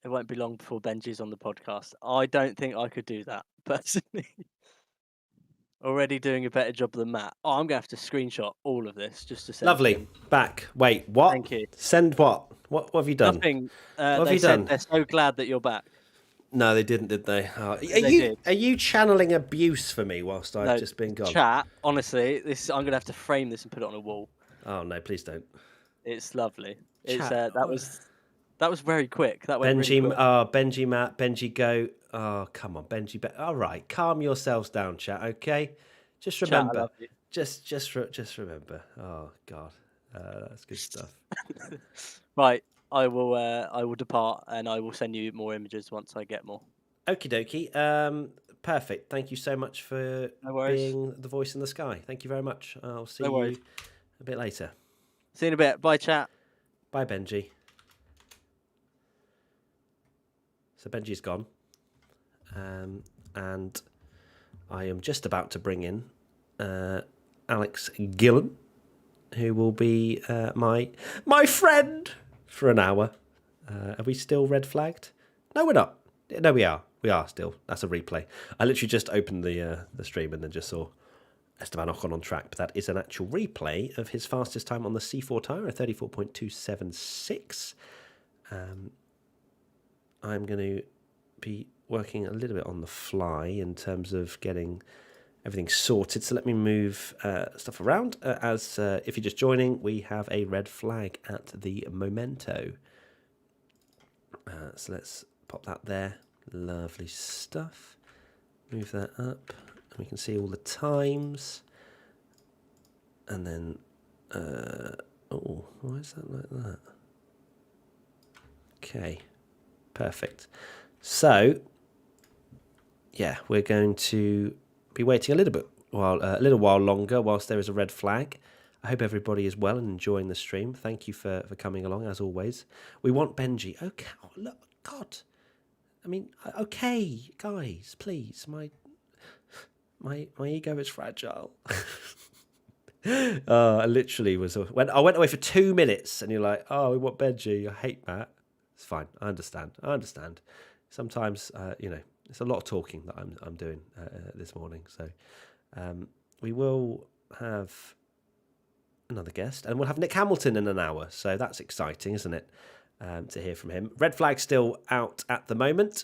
It won't be long before Benji's on the podcast. I don't think I could do that, personally. Already doing a better job than Matt. Oh, I'm going to have to screenshot all of this just to send to Lovely. him. Back. Wait, what? Thank you. Send what? What have you done? Nothing. What have They you said done? they're so glad that you're back. No, they didn't, did they? They did. Are you channeling abuse for me whilst I've No, just been gone? chat, honestly, I'm going to have to frame this and put it on a wall. Oh no, please don't. It's lovely. It's Chat. that was very quick. That went really quick. Benji, Matt, Benji, go. Oh, come on, Benji. All right, calm yourselves down, chat. Okay, just Chat, I remember. love you. Just remember. Oh God, that's good stuff. Right, I will depart and I will send you more images once I get more. Okie dokie. Perfect. Thank you so much for No worries. being the voice in the sky. Thank you very much. I'll see No you worries. a bit later. See you in a bit. Bye, chat. Bye, Benji. So Benji's gone, and I am just about to bring in Alex Gillen, who will be my friend for an hour. Are we still red flagged? No, we're not. No, we are. We are still. That's a replay. I literally just opened the stream and then just saw Esteban Ocon on track, but that is an actual replay of his fastest time on the C4 tyre, a 34.276. I'm going to be working a little bit on the fly in terms of getting everything sorted. So let me move stuff around. As if you're just joining, we have a red flag at the momento. So let's pop that there. Lovely stuff. Move that up. And we can see all the times. And then, oh, why is that like that? Okay, perfect. So, yeah, we're going to be waiting a little while longer whilst there is a red flag. I hope everybody is well and enjoying the stream. Thank you for coming along, as always. We want Benji. Okay, oh, look, God. I mean, okay, guys, please. My ego is fragile. I literally when I went away for 2 minutes, and you're like, "Oh, we want Benji." I hate Matt. It's fine. I understand. Sometimes, it's a lot of talking that I'm doing this morning. So, we will have another guest, and we'll have Nick Hamilton in an hour. So that's exciting, isn't it? To hear from him. Red flag still out at the moment.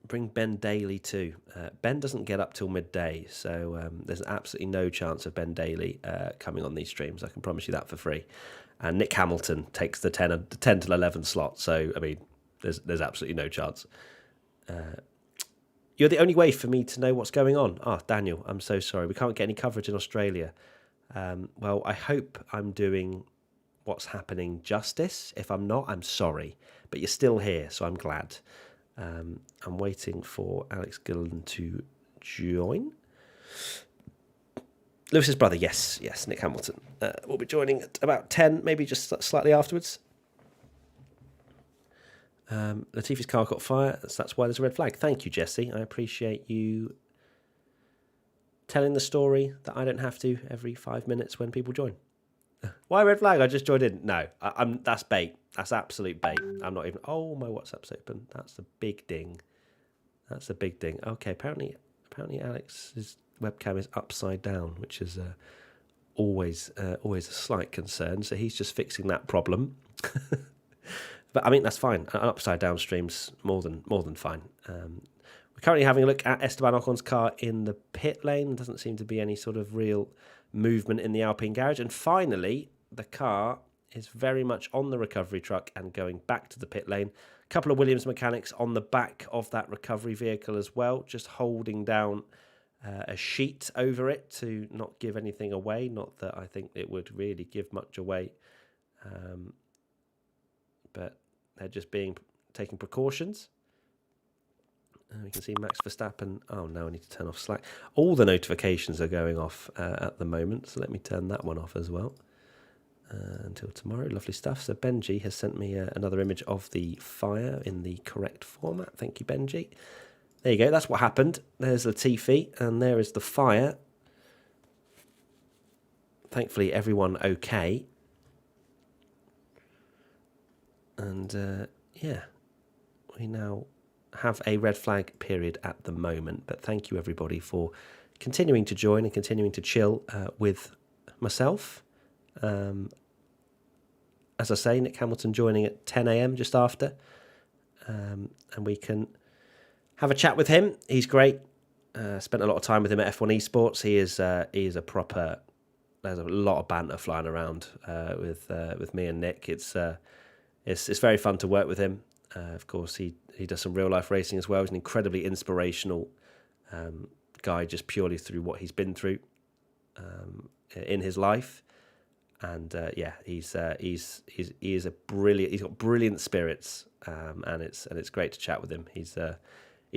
Bring Ben Daly too. Ben doesn't get up till midday, so there's absolutely no chance of Ben Daly coming on these streams. I can promise you that for free. And Nick Hamilton takes the 10 to 11 slot, so I mean, there's absolutely no chance. You're the only way for me to know what's going on. Oh, Daniel, I'm so sorry. We can't get any coverage in Australia. Well, I hope I'm doing what's happening justice. If I'm not, I'm sorry. But you're still here, so I'm glad. I'm waiting for Alex Gillen to join. Lewis's brother, yes, Nick Hamilton, will be joining at about 10, maybe just slightly afterwards. Latifi's car caught fire, that's why there's a red flag. Thank you, Jesse. I appreciate you telling the story that I don't have to every 5 minutes when people join. Why red flag? I just joined in. No, that's bait. That's absolute bait. I'm not even... Oh, my WhatsApp's open. That's a big ding. That's a big ding. Okay, apparently Alex's webcam is upside down, which is always a slight concern. So he's just fixing that problem. But I mean, that's fine. An upside down stream's more than fine. We're currently having a look at Esteban Ocon's car in the pit lane. There doesn't seem to be any sort of real movement in the Alpine garage. And finally, the car is very much on the recovery truck and going back to the pit lane. A couple of Williams mechanics on the back of that recovery vehicle as well, just holding down a sheet over it to not give anything away. Not that I think it would really give much away. But they're just taking precautions. We can see Max Verstappen. Oh, now I need to turn off Slack. All the notifications are going off at the moment, so let me turn that one off as well. Until tomorrow, lovely stuff. So Benji has sent me another image of the fire in the correct format. Thank you, Benji. There you go, that's what happened. There's Latifi, and there is the fire. Thankfully, everyone okay. And, yeah, we now have a red flag period at the moment, but thank you everybody for continuing to join and continuing to chill with myself. As I say, Nick Hamilton joining at 10 a.m. just after, and we can have a chat with him. He's great. Spent a lot of time with him at F1 Esports. He is a proper. There's a lot of banter flying around with me and Nick. It's very fun to work with him. Of course, he does some real life racing as well. He's an incredibly inspirational guy, just purely through what he's been through in his life. And he is a brilliant. He's got brilliant spirits, and it's great to chat with him. He's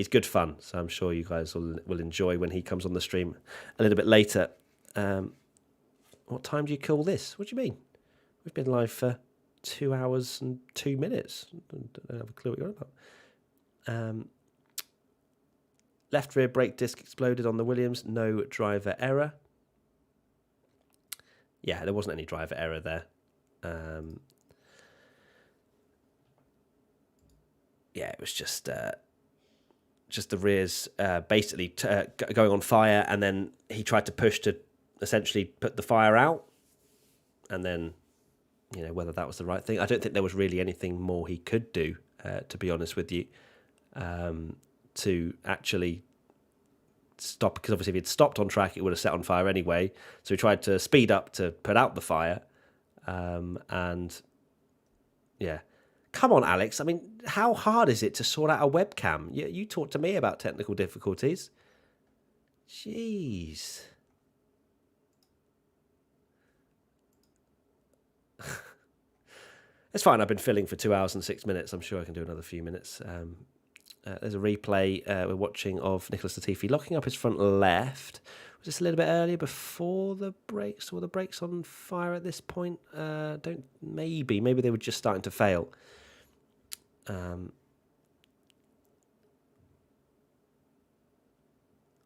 good fun. So I'm sure you guys will enjoy when he comes on the stream a little bit later. What time do you call this? What do you mean? We've been live for 2 hours and 2 minutes. I don't have a clue what you're on about. Left rear brake disc exploded on the Williams. No driver error. Yeah, there wasn't any driver error there. It was just the rears basically going on fire, and then he tried to push to essentially put the fire out, and then whether that was the right thing. I don't think there was really anything more he could do, to be honest with you, to actually stop, because obviously if he'd stopped on track, it would have set on fire anyway. So he tried to speed up to put out the fire. And yeah, come on, Alex. I mean, how hard is it to sort out a webcam? You talk to me about technical difficulties. Jeez. It's fine. I've been filling for 2 hours and 6 minutes. I'm sure I can do another few minutes. There's a replay we're watching of Nicholas Latifi locking up his front left. Was this a little bit earlier before the brakes? Were the brakes on fire at this point? Maybe they were just starting to fail. I'm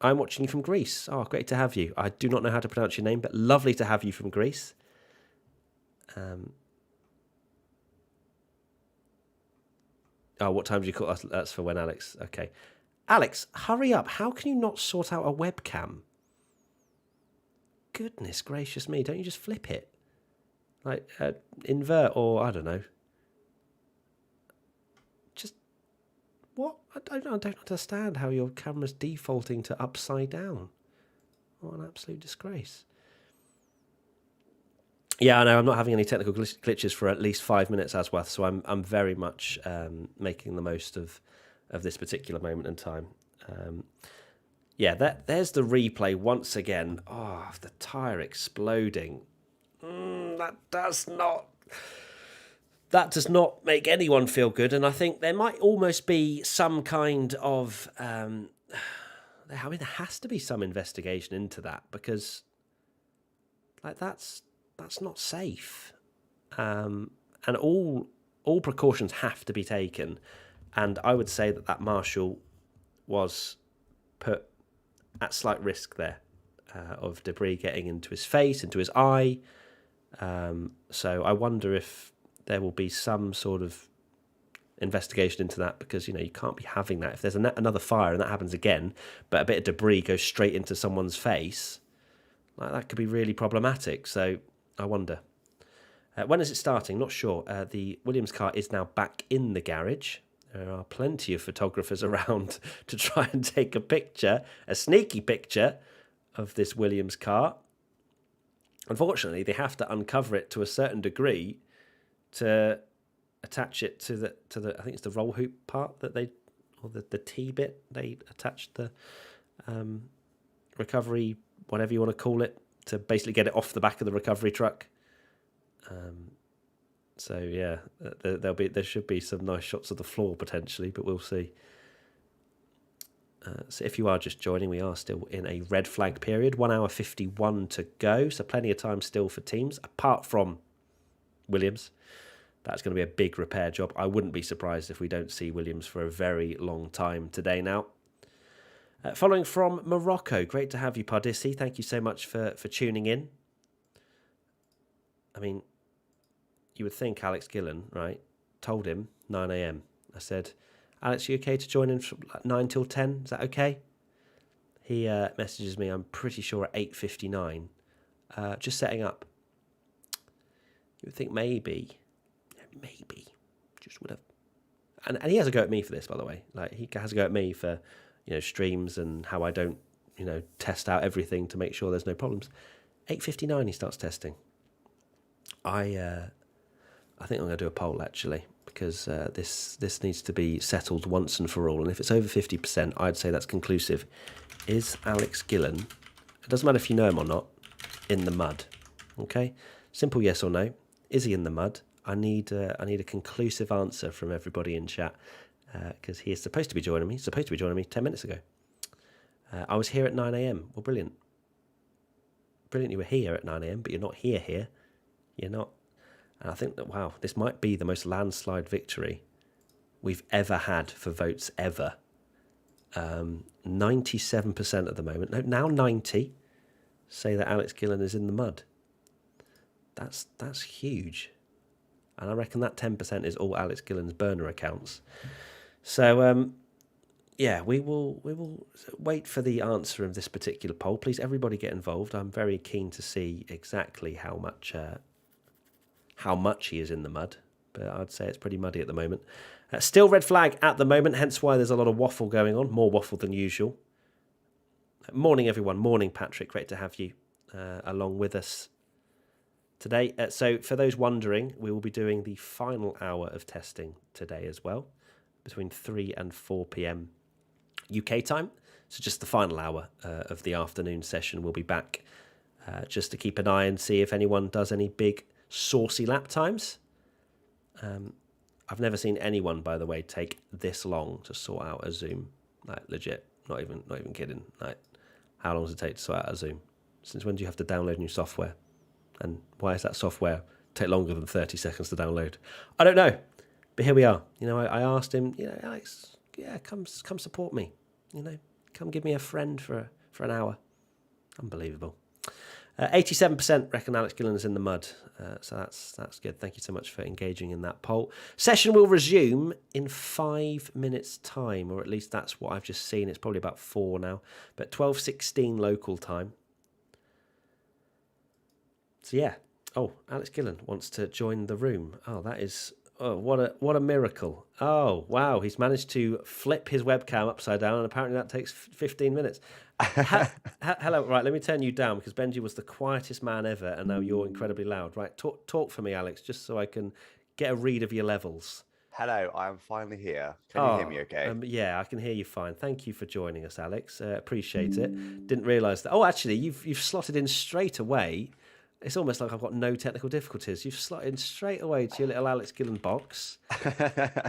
watching you from Greece. Oh, great to have you. I do not know how to pronounce your name, but lovely to have you from Greece. What time do you call us? That's for when Alex... Okay. Alex, hurry up. How can you not sort out a webcam? Goodness gracious me. Don't you just flip it? Like, invert or, I don't know. Just... What? I don't understand how your camera's defaulting to upside down. What an absolute disgrace. Yeah, I know. I'm not having any technical glitches for at least 5 minutes, Aswath, so I'm very much making the most of this particular moment in time. Yeah, there's the replay once again. Oh, the tyre exploding. That does not make anyone feel good. And I think there might almost be some kind of there has to be some investigation into that, because like that's not safe. And all precautions have to be taken. And I would say that marshal was put at slight risk there of debris getting into his face, into his eye. So I wonder if there will be some sort of investigation into that, because you can't be having that. If there's another fire and that happens again, but a bit of debris goes straight into someone's face, like that could be really problematic. So I wonder. When is it starting? Not sure. The Williams car is now back in the garage. There are plenty of photographers around to try and take a sneaky picture of this Williams car. Unfortunately, they have to uncover it to a certain degree to attach it to the I think it's the roll hoop part that the T bit they attached the recovery, whatever you want to call it, to basically get it off the back of the recovery truck. So yeah, there should be some nice shots of the floor potentially, but we'll see. So if you are just joining, we are still in a red flag period. 1 hour 51 to go, so plenty of time still for teams, apart from Williams. That's going to be a big repair job. I wouldn't be surprised if we don't see Williams for a very long time today now. Following from Morocco, great to have you, Pardisi. Thank you so much for tuning in. I mean, you would think Alex Gillen, right? Told him 9 a.m. I said, Alex, you okay to join in from 9 till 10? Is that okay? He messages me, I'm pretty sure at 8:59. Just setting up. You would think maybe, just would have. And he has a go at me for this, by the way. Like, he has a go at me for, streams and how I don't, test out everything to make sure there's no problems. 8:59 he starts testing. I think I'm going to do a poll, actually, because this needs to be settled once and for all. And if it's over 50%, I'd say that's conclusive. Is Alex Gillen, it doesn't matter if you know him or not, in the mud? Okay? Simple yes or no. Is he in the mud? I need a conclusive answer from everybody in chat, because he is supposed to be joining me. He's supposed to be joining me 10 minutes ago. I was here at 9 a.m. Well, brilliant. Brilliant, you were here at 9 a.m., but you're not here. You're not. And I think that, wow, this might be the most landslide victory we've ever had for votes ever. 97% at the moment. No, now 90 say that Alex Gillen is in the mud. That's huge. And I reckon that 10% is all Alex Gillen's burner accounts. So, yeah, we will wait for the answer of this particular poll. Please, everybody get involved. I'm very keen to see exactly how much he is in the mud, but I'd say it's pretty muddy at the moment. Still red flag at the moment, hence why there's a lot of waffle going on, more waffle than usual. Morning, everyone. Morning, Patrick. Great to have you along with us today. So for those wondering, we will be doing the final hour of testing today as well, between 3 and 4 p.m. UK time. So just the final hour of the afternoon session. We'll be back just to keep an eye and see if anyone does any big saucy lap times. I've never seen anyone, by the way, take this long to sort out a Zoom. Like, legit, not even kidding. Like, how long does it take to sort out a Zoom? Since when do you have to download new software? And why does that software take longer than 30 seconds to download? I don't know, but here we are. I asked him, Alex, yeah, come support me. Come give me a friend for an hour. Unbelievable. 87% reckon Alex Gillen is in the mud, so that's good. Thank you so much for engaging in that poll. Session will resume in 5 minutes' time, or at least that's what I've just seen. It's probably about 4 now, but 12:16 local time. So yeah. Oh, Alex Gillen wants to join the room. Oh, that is. Oh, what a miracle. Oh, wow. He's managed to flip his webcam upside down, and apparently that takes 15 minutes. Hello. Right, let me turn you down, because Benji was the quietest man ever, and now you're incredibly loud. Right, talk for me, Alex, just so I can get a read of your levels. Hello, I am finally here. Can you hear me Oh, okay? yeah, I can hear you fine. Thank you for joining us, Alex. Appreciate it. Didn't realise that. Oh, actually, you've slotted in straight away. It's almost like I've got no technical difficulties. You've slotted in straight away to your little Alex Gillen box.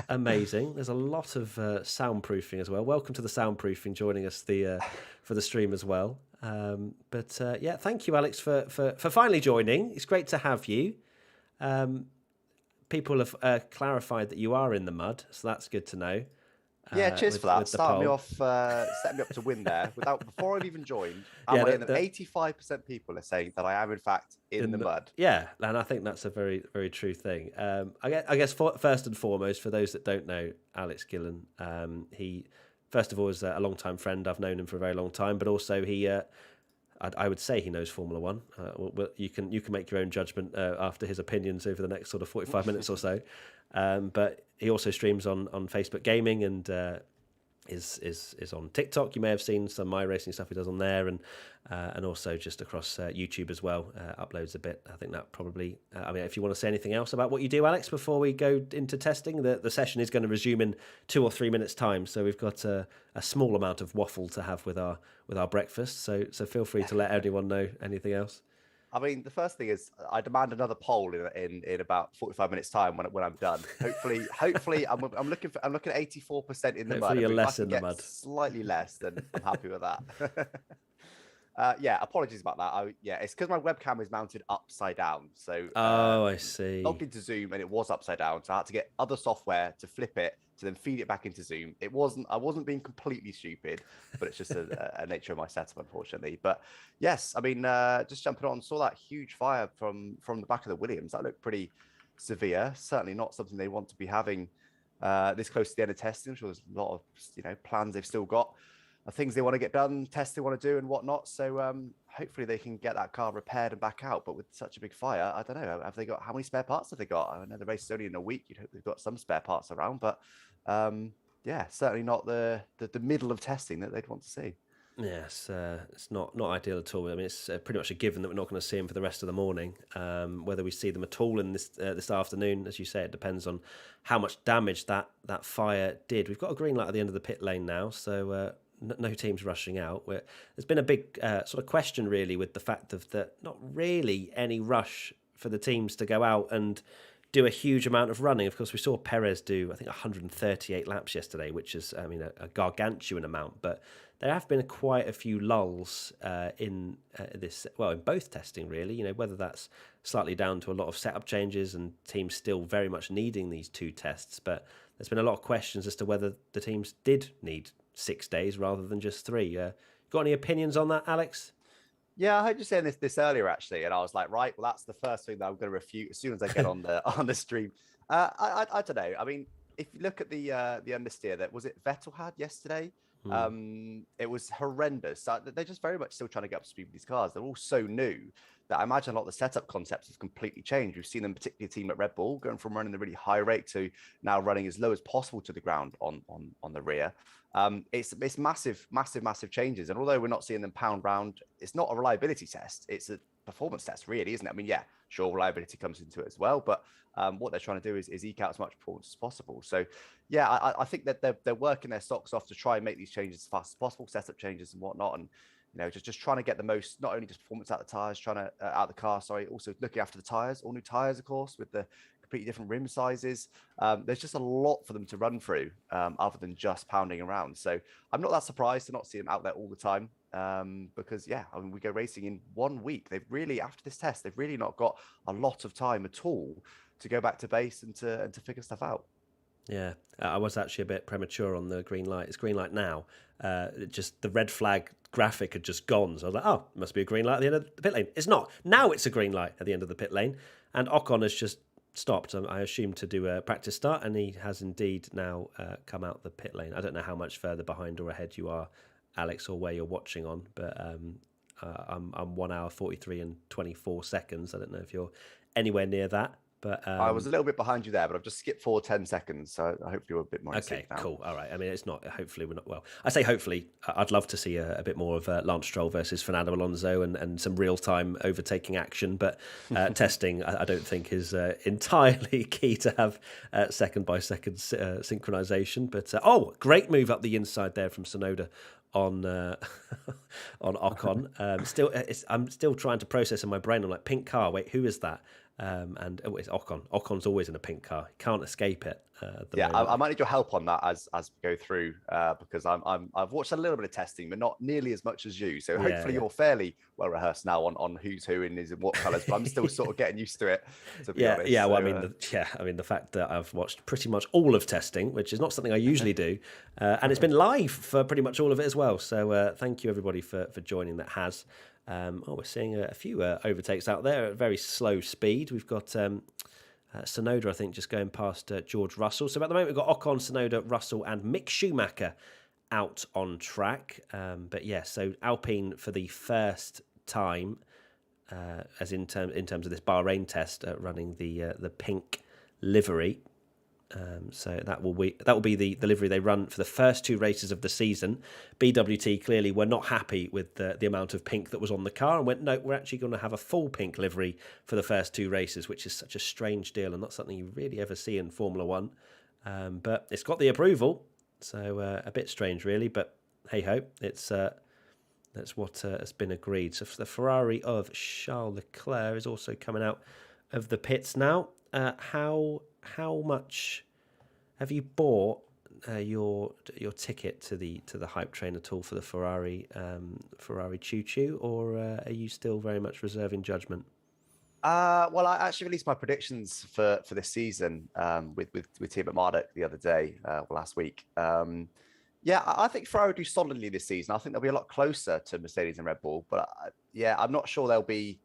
Amazing. There's a lot of soundproofing as well. Welcome to the soundproofing, joining us for the stream as well. Yeah, thank you, Alex, for finally joining. It's great to have you. People have clarified that you are in the mud, so that's good to know. Yeah, cheers for that. With the Starting me poll. off, setting me up to win there before I've even joined. Yeah, Am I in them? 85% people are saying that I am in fact in the mud. Yeah, and I think that's a very, very true thing. I guess first and foremost, for those that don't know Alex Gillen, he first of all is a long-time friend. I've known him for a very long time, but also I would say he knows Formula One. You can make your own judgment after his opinions over the next sort of 45 minutes or so. But he also streams on Facebook Gaming and is on TikTok. You may have seen some my racing stuff he does on there, and also just across YouTube as well. Uploads a bit. I think that probably. I mean, if you want to say anything else about what you do, Alex, before we go into testing, the session is going to resume in 2 or 3 minutes' time. So we've got a small amount of waffle to have with our breakfast. So feel free to let anyone know anything else. I mean, the first thing is I demand another poll in about 45 minutes time when I'm done. Hopefully I'm looking at 84% in the mud. You're I mean, less if I can in the get mud. slightly less, then I'm happy with that. Yeah, apologies about that. It's because my webcam is mounted upside down. So I see. logged into Zoom and it was upside down, so I had to get other software to flip it to then feed it back into Zoom. I wasn't being completely stupid, but it's just a nature of my setup, unfortunately. But yes, I mean, just jumping on, saw that huge fire from the back of the Williams. That looked pretty severe. Certainly not something they want to be having this close to the end of testing. I'm sure there's a lot of plans they've still got, things they want to get done, tests they want to do, and whatnot. So hopefully they can get that car repaired and back out. But with such a big fire, I don't know. Have they got, how many spare parts have they got? I know the race is only in a week. You'd hope they've got some spare parts around, but yeah, certainly not the middle of testing that they'd want to see. Yes, it's not ideal at all. I mean, it's pretty much a given that we're not going to see them for the rest of the morning. Whether we see them at all in this afternoon, as you say, it depends on how much damage that fire did. We've got a green light at the end of the pit lane now, so no teams rushing out. There's been a big sort of question, really, with the fact of that not really any rush for the teams to go out and do a huge amount of running. Of course, we saw Perez do, I think, 138 laps yesterday, which is, I mean, a gargantuan amount. But there have been quite a few lulls in both testing, really. Whether that's slightly down to a lot of setup changes and teams still very much needing these 2 tests. But there's been a lot of questions as to whether the teams did need 6 days rather than just 3. Got any opinions on that, Alex? Yeah, I heard you saying this earlier, actually, and I was like, right, well, that's the first thing that I'm going to refute as soon as I get on the stream. I don't know. I mean, if you look at the understeer that was it Vettel had yesterday, it was horrendous. So they're just very much still trying to get up to speed with these cars. They're all so new that I imagine a lot of the setup concepts have completely changed. We've seen them, particularly a team at Red Bull, going from running the really high rate to now running as low as possible to the ground on the rear. It's massive changes. And although we're not seeing them pound round, it's not a reliability test. It's a performance test, really, isn't it? I mean, yeah, sure, reliability comes into it as well, but what they're trying to do is eke out as much performance as possible. So, yeah, I think that they're working their socks off to try and make these changes as fast as possible, setup changes and whatnot, and just trying to get the most, not only just performance out the tires, out of the car, also looking after the tires, all new tires, of course, with the completely different rim sizes. There's just a lot for them to run through, other than just pounding around. So I'm not that surprised to not see them out there all the time, because yeah, I mean, we go racing in 1 week. They've really, after this test, they've really not got a lot of time at all to go back to base and to figure stuff out. Yeah, I was actually a bit premature on the green light. It's green light now. Just the red flag graphic had just gone. So I was like, oh, it must be a green light at the end of the pit lane. It's not. Now it's a green light at the end of the pit lane. And Ocon has just stopped, I assume, to do a practice start. And he has indeed now come out the pit lane. I don't know how much further behind or ahead you are, Alex, or where you're watching on. But I'm 1 hour, 43 and 24 seconds. I don't know if you're anywhere near that. But I was a little bit behind you there, but I've just skipped forward 10 seconds, so I hope you're a bit more in okay, sync now. cool. All right. I mean, it's not. Hopefully, we're not. Well, I say hopefully. I'd love to see a bit more of Lance Stroll versus Fernando Alonso and some real time overtaking action. But testing, I don't think is entirely key to have second by second synchronization. But great move up the inside there from Tsunoda on on Ocon. I'm still trying to process in my brain. I'm like, pink car. Wait, who is that? It's Ocon. Ocon's always in a pink car. He can't escape it. I might need your help on that as we go through because I've watched a little bit of testing, but not nearly as much as you. So hopefully you're fairly well rehearsed now on who's who and is in what colours. But I'm still sort of getting used to it. To be honest. Yeah. Well, I mean, the fact that I've watched pretty much all of testing, which is not something I usually do, and it's been live for pretty much all of it as well. So thank you everybody for joining. That has. We're seeing a few overtakes out there at very slow speed. We've got Tsunoda, I think, just going past George Russell. So at the moment, we've got Ocon, Tsunoda, Russell, and Mick Schumacher out on track. So Alpine for the first time, as in terms of this Bahrain test, running the pink livery. So that will be the livery they run for the first two races of the season. BWT clearly were not happy with the amount of pink that was on the car and went, no, we're actually going to have a full pink livery for the first two races, which is such a strange deal and not something you really ever see in Formula One. But it's got the approval, so a bit strange really, but hey-ho, that's what has been agreed. So for the Ferrari of Charles Leclerc is also coming out of the pits now. How much have you bought your ticket to the hype train at all for the Ferrari Choo Choo, or are you still very much reserving judgment? Well, I actually released my predictions for this season with Team at Marduk the other day, last week. I think Ferrari will do solidly this season. I think they'll be a lot closer to Mercedes and Red Bull, but I'm not sure they'll be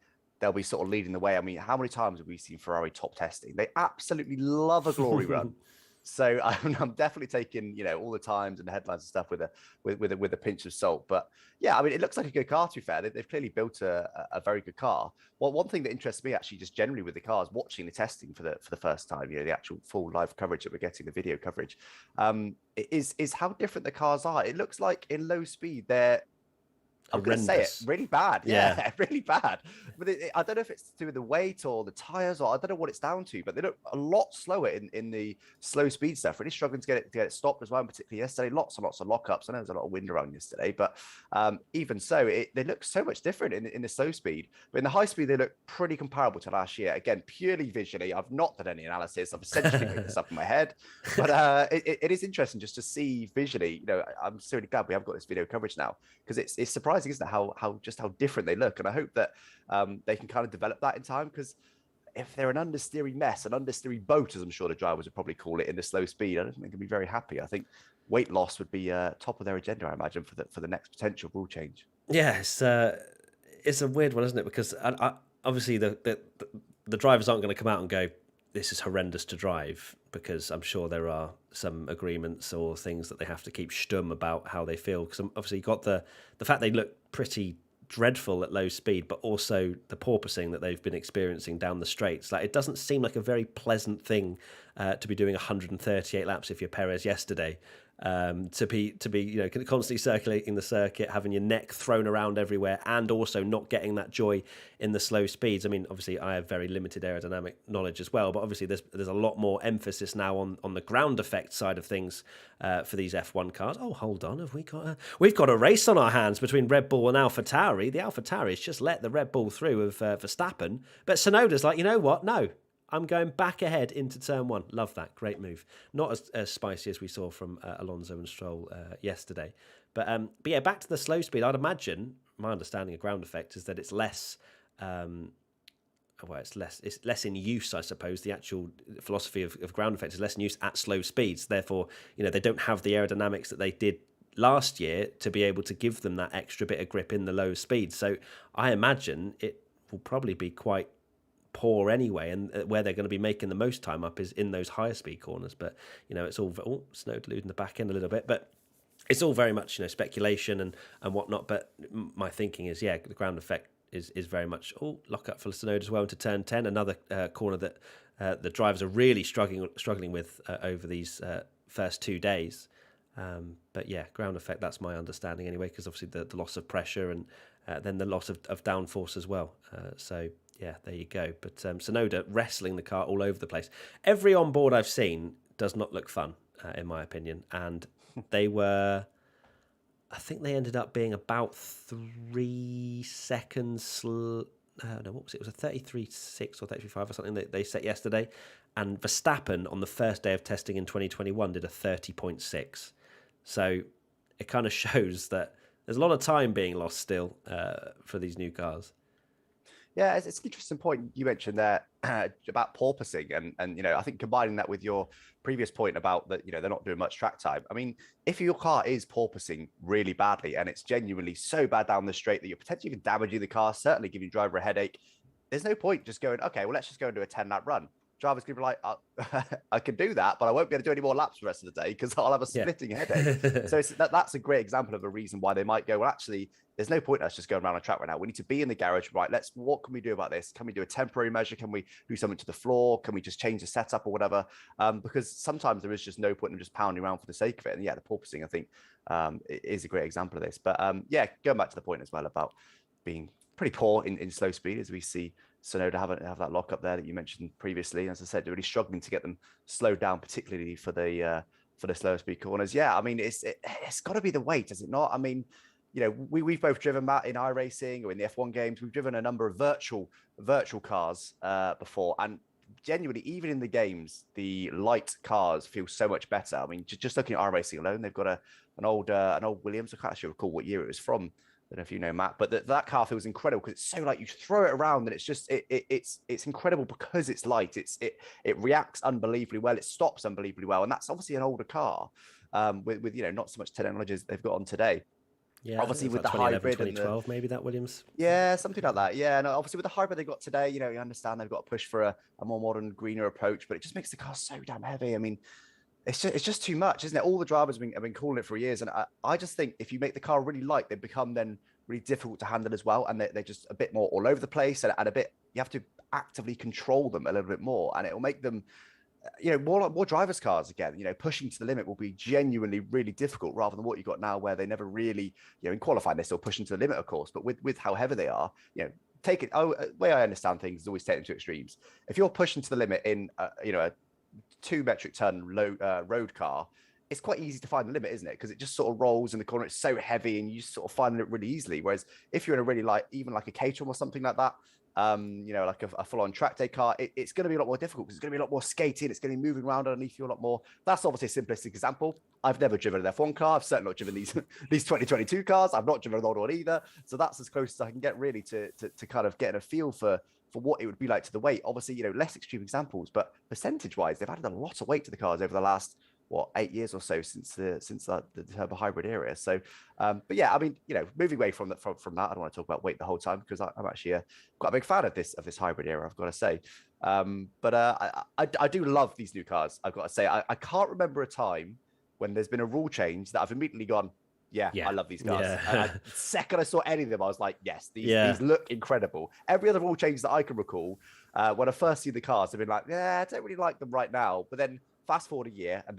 sort of leading the way. I mean, how many times have we seen Ferrari top testing? They absolutely love a glory run. So I'm definitely taking, all the times and the headlines and stuff with a pinch of salt. But yeah, I mean, it looks like a good car, to be fair. They've clearly built a very good car. Well, one thing that interests me actually just generally with the cars, watching the testing for the first time, the actual full live coverage that we're getting, the video coverage, is how different the cars are. It looks like in low speed, I'm going to say it, really bad. Yeah. Really bad. But I don't know if it's to do with the weight or the tyres, or I don't know what it's down to, but they look a lot slower in the slow speed stuff. Really struggling to get it stopped as well, particularly yesterday. Lots and lots of lockups. I know there's a lot of wind around yesterday, but even so, they look so much different in the slow speed. But in the high speed, they look pretty comparable to last year. Again, purely visually, I've not done any analysis. I've essentially made this up in my head. But it is interesting just to see visually. I'm so really glad we have got this video coverage now, because it's surprising, isn't it, how different they look. And I hope that they can kind of develop that in time, because if they're an understeery mess, an understeery boat, as I'm sure the drivers would probably call it, in the slow speed, I don't think they'll be very happy. I think weight loss would be top of their agenda, I imagine, for the next potential rule change. Yeah, it's a weird one, isn't it? Because obviously the drivers aren't going to come out and go, this is horrendous to drive, because I'm sure there are some agreements or things that they have to keep stum about how they feel. Because obviously you got the fact they look pretty dreadful at low speed, but also the porpoising that they've been experiencing down the straights. Like, it doesn't seem like a very pleasant thing to be doing 138 laps if you're Perez yesterday. To be constantly circulating the circuit, having your neck thrown around everywhere, and also not getting that joy in the slow speeds. I mean, obviously I have very limited aerodynamic knowledge as well, but obviously there's a lot more emphasis now on the ground effect side of things for these F1 cars. Oh, hold on, we've got a race on our hands between Red Bull and AlphaTauri. The AlphaTauri's just let the Red Bull through of Verstappen, but Tsunoda's like, you know what? No. I'm going back ahead into turn one. Love that. Great move. Not as spicy as we saw from Alonso and Stroll yesterday. But yeah, back to the slow speed. I'd imagine, my understanding of ground effect is that it's less... it's less in use, I suppose. The actual philosophy of ground effect is less in use at slow speeds. Therefore, they don't have the aerodynamics that they did last year to be able to give them that extra bit of grip in the low speeds. So I imagine it will probably be quite poor anyway, and where they're going to be making the most time up is in those higher speed corners. But it's all Snow deluding the back end a little bit, but it's all very much speculation and whatnot. But my thinking is, the ground effect is very much lock up for Tsunoda as well into turn 10. Another corner that the drivers are really struggling with over these first 2 days. But yeah, ground effect, that's my understanding anyway, because obviously the loss of pressure and then the loss of downforce as well. So yeah, there you go. But Tsunoda wrestling the car all over the place. Every onboard I've seen does not look fun, in my opinion. And they were, I think they ended up being about 3 seconds. No, what was it? It was a 33.6 or 33.5 or something that they set yesterday. And Verstappen on the first day of testing in 2021 did a 30.6. So it kind of shows that there's a lot of time being lost still for these new cars. Yeah, it's an interesting point you mentioned there about porpoising, and I think combining that with your previous point about that, they're not doing much track time. I mean, if your car is porpoising really badly and it's genuinely so bad down the straight that you're potentially even damaging the car, certainly giving the driver a headache, there's no point just going, okay, well, let's just go and do a 10-lap run. Driver's going to be like, I can do that, but I won't be able to do any more laps the rest of the day because I'll have a splitting headache. So that's a great example of a reason why they might go, well, actually, there's no point in us just going around on track right now. We need to be in the garage, right? What can we do about this? Can we do a temporary measure? Can we do something to the floor? Can we just change the setup or whatever? Because sometimes there is just no point in just pounding around for the sake of it. And yeah, the porpoising, I think, is a great example of this. But yeah, going back to the point as well about being pretty poor in slow speed, as we see Tsunoda have that lock up there that you mentioned previously. As I said, they're really struggling to get them slowed down, particularly for the slower speed corners. Yeah, I mean, it's got to be the weight, is it not? I mean, we've both driven, Matt, in iRacing or in the F1 games. We've driven a number of virtual cars before, and genuinely, even in the games, the light cars feel so much better. I mean, just looking at iRacing alone, they've got an old Williams. I can't actually recall what year it was from. I don't know if you know, Matt, but that car feels incredible because it's so light. You throw it around and it's just it's incredible because it's light. It reacts unbelievably well. It stops unbelievably well, and that's obviously an older car with not so much technology as they've got on today. Yeah, obviously with the 2011, hybrid, 2012, maybe that Williams. Yeah, something like that. Yeah, no, obviously with the hybrid they got today, you understand they've got to push for a more modern, greener approach, but it just makes the car so damn heavy. I mean, it's just too much, isn't it? All the drivers have been calling it for years, and I just think if you make the car really light, they become then really difficult to handle as well, and they're just a bit more all over the place, and a bit, you have to actively control them a little bit more, and it will make them more drivers' cars again. Pushing to the limit will be genuinely really difficult, rather than what you got now, where they never really, in qualifying they're still pushing to the limit, of course, but with how heavy they are, take it. Way I understand things is always take them to extremes. If you're pushing to the limit in a 2 metric ton road car, it's quite easy to find the limit, isn't it? Because it just sort of rolls in the corner. It's so heavy, and you just sort of find it really easily. Whereas if you're in a really light, even like a Caterham or something like that, like a full-on track day car, it's going to be a lot more difficult because it's going to be a lot more skating. It's going to be moving around underneath you a lot more. That's obviously a simplistic example. I've never driven an F1 car. I've certainly not driven these 2022 cars. I've not driven an old one either. So that's as close as I can get really to kind of getting a feel for what it would be like to the weight. Obviously, less extreme examples, but percentage-wise, they've added a lot of weight to the cars over the last 8 years or so since the turbo hybrid era. So, but yeah, I mean, moving away from that, I don't want to talk about weight the whole time because I'm actually quite a big fan of this hybrid era, I've got to say. But I do love these new cars. I've got to say, I can't remember a time when there's been a rule change that I've immediately gone, yeah. I love these cars. Yeah. The second I saw any of them, I was like, yes, these look incredible. Every other rule change that I can recall, when I first see the cars, I've been like, yeah, I don't really like them right now. But then fast forward a year, and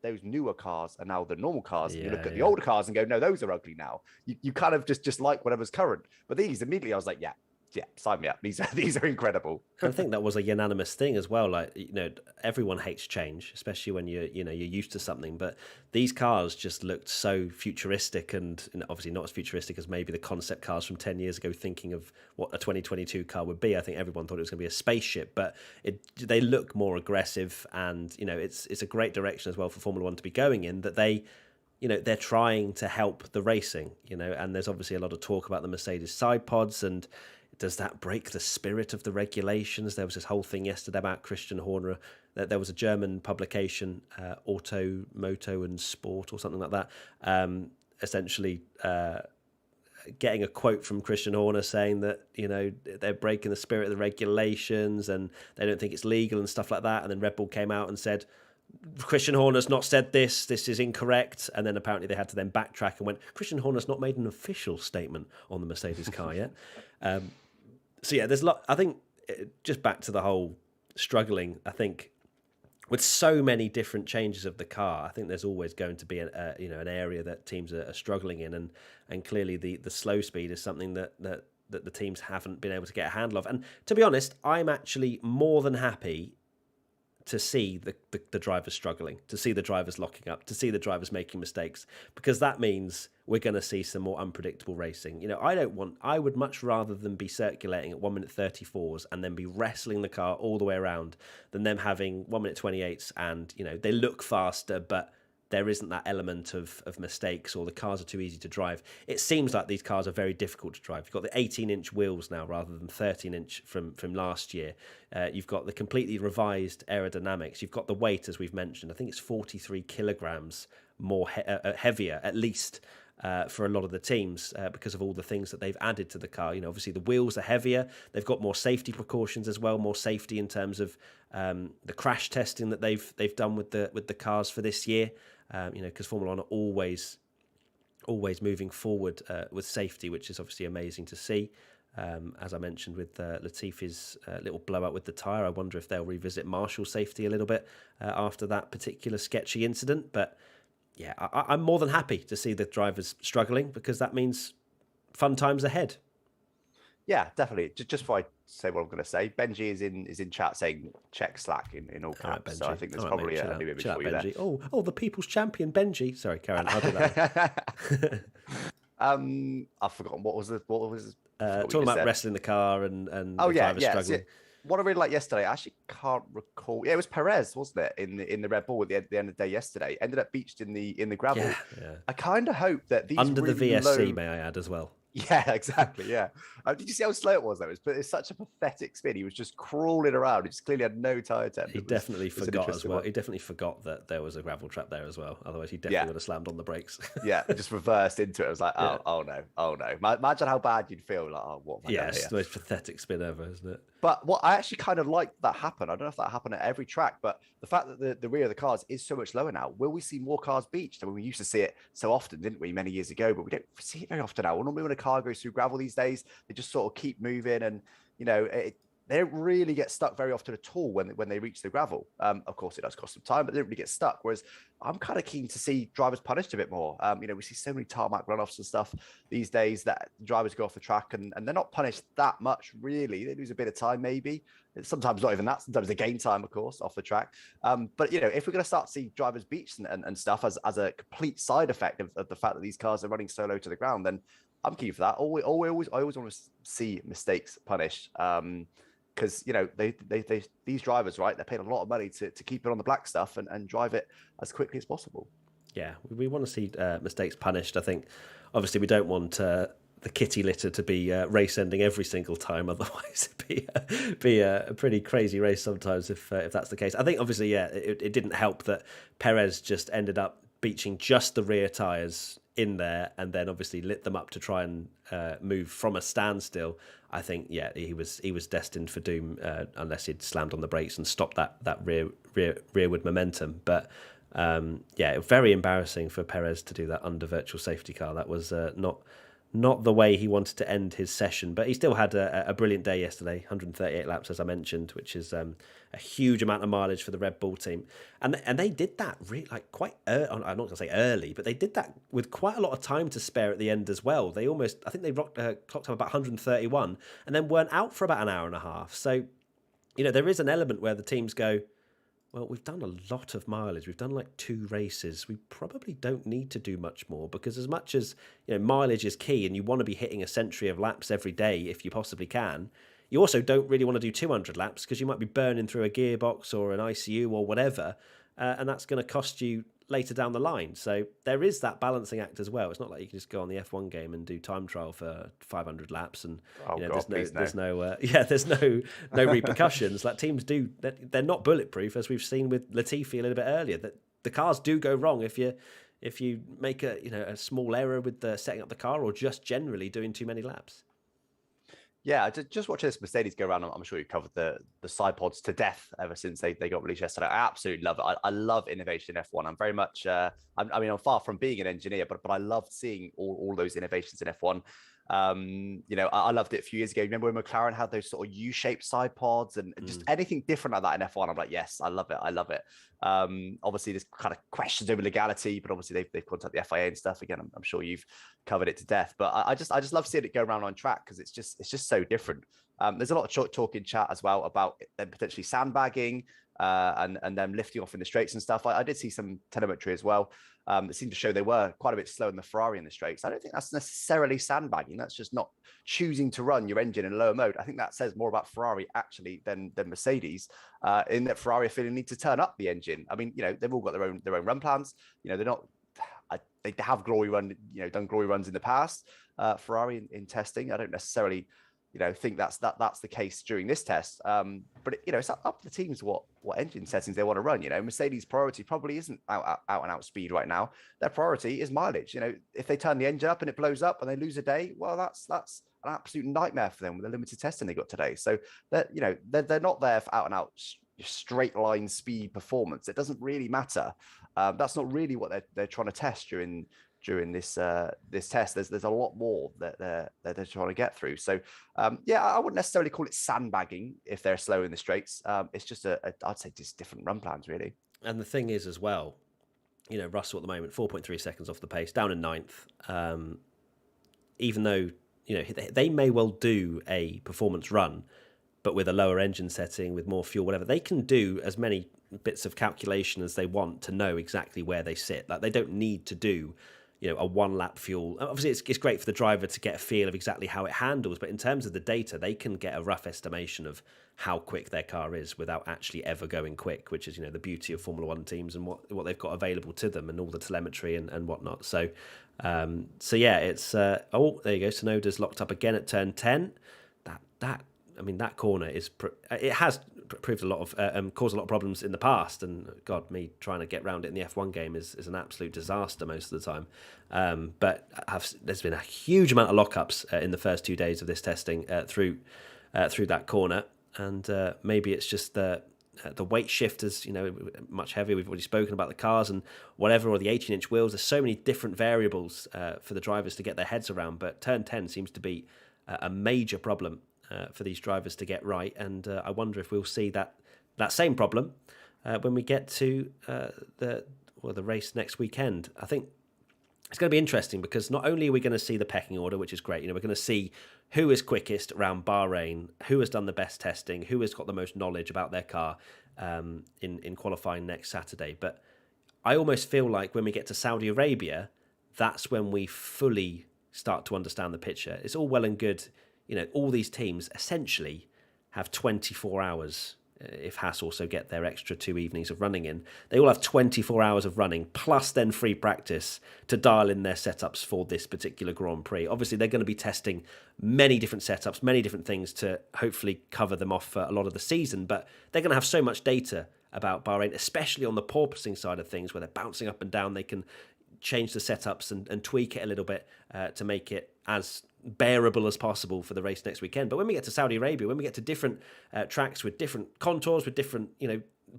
those newer cars are now the normal cars. And you look at the older cars and go, no, those are ugly now. You kind of just like whatever's current. But these, immediately I was like, yeah, sign me up. These are incredible. I think that was a unanimous thing as well. Like, everyone hates change, especially when you're used to something. But these cars just looked so futuristic, and obviously not as futuristic as maybe the concept cars from 10 years ago, thinking of what a 2022 car would be. I think everyone thought it was going to be a spaceship, but they look more aggressive, and it's a great direction as well for Formula One to be going in, that they're trying to help the racing, and there's obviously a lot of talk about the Mercedes side pods, and does that break the spirit of the regulations? There was this whole thing yesterday about Christian Horner. That there was a German publication, Moto and Sport or something like that, essentially getting a quote from Christian Horner saying that, they're breaking the spirit of the regulations and they don't think it's legal and stuff like that. And then Red Bull came out and said, Christian Horner's not said this is incorrect. And then apparently they had to then backtrack and went, Christian Horner's not made an official statement on the Mercedes car yet. So yeah, there's a lot. I think just back to the whole struggling. I think with so many different changes of the car, I think there's always going to be an area that teams are struggling in, and clearly the slow speed is something that the teams haven't been able to get a handle of. And to be honest, I'm actually more than happy to see the drivers struggling, to see the drivers locking up, to see the drivers making mistakes, because that means we're going to see some more unpredictable racing. I would much rather than be circulating at 1 minute 34s and then be wrestling the car all the way around than them having 1 minute 28s and, they look faster, but there isn't that element of mistakes, or the cars are too easy to drive. It seems like these cars are very difficult to drive. You've got the 18-inch wheels now rather than 13-inch from last year. You've got the completely revised aerodynamics. You've got the weight, as we've mentioned. I think it's 43 kilograms more heavier, at least, for a lot of the teams because of all the things that they've added to the car. Obviously the wheels are heavier. They've got more safety precautions as well, more safety in terms of the crash testing that they've done with the cars for this year. Because Formula One are always moving forward with safety, which is obviously amazing to see. As I mentioned with Latifi's little blowout with the tyre, I wonder if they'll revisit Marshall's safety a little bit after that particular sketchy incident. But yeah, I'm more than happy to see the drivers struggling, because that means fun times ahead. Yeah, definitely. Just before I say what I'm going to say, Benji is in chat saying check Slack in all caps. So I think there's probably a new image for you there. Oh, the people's champion, Benji. Sorry, Karen, I'll do that. I've forgotten what was talking about wrestling the car and oh the drivers struggling. What I really liked yesterday, I actually can't recall. Yeah, it was Perez, wasn't it, in the Red Bull at the end of the day yesterday? Ended up beached in the gravel. Yeah. I kind of hope that these under really the VSC, low... may I add as well. Yeah, exactly. Yeah. Did you see how slow it was, though? It's such a pathetic spin. He was just crawling around. He just clearly had no tyre temp. He definitely forgot as well. He definitely forgot that there was a gravel trap there as well. Otherwise, he definitely would have slammed on the brakes. Yeah, just reversed into it. I was like, oh no. Imagine how bad you'd feel. Like, oh, what have I done here? It's the most pathetic spin ever, isn't it? But what I actually kind of like that happen. I don't know if that happened at every track, but the fact that the rear of the cars is so much lower now, will we see more cars beached? I mean, we used to see it so often, didn't we, many years ago, but we don't see it very often now. Normally when a car goes through gravel these days, they just sort of keep moving, and they don't really get stuck very often at all when they reach the gravel. Of course, it does cost them time, but they don't really get stuck. Whereas I'm kind of keen to see drivers punished a bit more. We see so many tarmac runoffs and stuff these days that drivers go off the track and they're not punished that much, really. They lose a bit of time, maybe. Sometimes not even that. Sometimes they gain time, of course, off the track. But, if we're going to start to see drivers beached and stuff as a complete side effect of the fact that these cars are running so low to the ground, then I'm keen for that. I always want to see mistakes punished. Because these drivers, right, they're paying a lot of money to keep it on the black stuff and drive it as quickly as possible. Yeah, we want to see mistakes punished. I think, obviously, we don't want the kitty litter to be race ending every single time. Otherwise, it'd be a pretty crazy race sometimes if that's the case. I think, obviously, it didn't help that Perez just ended up beaching just the rear tyres in there, and then obviously lit them up to try and move from a standstill. I think, he was destined for doom unless he'd slammed on the brakes and stopped that rearward momentum. But very embarrassing for Perez to do that under virtual safety car. That was not the way he wanted to end his session, but he still had a brilliant day yesterday. 138 laps, as I mentioned, which is a huge amount of mileage for the Red Bull team, and they did that really quite early. I'm not going to say early, but they did that with quite a lot of time to spare at the end as well. They I think they clocked up about 131, and then weren't out for about an hour and a half. So, there is an element where the teams go, well, we've done a lot of mileage. We've done like 2 races. We probably don't need to do much more, because as much as mileage is key and you want to be hitting a century of laps every day if you possibly can, you also don't really want to do 200 laps because you might be burning through a gearbox or an ICU or whatever, and that's going to cost you later down the line. So there is that balancing act as well. It's not like you can just go on the F1 game and do time trial for 500 laps and there's no repercussions. Like teams do, they're not bulletproof, as we've seen with Latifi a little bit earlier. That the cars do go wrong if you make a small error with setting up the car, or just generally doing too many laps. Yeah, just watching this Mercedes go around, I'm sure you covered the side pods to death ever since they got released yesterday. I absolutely love it. I love innovation in F1. I'm very much, I'm far from being an engineer, but I love seeing all those innovations in F1. I loved it a few years ago. Remember when McLaren had those sort of U-shaped side pods and just anything different like that in F1? I'm like, yes, I love it. Obviously, there's kind of questions over legality, but obviously they've contacted the FIA and stuff. Again, I'm sure you've covered it to death, but I just love seeing it go around on track because it's just so different. There's a lot of talk in chat as well about them potentially sandbagging and them lifting off in the straights and stuff. I did see some telemetry as well. It seemed to show they were quite a bit slow in the Ferrari in the straights. I don't think that's necessarily sandbagging. That's just not choosing to run your engine in lower mode. I think that says more about Ferrari actually than Mercedes, in that Ferrari are feeling need to turn up the engine. I mean, they've all got their own run plans. They're not. They have done glory runs in the past. Ferrari in testing. I don't necessarily think that's the case during this test. But it's up to the teams what engine settings they want to run. Mercedes' priority probably isn't out and out speed right now. Their priority is mileage. If they turn the engine up and it blows up and they lose a day, well, that's an absolute nightmare for them with the limited testing they got today. So they're not there for out and out straight line speed performance. It doesn't really matter. That's not really what they're trying to test during this test. There's a lot more that they're trying to get through. So I wouldn't necessarily call it sandbagging if they're slow in the straights. It's just I'd say just different run plans really. And the thing is as well, Russell at the moment 4.3 seconds off the pace, down in ninth. Even though they may well do a performance run, but with a lower engine setting, with more fuel, whatever, they can do as many bits of calculation as they want to know exactly where they sit. Like they don't need to do a one-lap fuel. Obviously, it's great for the driver to get a feel of exactly how it handles, but in terms of the data, they can get a rough estimation of how quick their car is without actually ever going quick, which is, the beauty of Formula One teams and what they've got available to them and all the telemetry and whatnot. So it's... there you go. Tsunoda's locked up again at turn 10. That corner it has proved a lot of caused a lot of problems in the past, and God, me trying to get around it in the F1 game is an absolute disaster most of the time. But there's been a huge amount of lockups in the first 2 days of this testing through that corner, and maybe it's just the weight shift is much heavier. We've already spoken about the cars and whatever, or the 18-inch wheels. There's so many different variables for the drivers to get their heads around, but turn 10 seems to be a major problem for these drivers to get right, and I wonder if we'll see that same problem when we get to the race next weekend. I think it's going to be interesting because not only are we going to see the pecking order, which is great, we're going to see who is quickest around Bahrain, who has done the best testing, who has got the most knowledge about their car in qualifying next Saturday. But I almost feel like when we get to Saudi Arabia, that's when we fully start to understand the picture. It's all well and good. All these teams essentially have 24 hours, if Haas also get their extra 2 evenings of running in. They all have 24 hours of running, plus then free practice to dial in their setups for this particular Grand Prix. Obviously, they're going to be testing many different setups, many different things to hopefully cover them off for a lot of the season, but they're going to have so much data about Bahrain, especially on the porpoising side of things, where they're bouncing up and down. They can change the setups and tweak it a little bit to make it as bearable as possible for the race next weekend. But when we get to Saudi Arabia, when we get to different tracks with different contours, with different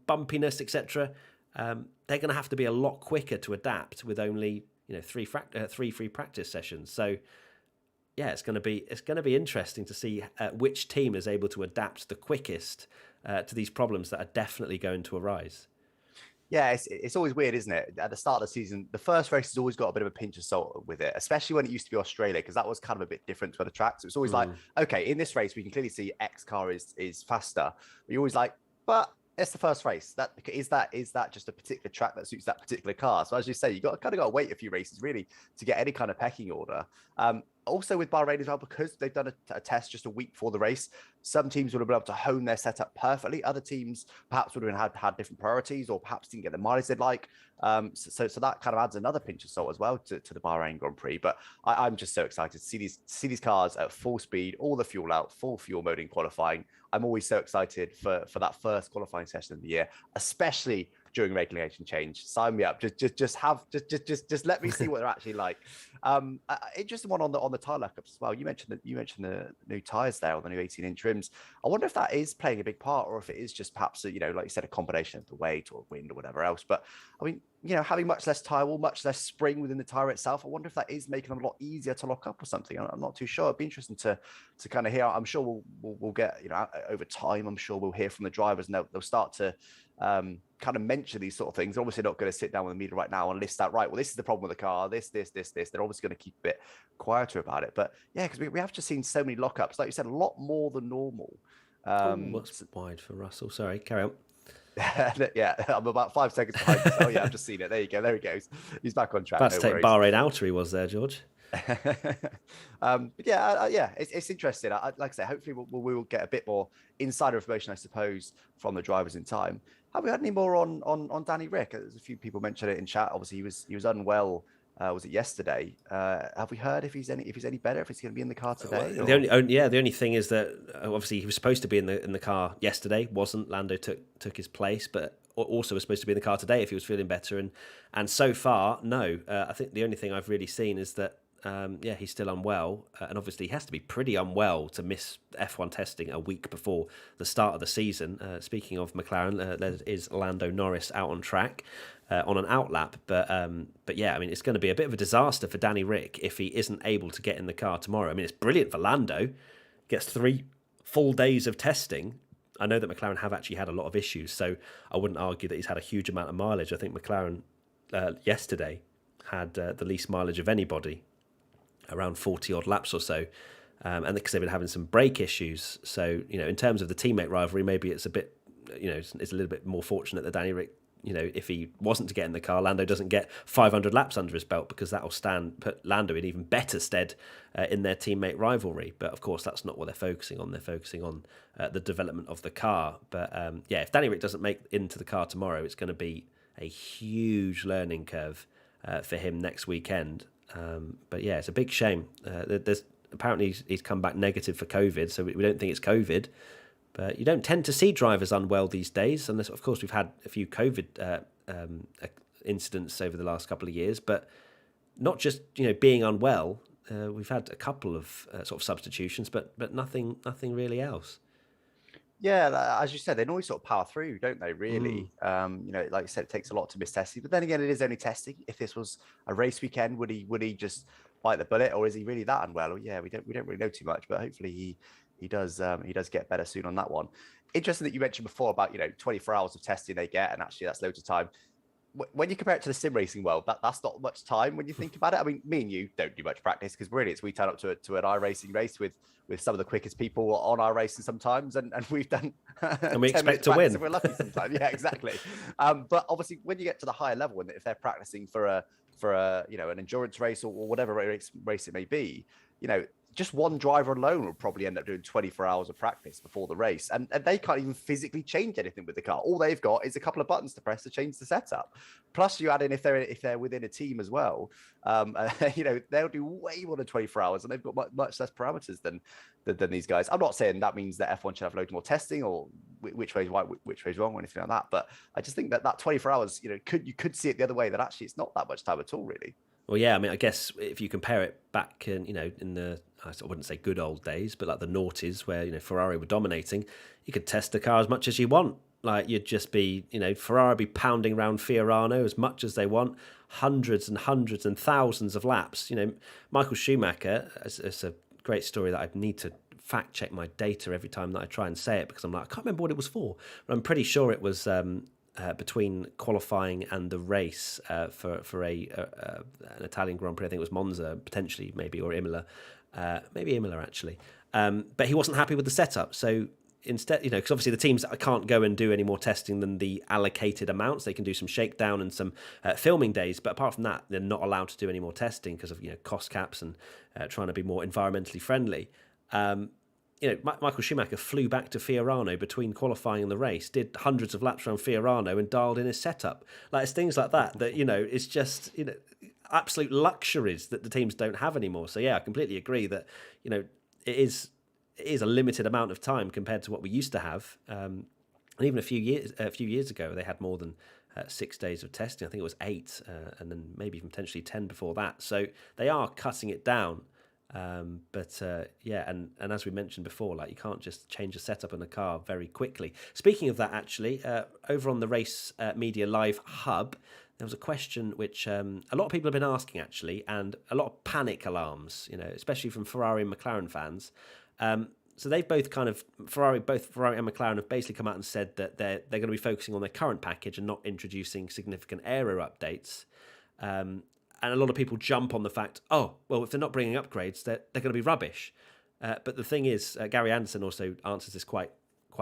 bumpiness, etc., they're going to have to be a lot quicker to adapt with only 3 free practice sessions. So yeah, it's going to be interesting to see which team is able to adapt the quickest to these problems that are definitely going to arise. Yeah, it's always weird, isn't it? At the start of the season, the first race has always got a bit of a pinch of salt with it, especially when it used to be Australia, because that was kind of a bit different to other tracks. It was always like, okay, in this race, we can clearly see X car is faster. But you're always like, but it's the first race. Is that just a particular track that suits that particular car? So as you say, you got to wait a few races really to get any kind of pecking order. Also with Bahrain as well, because they've done a test just a week before the race, some teams would have been able to hone their setup perfectly. Other teams perhaps would have had different priorities, or perhaps didn't get the mileage they'd like. So that kind of adds another pinch of salt as well to the Bahrain Grand Prix. But I'm just so excited to see these cars at full speed, all the fuel out, full fuel mode in qualifying. I'm always so excited for that first qualifying session of the year, especially during regulation change. Sign me up. Just let me see what they're actually like. Interesting one on the tire lockups as well. You mentioned the new tires there, or the new 18-inch rims. I wonder if that is playing a big part, or if it is just perhaps like you said, a combination of the weight or wind or whatever else. But I mean, having much less tire wall, much less spring within the tire itself. I wonder if that is making them a lot easier to lock up or something. I'm not too sure. It'd be interesting to kind of hear. I'm sure we'll get, over time, I'm sure we'll hear from the drivers, and they'll start to kind of mention these sort of things. They're obviously not going to sit down with the media right now and list out, right, well, this is the problem with the car, this. They're obviously going to keep a bit quieter about it. But yeah, because we have just seen so many lockups, like you said, a lot more than normal. What's wide for Russell? Sorry, carry on. Yeah, I'm about 5 seconds behind. Oh yeah, I've just seen it. There you go. There he goes. He's back on track. About to take Bahrain outer he was there, George. Yeah, it's interesting. Like I say, hopefully we will get a bit more insider information, I suppose, from the drivers in time. Have we had any more on Danny Rick? There's a few people mentioned it in chat. Obviously, he was unwell. Was it yesterday? Have we heard if he's any better? If he's going to be in the car today? The only thing is that obviously he was supposed to be in the car yesterday. Wasn't. Lando took his place, but also was supposed to be in the car today if he was feeling better. And so far, no. I think the only thing I've really seen is that he's still unwell, and obviously he has to be pretty unwell to miss F1 testing a week before the start of the season. Speaking of McLaren, there is Lando Norris out on track on an outlap, but yeah, I mean, it's going to be a bit of a disaster for Danny Rick if he isn't able to get in the car tomorrow. I mean, it's brilliant for Lando, gets 3 full days of testing. I know that McLaren have actually had a lot of issues, so I wouldn't argue that he's had a huge amount of mileage. I think McLaren yesterday had the least mileage of anybody, around 40 odd laps or so, and because they've been having some brake issues. So in terms of the teammate rivalry, maybe it's a bit, it's a little bit more fortunate that Danny Rick, if he wasn't to get in the car, Lando doesn't get 500 laps under his belt, because that will put Lando in even better stead in their teammate rivalry. But of course, that's not what they're focusing on. They're focusing on the development of the car. But if Danny Rick doesn't make into the car tomorrow, it's going to be a huge learning curve for him next weekend. But yeah, it's a big shame. There's apparently he's come back negative for COVID, so we don't think it's COVID. But you don't tend to see drivers unwell these days, unless, of course, we've had a few COVID incidents over the last couple of years. But not just being unwell. We've had a couple of sort of substitutions, but nothing really else. Yeah, as you said, they normally sort of power through, don't they, really? Like you said, it takes a lot to miss testing. But then again, it is only testing. If this was a race weekend, would he just bite the bullet, or is he really that unwell? Well, yeah, we don't really know too much, but hopefully he does get better soon on that one. Interesting that you mentioned before about 24 hours of testing they get, and actually that's loads of time. When you compare it to the sim racing world, that's not much time when you think about it. I mean, me and you don't do much practice, because really we turn up to an iRacing race with some of the quickest people on our racing sometimes, and we've done and we expect to win. We're lucky sometimes. Yeah, exactly. But obviously, when you get to the higher level, and if they're practicing for a an endurance race or whatever race it may be, just one driver alone will probably end up doing 24 hours of practice before the race. And they can't even physically change anything with the car. All they've got is a couple of buttons to press to change the setup. Plus you add in, if they're within a team as well, they'll do way more than 24 hours, and they've got much less parameters than these guys. I'm not saying that means that F1 should have loads more testing, or which way's right, which way's wrong, or anything like that. But I just think that 24 hours, you could see it the other way, that actually it's not that much time at all, really. Well, yeah, I mean, I guess if you compare it back in the, I wouldn't say good old days, but like the noughties where, Ferrari were dominating, you could test the car as much as you want. Like, you'd just be, Ferrari be pounding around Fiorano as much as they want, hundreds and hundreds and thousands of laps. Michael Schumacher, it's a great story that I need to fact check my data every time that I try and say it, because I'm like, I can't remember what it was for, but I'm pretty sure it was between qualifying and the race for an Italian Grand Prix. I think it was Monza, potentially, maybe, or Imola. Maybe Imola, actually. But he wasn't happy with the setup. So instead, because obviously the teams can't go and do any more testing than the allocated amounts. They can do some shakedown and some filming days. But apart from that, they're not allowed to do any more testing because of cost caps and trying to be more environmentally friendly. Michael Schumacher flew back to Fiorano between qualifying and the race, did hundreds of laps around Fiorano, and dialed in his setup. Like, it's things like that it's just absolute luxuries that the teams don't have anymore. So yeah, I completely agree that it is a limited amount of time compared to what we used to have. And even a few years ago, they had more than 6 days of testing. I think it was 8, and then maybe even potentially 10 before that. So they are cutting it down. And as we mentioned before, like you can't just change a setup in a car very quickly. Speaking of that, actually, over on the Race Media Live Hub, there was a question which a lot of people have been asking, actually, and a lot of panic alarms, especially from Ferrari and McLaren fans. So they've both both Ferrari and McLaren have basically come out and said that they're going to be focusing on their current package and not introducing significant aero updates. And a lot of people jump on the fact, oh, well, if they're not bringing upgrades, they're going to be rubbish. But the thing is, Gary Anderson also answers this quite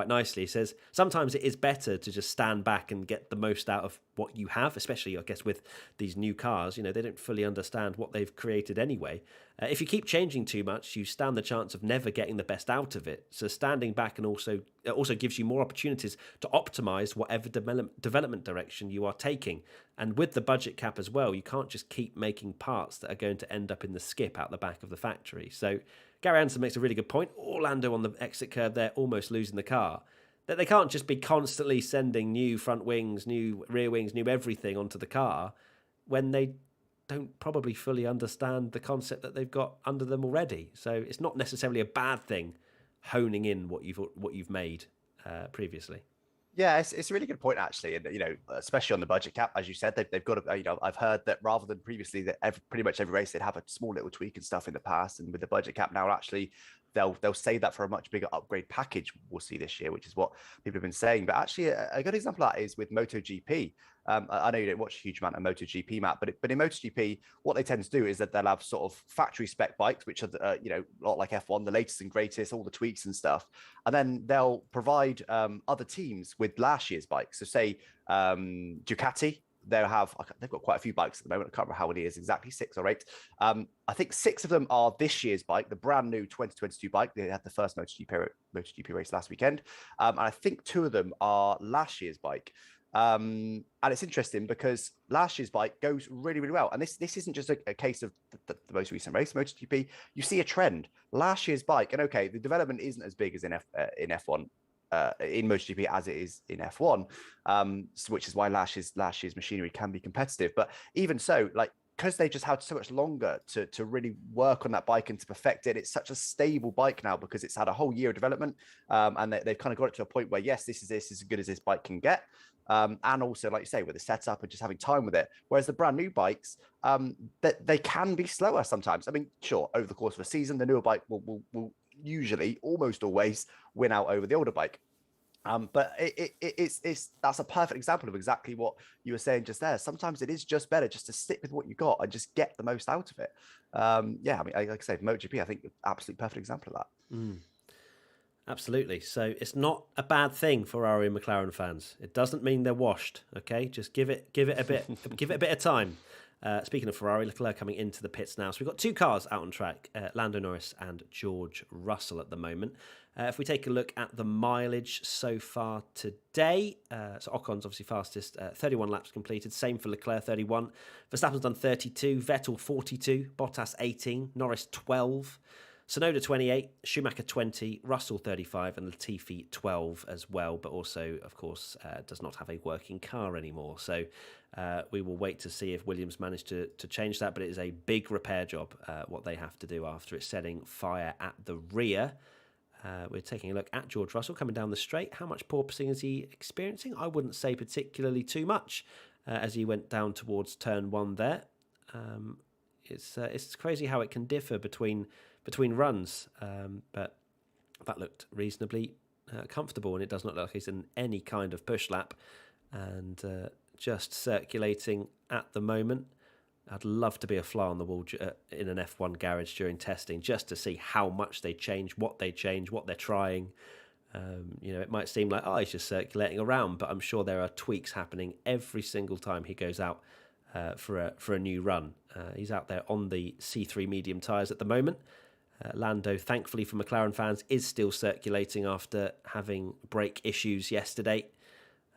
nicely. He says, sometimes it is better to just stand back and get the most out of what you have, especially, I guess, with these new cars. They don't fully understand what they've created anyway. If you keep changing too much, you stand the chance of never getting the best out of it. So standing back and also gives you more opportunities to optimize whatever development direction you are taking. And with the budget cap as well, you can't just keep making parts that are going to end up in the skip out the back of the factory. So Gary Anderson makes a really good point. Orlando on the exit curve there, almost losing the car. That they can't just be constantly sending new front wings, new rear wings, new everything onto the car when they don't probably fully understand the concept that they've got under them already. So it's not necessarily a bad thing honing in what you've made previously. Yeah, it's a really good point, actually. And, especially on the budget cap, as you said, they've got I've heard that rather than previously that pretty much every race they'd have a small little tweak and stuff in the past. And with the budget cap now, actually, they'll save that for a much bigger upgrade package we'll see this year, which is what people have been saying. But actually, a good example of that is with MotoGP. I know you don't watch a huge amount of MotoGP, Matt, but in MotoGP, what they tend to do is that they'll have sort of factory spec bikes, which are a lot like F1, the latest and greatest, all the tweaks and stuff, and then they'll provide other teams with last year's bikes. So say Ducati. They've got quite a few bikes at the moment. I can't remember how many it is exactly, 6 or 8. I think 6 of them are this year's bike, the brand new 2022 bike. They had the first MotoGP race last weekend. And I think 2 of them are last year's bike. And it's interesting because last year's bike goes really, really well. And this isn't just a case of the most recent race, MotoGP. You see a trend. Last year's bike, and okay, the development isn't as big as in F1. In MotoGP as it is in F1, which is why last year's machinery can be competitive. But even so, because they just had so much longer to really work on that bike and to perfect it, it's such a stable bike now because it's had a whole year of development, and they've kind of got it to a point where yes, this is as good as this bike can get. And also, like you say, with the setup and just having time with it. Whereas the brand new bikes, that they can be slower sometimes. I mean, sure, over the course of a season, the newer bike will usually, almost always, win out over the older bike. But it's that's a perfect example of exactly what you were saying just there. Sometimes it is just better just to stick with what you got and just get the most out of it. I mean, like I said, MotoGP, I think, absolute perfect example of that. Absolutely. So it's not a bad thing for Ferrari and McLaren fans. It doesn't mean they're washed. Okay, just give it a bit of time. Speaking of Ferrari, Leclerc coming into the pits now. So we've got 2 cars out on track, Lando Norris and George Russell at the moment. If we take a look at the mileage so far today, so Ocon's obviously fastest, 31 laps completed. Same for Leclerc, 31. Verstappen's done 32, Vettel 42, Bottas 18, Norris 12. Sonoda 28, Schumacher 20, Russell 35, and Latifi 12 as well, but also, of course, does not have a working car anymore. So we will wait to see if Williams managed to change that, but it is a big repair job, what they have to do after it's setting fire at the rear. We're taking a look at George Russell coming down the straight. How much porpoising is he experiencing? I wouldn't say particularly too much as he went down towards turn 1 there. It's crazy how it can differ between runs, but that looked reasonably comfortable, and it does not look like he's in any kind of push lap, and just circulating at the moment. I'd love to be a fly on the wall in an F1 garage during testing, just to see how much they change, what they're trying. It might seem like, he's just circulating around, but I'm sure there are tweaks happening every single time he goes out for a new run. He's out there on the C3 medium tyres at the moment. Lando, thankfully for McLaren fans, is still circulating after having brake issues yesterday.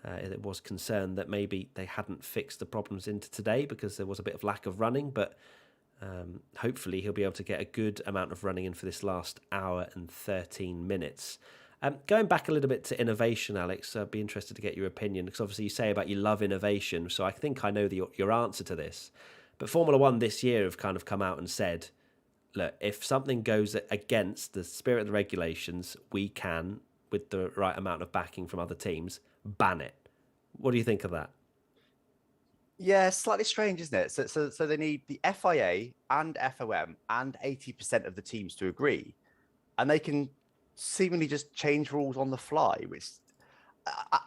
It was concerned that maybe they hadn't fixed the problems into today because there was a bit of lack of running, but hopefully he'll be able to get a good amount of running in for this last hour and 13 minutes. Going back a little bit to innovation, Alex, I'd be interested to get your opinion, because obviously you say about you love innovation, so I think I know your answer to this. But Formula One this year have kind of come out and said, look, if something goes against the spirit of the regulations, we can, with the right amount of backing from other teams, ban it. What do you think of that? Yeah, slightly strange, isn't it? So they need the FIA and FOM and 80% of the teams to agree, and they can seemingly just change rules on the fly, which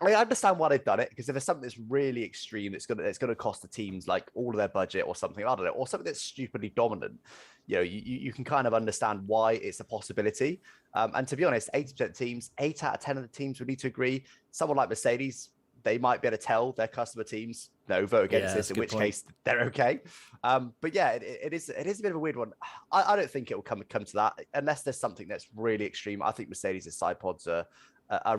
I understand why they've done it, because if there's something that's really extreme, it's gonna cost the teams like all of their budget or something, I don't know, or something that's stupidly dominant, you can kind of understand why it's a possibility. And to be honest, 80% teams, 8 out of 10 of the teams would need to agree. Someone like Mercedes, they might be able to tell their customer teams, no, vote against this, in which case they're okay. But yeah, it is a bit of a weird one. I don't think it will come to that unless there's something that's really extreme. I think Mercedes' side pods are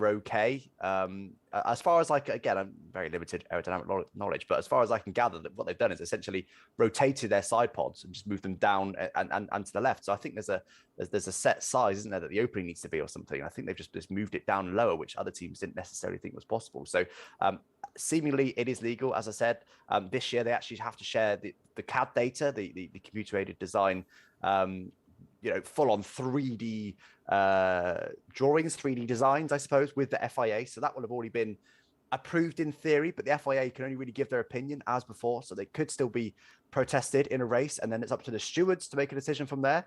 okay. As far as again, I'm very limited aerodynamic knowledge, but as far as I can gather, that what they've done is essentially rotated their side pods and just moved them down and to the left. So I think there's a set size, isn't there, that the opening needs to be or something. I think they've just moved it down lower, which other teams didn't necessarily think was possible. So seemingly it is legal. As I said, this year they actually have to share the CAD data, the computer aided design, full on 3D drawings, 3D designs, I suppose, with the FIA. So that will have already been approved in theory, but the FIA can only really give their opinion as before. So they could still be protested in a race, and then it's up to the stewards to make a decision from there.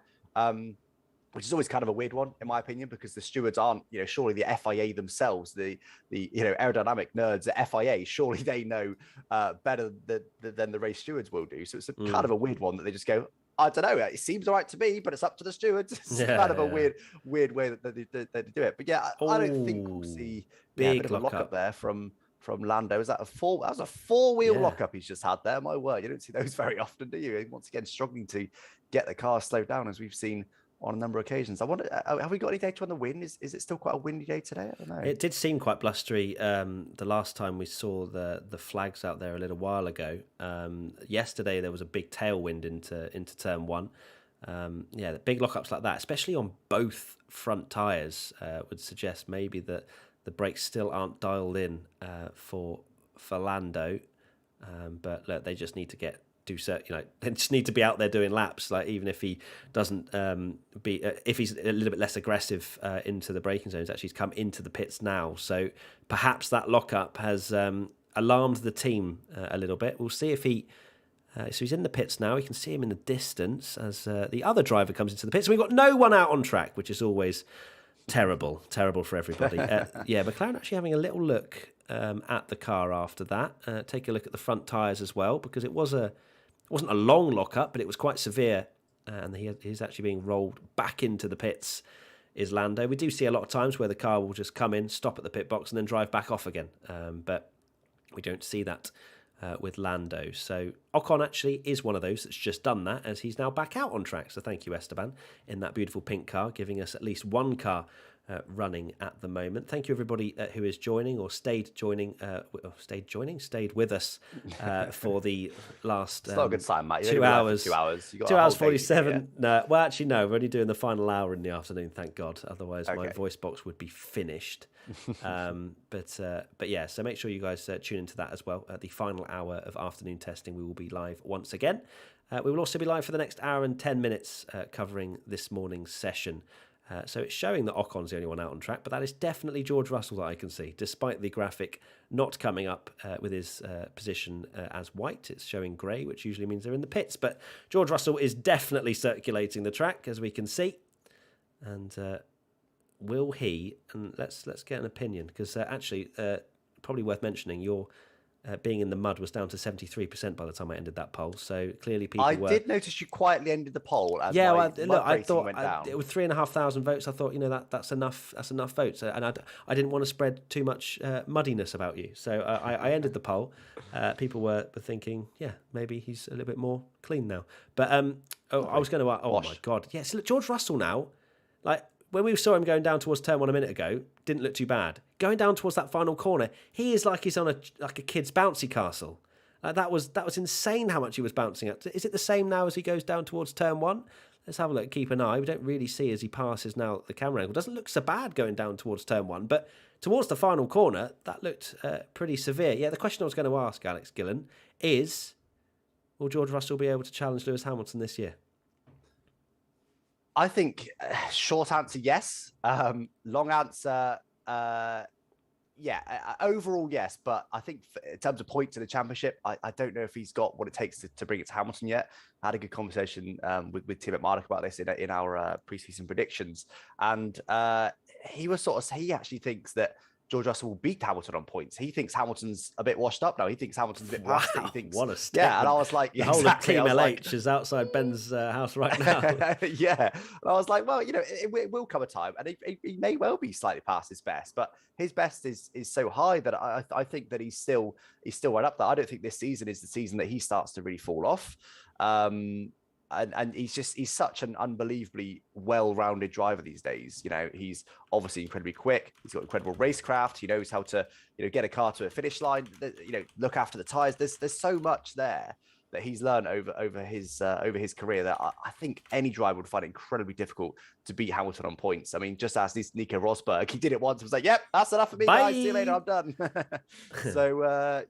Which is always kind of a weird one, in my opinion, because the stewards aren't, surely the FIA themselves, the aerodynamic nerds at FIA, surely they know better than the race stewards will do. So it's kind of a weird one that they just go, I don't know, it seems all right to me, but it's up to the stewards. It's kind of a weird way that they do it. But yeah, I don't think we'll see a bit of a lockup there from Lando. That was a four-wheel lockup he's just had there. My word, you don't see those very often, do you? Once again, struggling to get the car slowed down, as we've seen on a number of occasions. I wonder, have we got any data on the wind? Is it still quite a windy day today? I don't know. It did seem quite blustery the last time we saw the flags out there a little while ago. Yesterday there was a big tailwind into turn one. The big lockups like that, especially on both front tyres, would suggest maybe that the brakes still aren't dialed in for Lando. But look, they just need to they just need to be out there doing laps. Like, even if he doesn't if he's a little bit less aggressive into the braking zones, actually he's come into the pits now. So perhaps that lockup has alarmed the team a little bit. We'll see if he. So he's in the pits now. We can see him in the distance as the other driver comes into the pits. So we've got no one out on track, which is always terrible for everybody. McLaren actually having a little look at the car after that. Take a look at the front tyres as well, because it wasn't a long lockup, but it was quite severe, and he's actually being rolled back into the pits, is Lando. We do see a lot of times where the car will just come in, stop at the pit box, and then drive back off again, but we don't see that with Lando. So Ocon actually is one of those that's just done that, as he's now back out on track. So thank you, Esteban, in that beautiful pink car, giving us at least one car running at the moment. Thank you, everybody who is joining or stayed with us for the last it's not a good sign, Matt. 2 hours. 2 hours. You got 2 hours 47. No, well, actually, no. We're only doing the final hour in the afternoon. Thank God. Otherwise, my voice box would be finished. But yeah. So make sure you guys tune into that as well. At the final hour of afternoon testing, we will be live once again. We will also be live for the next hour and 10 minutes, covering this morning's session. So it's showing that Ocon's the only one out on track, but that is definitely George Russell that I can see, despite the graphic not coming up with his position as white. It's showing grey, which usually means they're in the pits. But George Russell is definitely circulating the track, as we can see. And will he? And let's get an opinion, because actually, probably worth mentioning, your being in the mud was down to 73% by the time I ended that poll. So clearly people I did notice you quietly ended the poll. As I thought it was 3,500 votes. I thought, that's enough votes. And I didn't want to spread too much muddiness about you. So I ended the poll. People were thinking, maybe he's a little bit more clean now. But I was going to, my God. Yes, look, George Russell now, when we saw him going down towards turn one a minute ago, didn't look too bad. Going down towards that final corner, he is like he's on a kid's bouncy castle. That was insane how much he was bouncing at. Is it the same now as he goes down towards turn one? Let's have a look, keep an eye. We don't really see as he passes now the camera angle. Doesn't look so bad going down towards turn one, but towards the final corner, that looked pretty severe. Yeah, the question I was going to ask, Alex Gillen, is will George Russell be able to challenge Lewis Hamilton this year? I think short answer, yes. Long answer, overall, yes. But I think in terms of points in the championship, I don't know if he's got what it takes to bring it to Hamilton yet. I had a good conversation with Tim at Marduk about this in our preseason predictions. And he actually thinks that George Russell will beat Hamilton on points. He thinks Hamilton's a bit washed up now. He thinks Hamilton's a bit past it. He thinks, what a statement. Yeah, and I was like, the whole of Team LH is outside Ben's house right now. Yeah, and I was like, well, it will come a time, and he may well be slightly past his best, but his best is so high that I think that he's still right up there. I don't think this season is the season that he starts to really fall off. And he's such an unbelievably well-rounded driver these days. He's obviously incredibly quick. He's got incredible racecraft. He knows how to, get a car to a finish line. Look after the tires. There's so much there that he's learned over his career that I think any driver would find it incredibly difficult to beat Hamilton on points. I mean, just ask this Nico Rosberg. He did it once. Was like, yep, that's enough for me, Bye. guys. See you later. I'm done. So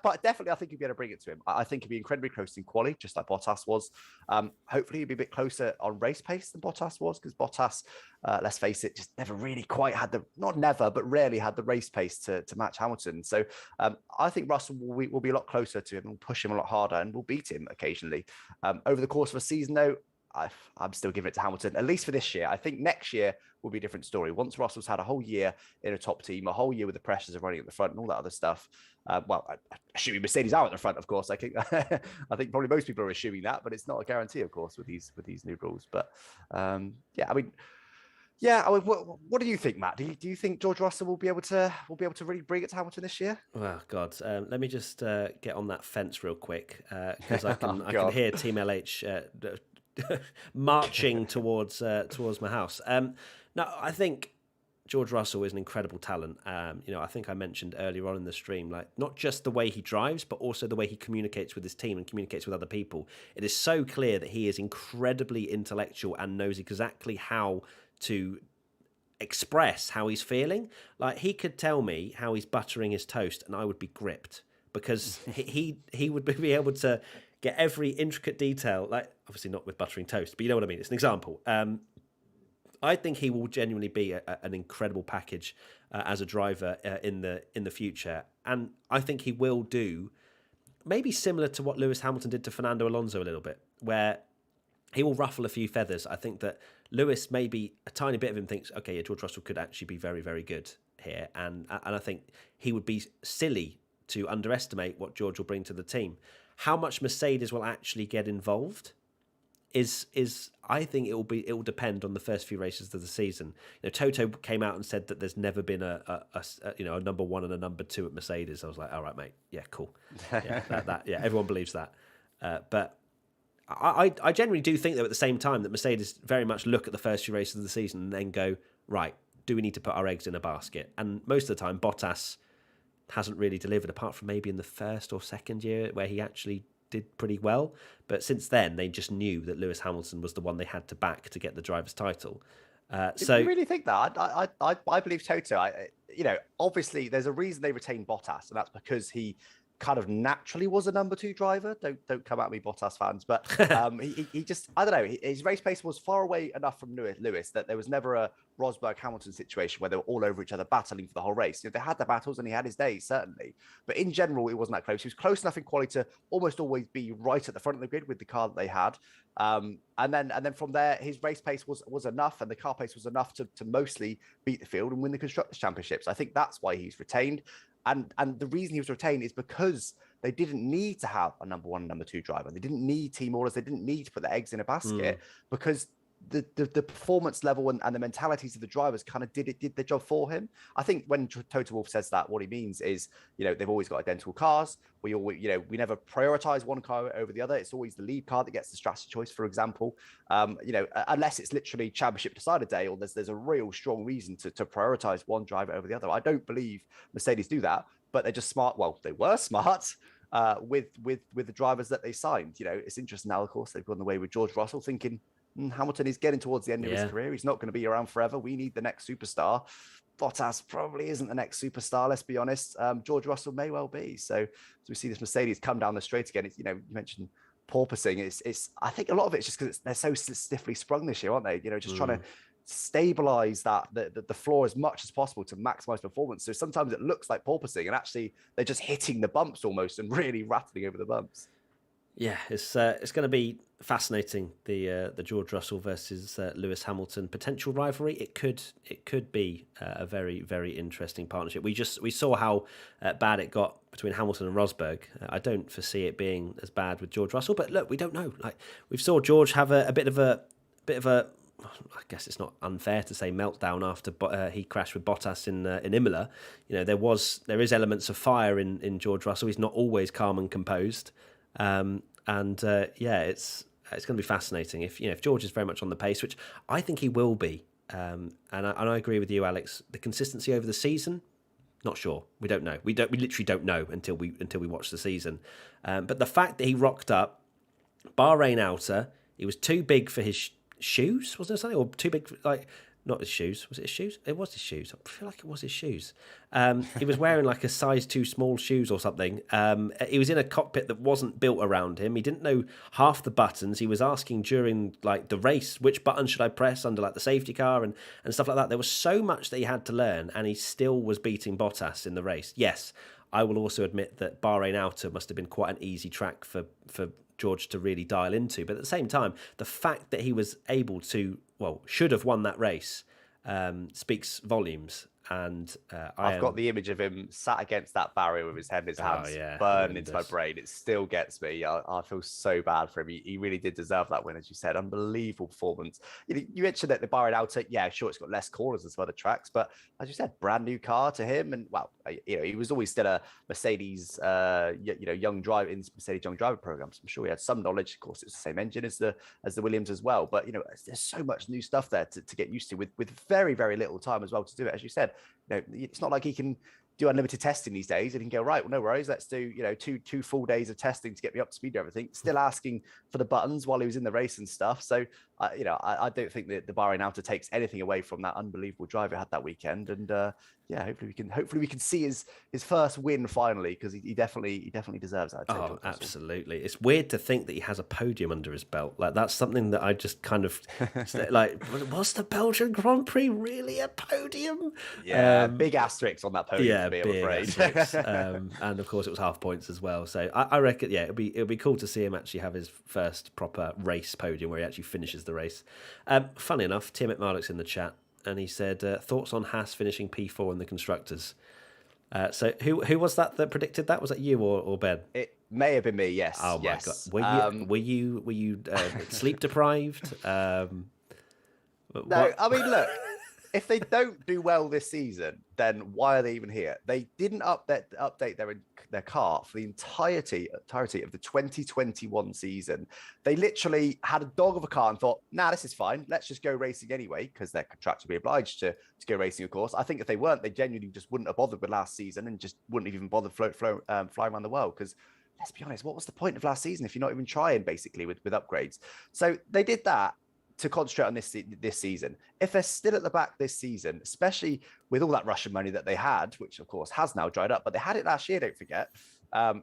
but definitely, I think he'd be able to bring it to him. I think he'd be incredibly close in quali, just like Bottas was. Hopefully, he'd be a bit closer on race pace than Bottas was, because Bottas, let's face it, just never really quite had but rarely had the race pace to match Hamilton. So I think Russell will be a lot closer to him and push him a lot harder, and will beat him occasionally. Over the course of a season, though, I'm still giving it to Hamilton, at least for this year. I think next year will be a different story. Once Russell's had a whole year in a top team, a whole year with the pressures of running at the front and all that other stuff. Assuming Mercedes are at the front, of course. I think probably most people are assuming that, but it's not a guarantee, of course, with these new rules. But what do you think, Matt? Do you think George Russell will be able to really bring it to Hamilton this year? Oh God, let me just get on that fence real quick, because I can hear Team LH marching towards my house. No, I think George Russell is an incredible talent. I think I mentioned earlier on in the stream, like, not just the way he drives, but also the way he communicates with his team and communicates with other people. It is so clear that he is incredibly intellectual and knows exactly how to express how he's feeling. Like, he could tell me how he's buttering his toast and I would be gripped, because he would be able to get every intricate detail, like, obviously not with buttering toast, but you know what I mean. It's an example. I think he will genuinely be an incredible package as a driver in the future, and I think he will do maybe similar to what Lewis Hamilton did to Fernando Alonso a little bit, where he will ruffle a few feathers. I think that Lewis, maybe a tiny bit of him thinks, okay, yeah, George Russell could actually be very, very good here, and I think he would be silly to underestimate what George will bring to the team. How much Mercedes will actually get involved is I think it will depend on the first few races of the season. Toto came out and said that there's never been a number one and a number two at Mercedes. I was like, all right, mate, yeah, cool, yeah, everyone believes that, but I generally do think, though, at the same time, that Mercedes very much look at the first few races of the season and then go, right, do we need to put our eggs in a basket? And most of the time, Bottas hasn't really delivered, apart from maybe in the first or second year where he actually did pretty well. But since then, they just knew that Lewis Hamilton was the one they had to back to get the driver's title. Do you really think that? I believe Toto. Obviously, there's a reason they retained Bottas, and that's because he kind of naturally was a number two driver. Don't come at me, Bottas fans, but he just, I don't know, his race pace was far away enough from Lewis that there was never a Rosberg-Hamilton situation where they were all over each other battling for the whole race. They had the battles and he had his days, certainly, but in general, it wasn't that close. He was close enough in quality to almost always be right at the front of the grid with the car that they had. And then from there, his race pace was enough, and the car pace was enough to mostly beat the field and win the Constructors' Championships. I think that's why he's retained. And the reason he was retained is because they didn't need to have a number one and number two driver. They didn't need team orders. They didn't need to put their eggs in a basket, because the performance level and the mentalities of the drivers kind of did the job for him. I think when Toto Wolff says that, what he means is, they've always got identical cars. We never prioritize one car over the other. It's always the lead car that gets the strategy choice, for example. Unless it's literally championship decider day, or there's a real strong reason to prioritize one driver over the other. I don't believe Mercedes do that, but they're just smart. Well, they were smart with the drivers that they signed. It's interesting now, of course, they've gone the way with George Russell, thinking Hamilton is getting towards the end of his career. He's not going to be around forever. We need the next superstar. Bottas probably isn't the next superstar, let's be honest. George Russell may well be. So we see this Mercedes come down the straight again. It's, you mentioned porpoising. It's I think a lot of it's just because they're so stiffly sprung this year, aren't they? Just trying to stabilize the floor as much as possible to maximize performance. So sometimes it looks like porpoising, and actually they're just hitting the bumps almost and really rattling over the bumps. Yeah, it's going to be fascinating, the George Russell versus Lewis Hamilton potential rivalry. It could be a very, very interesting partnership. We saw how bad it got between Hamilton and Rosberg. I don't foresee it being as bad with George Russell, but look, we don't know. Like, we saw George have a bit of a I guess it's not unfair to say meltdown after he crashed with Bottas in Imola. There is elements of fire in George Russell. He's not always calm and composed. It's going to be fascinating if George is very much on the pace, which I think he will be. And I agree with you, Alex. The consistency over the season, not sure. We don't know. We literally don't know until we watch the season. But the fact that he rocked up, Bahrain outer, he was too big for his shoes, wasn't it something, or too big not his shoes. Was it his shoes? It was his shoes. I feel like it was his shoes. He was wearing like a size too small shoes or something. He was in a cockpit that wasn't built around him. He didn't know half the buttons. He was asking during like the race, which button should I press under like the safety car and stuff like that. There was so much that he had to learn, and he still was beating Bottas in the race. Yes, I will also admit that Bahrain outer must have been quite an easy track for George to really dial into. But at the same time, the fact that he was able to, should have won that race, speaks volumes. And I've got the image of him sat against that barrier with his head in his hands, burned into my brain. It still gets me. I feel so bad for him. He really did deserve that win, as you said. Unbelievable performance. You mentioned that the Bahrain outer, sure, it's got less corners than some other tracks, but as you said, brand new car to him. And he was always still a Mercedes, young driver in Mercedes young driver program. So I'm sure he had some knowledge. Of course, it's the same engine as the Williams as well. But there's so much new stuff there to get used to with very, very little time as well to do it. As you said, it's not like he can do unlimited testing these days. And he can go, right, well, no worries. Let's do, two full days of testing to get me up to speed and everything. Still asking for the buttons while he was in the race and stuff. So, I don't think that the Bahrain outer takes anything away from that unbelievable drive he had that weekend. And hopefully we can see his first win finally, because he definitely deserves that. Oh, absolutely. It's weird to think that he has a podium under his belt. Like, that's something that I just kind of like, was the Belgian Grand Prix really a podium? Yeah, big asterisks on that podium to me, I'm afraid. And of course it was half points as well. So I reckon, it'll be cool to see him actually have his first proper race podium where he actually finishes the race. Funny enough, Tim McMarlick's in the chat, and he said, thoughts on Haas finishing P4 in the Constructors. So who was that predicted that? Was that you or Ben? It may have been me, yes. Oh, my God. Were you sleep deprived? No, I mean, look, if they don't do well this season, then why are they even here? They didn't update their car for the entirety of the 2021 season. They literally had a dog of a car and thought, nah, this is fine. Let's just go racing anyway, because they're contractually obliged to go racing, of course. I think if they weren't, they genuinely just wouldn't have bothered with last season and just wouldn't have even bothered flying around the world, because let's be honest, what was the point of last season if you're not even trying, basically, with upgrades? So they did that to concentrate on this season. If they're still at the back this season, especially with all that Russian money that they had, which of course has now dried up, but they had it last year, don't forget,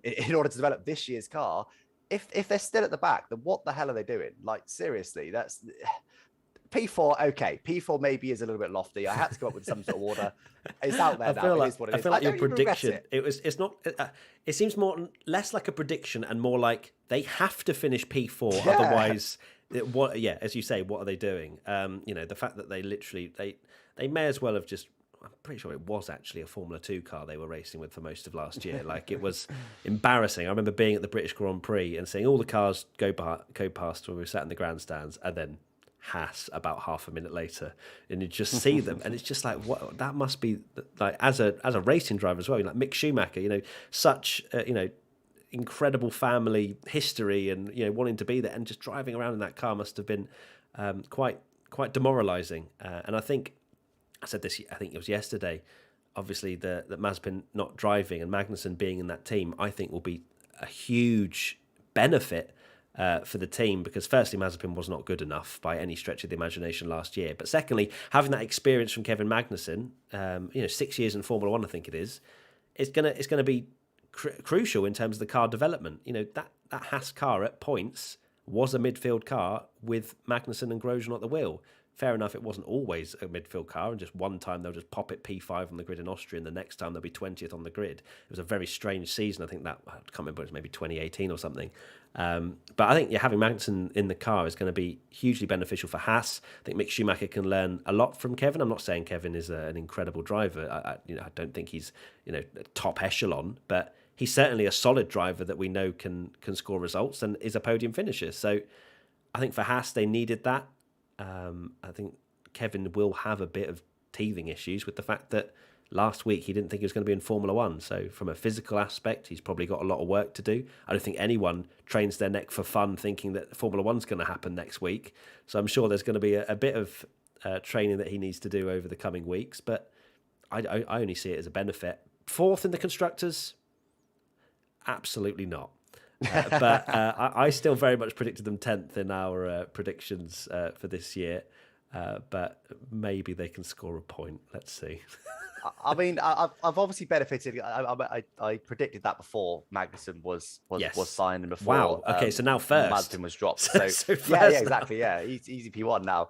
in order to develop this year's car. If they're still at the back, then what the hell are they doing? Like, seriously, that's P4. Okay, P4 maybe is a little bit lofty. I had to come up with some sort of order. It's out there now. It is what it is. I feel like your prediction. It's not. It seems less like a prediction and more like they have to finish P4, otherwise. As you say, what are they doing? The fact that they literally they may as well have just. I'm pretty sure it was actually a Formula 2 car they were racing with for most of last year. Like, it was embarrassing. I remember being at the British Grand Prix and seeing all the cars go past when we were sat in the grandstands, and then Haas about half a minute later, and you just see them, and it's just like, what that must be like as a racing driver as well. Like Mick Schumacher, such incredible family history, and wanting to be there, and just driving around in that car must have been quite demoralizing. And I think I said this, I think it was yesterday, obviously that Mazepin not driving and Magnussen being in that team, I think will be a huge benefit for the team, because firstly, Mazepin was not good enough by any stretch of the imagination last year, but secondly, having that experience from Kevin Magnussen, 6 years in Formula 1, I think it is, it's gonna be crucial in terms of the car development. You know, that Haas car at points was a midfield car with Magnussen and Grosjean at the wheel. Fair enough, it wasn't always a midfield car, and just one time they'll just pop it P5 on the grid in Austria, and the next time they'll be 20th on the grid. It was a very strange season. I think that, I can't remember, it was maybe 2018 or something. But I think having Magnussen in the car is going to be hugely beneficial for Haas. I think Mick Schumacher can learn a lot from Kevin. I'm not saying Kevin is an incredible driver. I don't think he's top echelon, but he's certainly a solid driver that we know can score results and is a podium finisher. So I think for Haas, they needed that. I think Kevin will have a bit of teething issues with the fact that last week he didn't think he was going to be in Formula One. So from a physical aspect, he's probably got a lot of work to do. I don't think anyone trains their neck for fun thinking that Formula One's going to happen next week. So I'm sure there's going to be a bit of training that he needs to do over the coming weeks. But I only see it as a benefit. Fourth in the Constructors? Absolutely not. But I still very much predicted them 10th in our predictions for this year. But maybe they can score a point. Let's see. I mean, I've obviously benefited. I predicted that before Magnussen was signed and before. Wow. Okay, so now first. Magnussen was dropped. So yeah, exactly. Yeah, easy P1 now.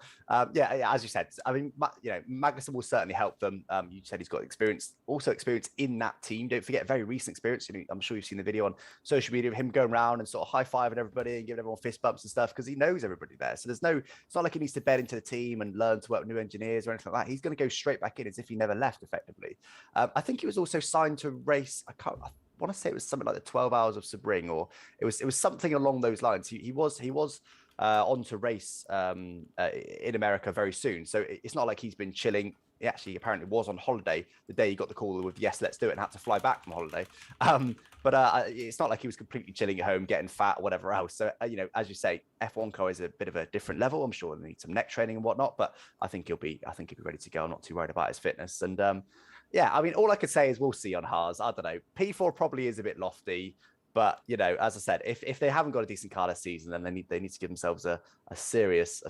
Yeah, as you said. I mean, Magnussen will certainly help them. You said he's got experience in that team. Don't forget, very recent experience. I'm sure you've seen the video on social media of him going around and sort of high-fiving everybody and giving everyone fist bumps and stuff because he knows everybody there. So it's not like he needs to bed into the team and learn to work with new engineers or anything like that. He's going to go straight back in as if he never left, effectively. I think he was also signed to race. I want to say it was something like the 12 Hours of Sebring, or it was something along those lines. He was on to race in America very soon. So it's not like he's been chilling. He actually apparently was on holiday the day he got the call with yes, let's do it, and had to fly back from holiday. But it's not like he was completely chilling at home, getting fat or whatever else. So, as you say, F1 car is a bit of a different level. I'm sure they need some neck training and whatnot, but I think he'll be ready to go. I'm not too worried about his fitness. And yeah, I mean, all I could say is we'll see on Haas. I don't know. P4 probably is a bit lofty. But as I said, if they haven't got a decent car this season, then they need to give themselves a serious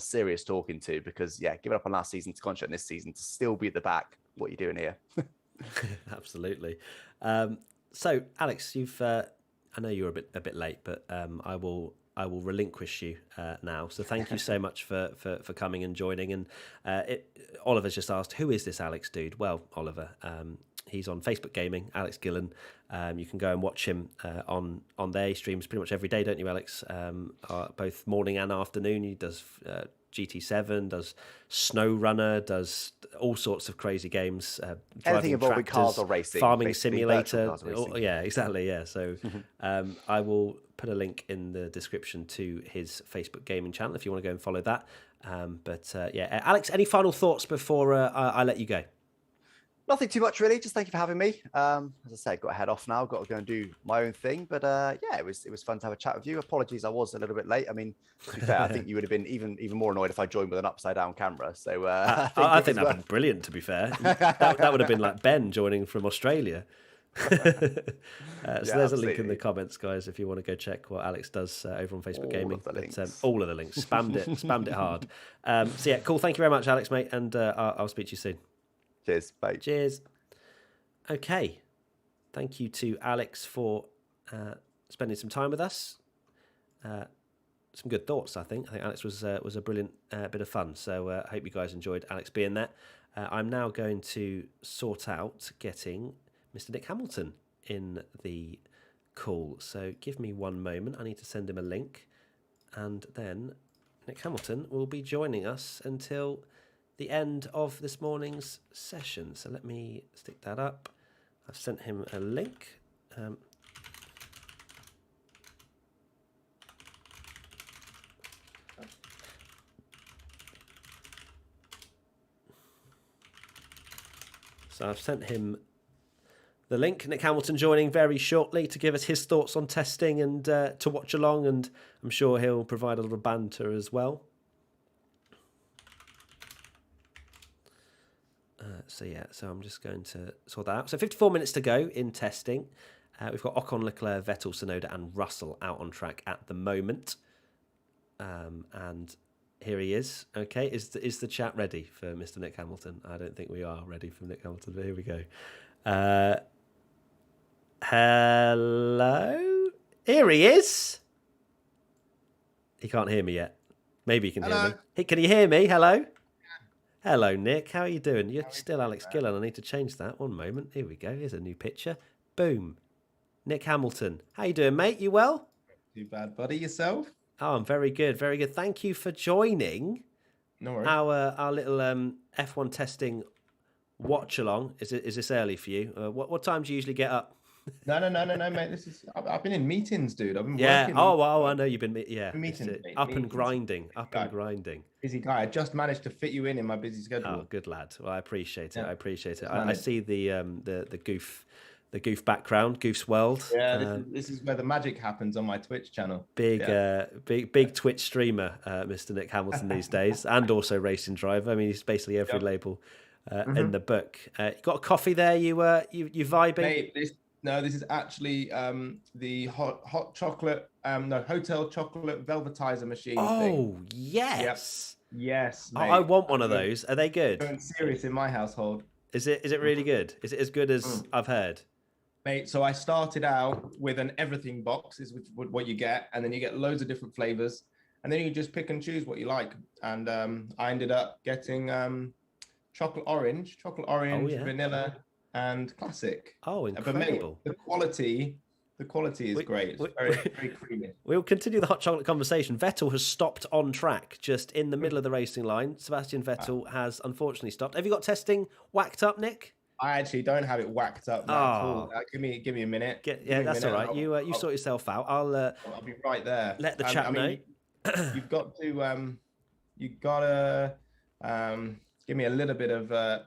talking to, because giving up on last season to concentrate on this season to still be at the back. What are you doing here? Absolutely. So Alex, I know you're a bit late, but I will relinquish you now. So thank you so much for coming and joining. And Oliver's just asked, who is this Alex dude? Well, Oliver, he's on Facebook Gaming, Alex Gillen. You can go and watch him on there. He streams pretty much every day, don't you, Alex? Both morning and afternoon. He does GT7, does Snow Runner, does all sorts of crazy games. Anything involving cars or racing. Farming simulator. Yeah, exactly, yeah. So I will put a link in the description to his Facebook gaming channel if you want to go and follow that. Alex, any final thoughts before I let you go? Nothing too much, really. Just thank you for having me. As I say, I've got to head off now. Got to go and do my own thing. But it was fun to have a chat with you. Apologies, I was a little bit late. I mean, to be fair, I think you would have been even more annoyed if I joined with an upside down camera. So I think that'd been brilliant. To be fair, that would have been like Ben joining from Australia. There's a link in the comments, guys, if you want to go check what Alex does over on Facebook Gaming. All of the links, spammed it hard. Cool. Thank you very much, Alex, mate, and I'll speak to you soon. Cheers. Bye. Cheers. Okay. Thank you to Alex for spending some time with us. Some good thoughts, I think. I think Alex was a brilliant bit of fun. So I hope you guys enjoyed Alex being there. I'm now going to sort out getting Mr. Nick Hamilton in the call. So give me one moment. I need to send him a link. And then Nick Hamilton will be joining us until the end of this morning's session. So let me stick that up. I've sent him a link. So I've sent him the link. Nick Hamilton joining very shortly to give us his thoughts on testing and to watch along, and I'm sure he'll provide a little banter as well. So I'm just going to sort that out. So 54 minutes to go in testing. We've got Ocon, Leclerc, Vettel, Tsunoda and Russell out on track at the moment. And here he is. Okay, is the chat ready for Mr. Nick Hamilton? I don't think we are ready for Nick Hamilton, but here we go. Hello? Here he is. He can't hear me yet. Maybe he can hear me. Hey, can you hear me? Hello? Hello, Nick. How are you doing? You're still Alex Gillen. I need to change that. One moment. Here we go. Here's a new picture. Boom. Nick Hamilton. How you doing, mate? You well? Too bad, buddy. Yourself? Oh, I'm very good. Very good. Thank you for joining No worries. our little F1 testing watch along. Is this early for you? What time do you usually get up? No, mate. I've been in meetings, dude. I've been Yeah. working. Oh, I know you've been. Yeah. Meetings, It's, mate, up meetings. and grinding. Up and grinding. Busy guy. I just managed to fit you in my busy Oh, schedule. good lad. Well, I appreciate it. Yeah. I appreciate it. Just I managed. see the goof background, Goof's world. Yeah, this is where the magic happens on my Twitch channel. Big Twitch streamer, Mr. Nick Hamilton these days, and also racing driver. I mean, he's basically every label in the book. You got a coffee there? You vibing? Mate, this is actually the hot chocolate, hotel chocolate velvetizer machine thing. Oh yes, Yes, oh, mate. I want one of those. Are they good? Going serious in my household. Is it really good? Is it as good as I've heard? Mate, so I started out with an everything box, is what you get, and then you get loads of different flavors, and then you just pick and choose what you like. And I ended up getting chocolate orange, vanilla, and classic. Oh, incredible! But mate, the quality is great. It's very creamy. We'll continue the hot chocolate conversation. Vettel has stopped on track just in the middle of the racing line. Sebastian Vettel has unfortunately stopped. Have you got testing whacked up, Nick? I actually don't have it whacked up at all. Give me a minute. That's all right. You sort yourself out. I'll be right there. Let the chat know. You've got to give me a little bit of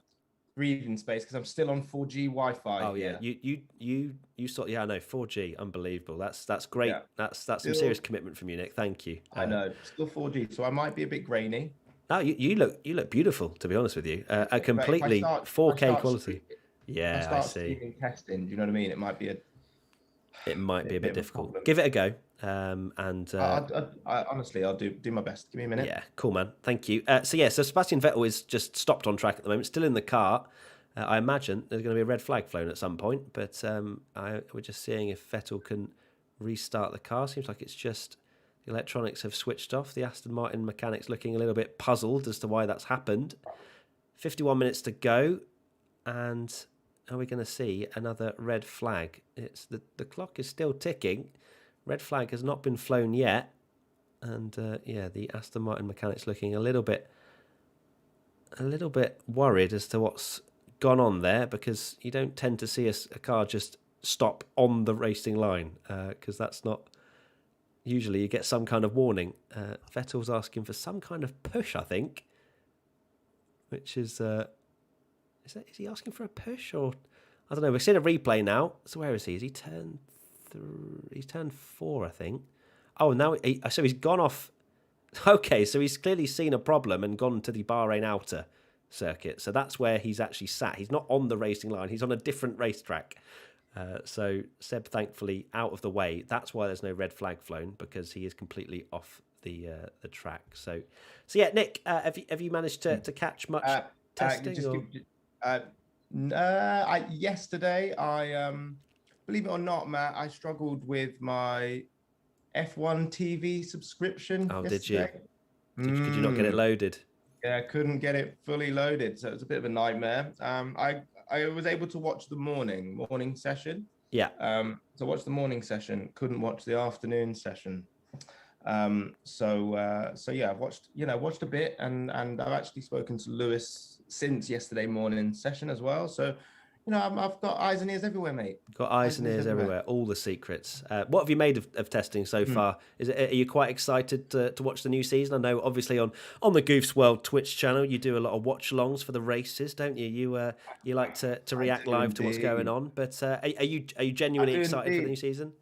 breathing space because I'm still on 4G Wi-Fi. Oh yeah, you sort. Yeah, I know 4G, unbelievable. That's great. Yeah. That's some serious commitment from you, Nick. Thank you. I know, still 4G, so I might be a bit grainy. No, you look beautiful. To be honest with you, a completely 4K quality. Yeah, I see. Testing, do you know what I mean? It might be a bit difficult. Give it a go. Honestly, I'll do my best. Give me a minute. Yeah, cool, man. Thank you. So Sebastian Vettel is just stopped on track at the moment, still in the car. I imagine there's going to be a red flag flown at some point, but we're just seeing if Vettel can restart the car. Seems like it's just the electronics have switched off. The Aston Martin mechanics looking a little bit puzzled as to why that's happened. 51 minutes to go, and are we going to see another red flag? It's the clock is still ticking. Red flag has not been flown yet, and the Aston Martin mechanics looking a little bit worried as to what's gone on there, because you don't tend to see a car just stop on the racing line, because that's not. Usually you get some kind of warning. Vettel's asking for some kind of push, I think, which is he asking for a push, or I don't know. We've seen a replay now. So where is he? Is he turned 3? He's turned 4, I think. Oh, now so he's gone off. Okay, so he's clearly seen a problem and gone to the Bahrain outer circuit. So that's where he's actually sat. He's not on the racing line. He's on a different racetrack. So Seb, thankfully, out of the way. That's why there's no red flag flown, because he is completely off the track. So yeah, Nick, have you managed to catch much testing? Yesterday, I believe it or not, Matt, I struggled with my F1 TV subscription. Oh, yesterday. Did you? Could you not get it loaded? Yeah, I couldn't get it fully loaded, so it was a bit of a nightmare. I was able to watch the morning session. Yeah. So watch the morning session. Couldn't watch the afternoon session. So yeah, I've watched a bit, and I've actually spoken to Lewis since yesterday morning session as well. So, I've got eyes and ears everywhere, mate. Got eyes and ears everywhere. All the secrets. What have you made of testing so far? Are you quite excited to watch the new season? I know, obviously, on the Goof's World Twitch channel, you do a lot of watch-alongs for the races, don't you? You like to react live to what's going on. But are you genuinely excited for the new season?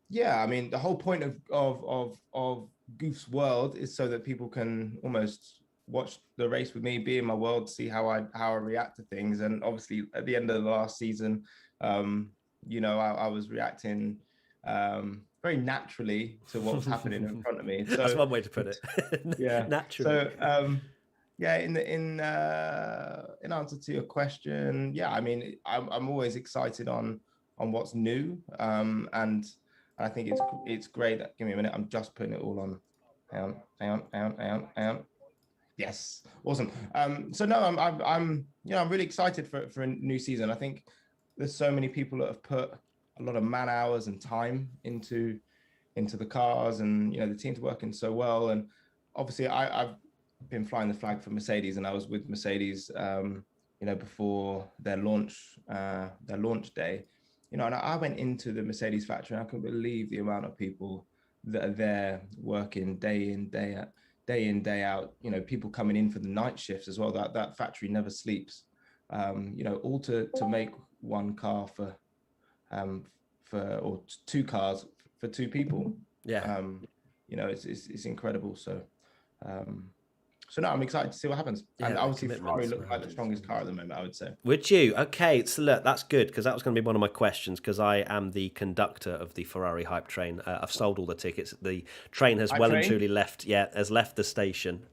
Yeah, I mean, the whole point of Goof's World is so that people can almost watch the race with me, be in my world, see how I react to things. And obviously, at the end of the last season, I was reacting very naturally to what was happening in front of me. So, that's one way to put it. Yeah, naturally. So, in answer to your question, yeah, I mean, I'm always excited on what's new. And I think it's great that, give me a minute, I'm just putting it all on. Hang on. Yes, awesome. So no, I'm I'm really excited for a new season. I think there's so many people that have put a lot of man hours and time into the cars, and the team's working so well. And obviously, I've been flying the flag for Mercedes, and I was with Mercedes, before their launch day. And I went into the Mercedes factory, and I couldn't believe the amount of people that are there working day in, day out. People coming in for the night shifts as well. That factory never sleeps. All to make one car or two cars for two people. Yeah. It's incredible. So so no, I'm excited to see what happens. Yeah, And the obviously Ferrari commitments, look like the strongest car at the moment, I would say. Would you? Okay, so look, that's good, because that was going to be one of my questions, because I am the conductor of the Ferrari hype train. I've sold all the tickets. The train has and truly left. Yeah, has left the station.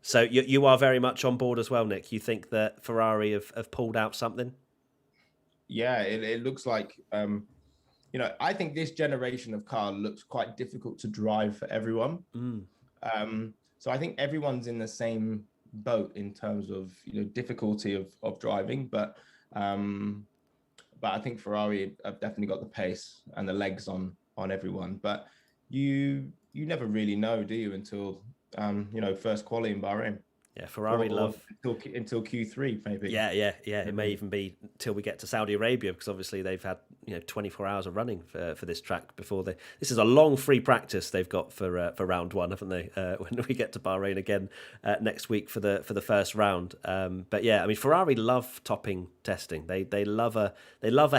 So you are very much on board as well, Nick. You think that Ferrari have pulled out something? Yeah, it looks like I think this generation of car looks quite difficult to drive for everyone. So I think everyone's in the same boat in terms of difficulty of driving, but I think Ferrari have definitely got the pace and the legs on everyone. But you never really know, do you, until first quali in Bahrain? Yeah, Ferrari love until Q3 maybe. Yeah. It may even be till we get to Saudi Arabia, because obviously they've had 24 hours of running for this track before they. This is a long free practice they've got for round one, haven't they? When we get to Bahrain again next week for the first round. But yeah, I mean, Ferrari love topping testing. They love a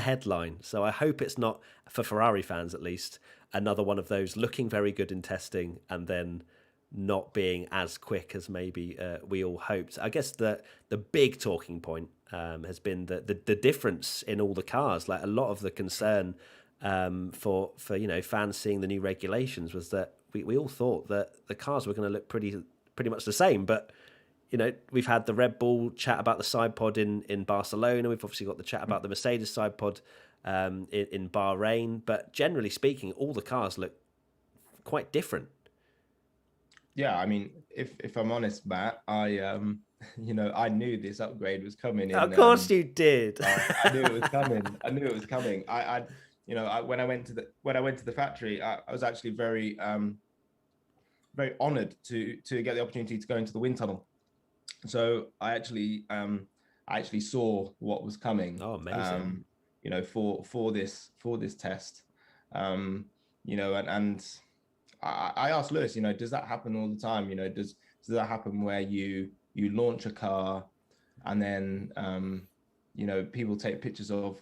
headline. So I hope it's not, for Ferrari fans at least, another one of those looking very good in testing and then not being as quick as maybe we all hoped. I guess the big talking point has been the difference in all the cars. Like, a lot of the concern for fans seeing the new regulations was that we all thought that the cars were going to look pretty much the same. But we've had the Red Bull chat about the side pod in Barcelona. We've obviously got the chat about the Mercedes side pod in Bahrain. But generally speaking, all the cars look quite different. Yeah, I mean, if I'm honest, Matt, I I knew this upgrade was coming. Of course you did. I knew it was coming. When I went to the factory, I was actually very honoured to get the opportunity to go into the wind tunnel. So I actually saw what was coming. Oh, amazing! For this test, and I asked Lewis, does that happen all the time? Does that happen where you launch a car and then people take pictures of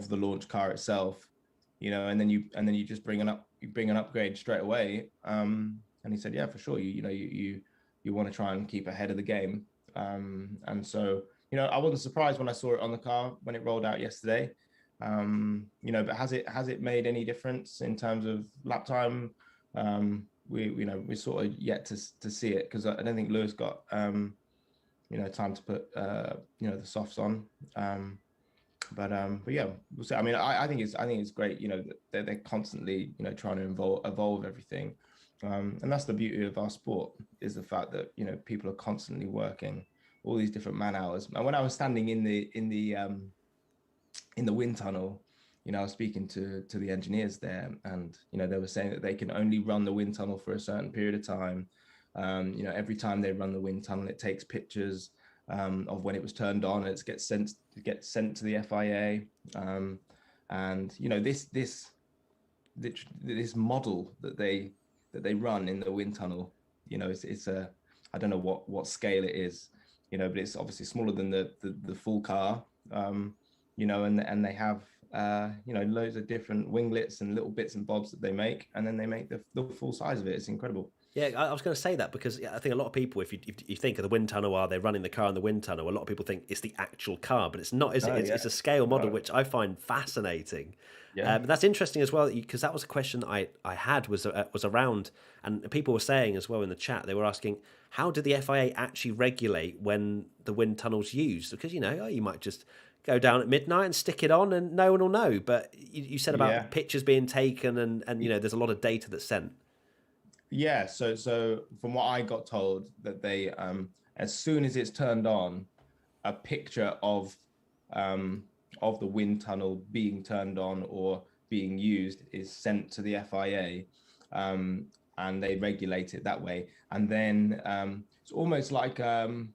the launch car itself, and then you just bring an upgrade straight away. And he said, yeah, for sure. You want to try and keep ahead of the game. And so I wasn't surprised when I saw it on the car when it rolled out yesterday. But has it made any difference in terms of lap time? We're sort of yet to see it, because I don't think Lewis got time to put the softs on. But yeah, we'll see. I mean, I think it's great. That they're constantly trying to evolve everything, and that's the beauty of our sport, is the fact that people are constantly working all these different man hours. And when I was standing in the wind tunnel, I was speaking to the engineers there, and they were saying that they can only run the wind tunnel for a certain period of time. Every time they run the wind tunnel, it takes pictures of when it was turned on, and it gets sent to the FIA. And this model that they run in the wind tunnel, it's a, I don't know what scale it is, but it's obviously smaller than the full car. And they have loads of different winglets and little bits and bobs that they make, and then they make the full size of it. It's incredible. Yeah, I was going to say that because I think a lot of people, if you think of the wind tunnel, are they running the car in the wind tunnel? A lot of people think it's the actual car, but it's not, is it? Oh, It's yeah. a scale model, No. which I find fascinating. Yeah. But that's interesting as well, because that was a question that I had was around, and people were saying as well in the chat, they were asking, how did the FIA actually regulate when the wind tunnel's used? Because, you might just go down at midnight and stick it on and no one will know. But you said about Yeah. pictures being taken and there's a lot of data that's sent. Yeah, so from what I got told, that they as soon as it's turned on, a picture of the wind tunnel being turned on or being used is sent to the FIA, and they regulate it that way. And then it's almost like the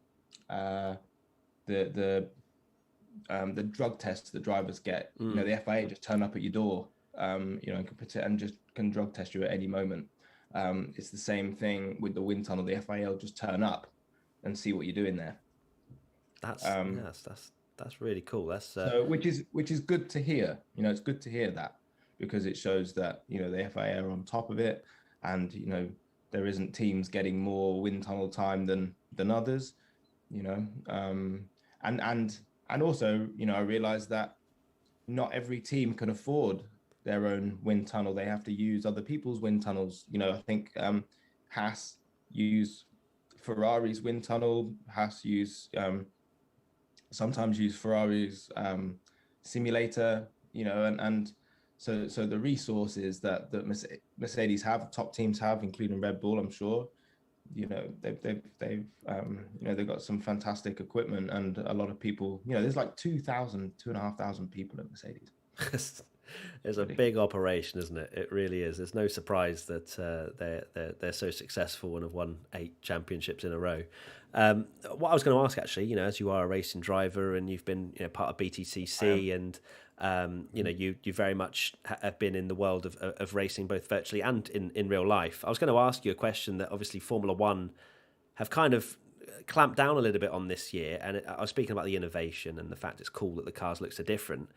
drug tests that drivers get. The FIA just turn up at your door, and can drug test you at any moment. It's the same thing with the wind tunnel. The FIA will just turn up and see what you're doing there. That's that's really cool. That's so which is good to hear. It's good to hear that, because it shows that the FIA are on top of it, and there isn't teams getting more wind tunnel time than others. And also I realized that not every team can afford their own wind tunnel. They have to use other people's wind tunnels. I think Haas use Ferrari's wind tunnel. Haas sometimes use Ferrari's simulator. And so the resources that Mercedes have, top teams have, including Red Bull, I'm sure. They've got some fantastic equipment, and a lot of people. There's like 2,500 people at Mercedes. It's a big operation, isn't it? It really is. There's no surprise that they're so successful and have won 8 championships in a row. What I was going to ask, actually, as you are a racing driver and you've been part of BTCC, and you very much have been in the world of racing, both virtually and in real life. I was going to ask you a question that obviously Formula One have kind of clamped down a little bit on this year, and I was speaking about the innovation and the fact it's cool that the cars look so different.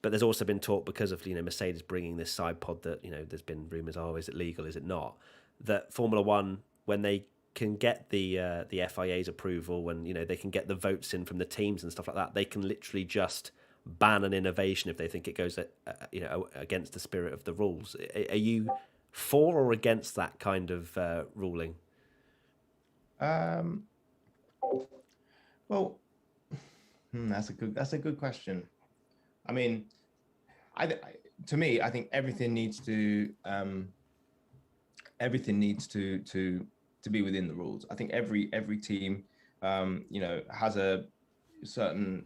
But there's also been talk, because of Mercedes bringing this side pod, that there's been rumours, is it legal, is it not? That Formula One, when they can get the FIA's approval, when they can get the votes in from the teams and stuff like that, they can literally just ban an innovation if they think it goes against the spirit of the rules. Are you for or against that kind of ruling? Well, that's a good question. I mean, to me, I think everything needs to be within the rules. I think every team, has a certain,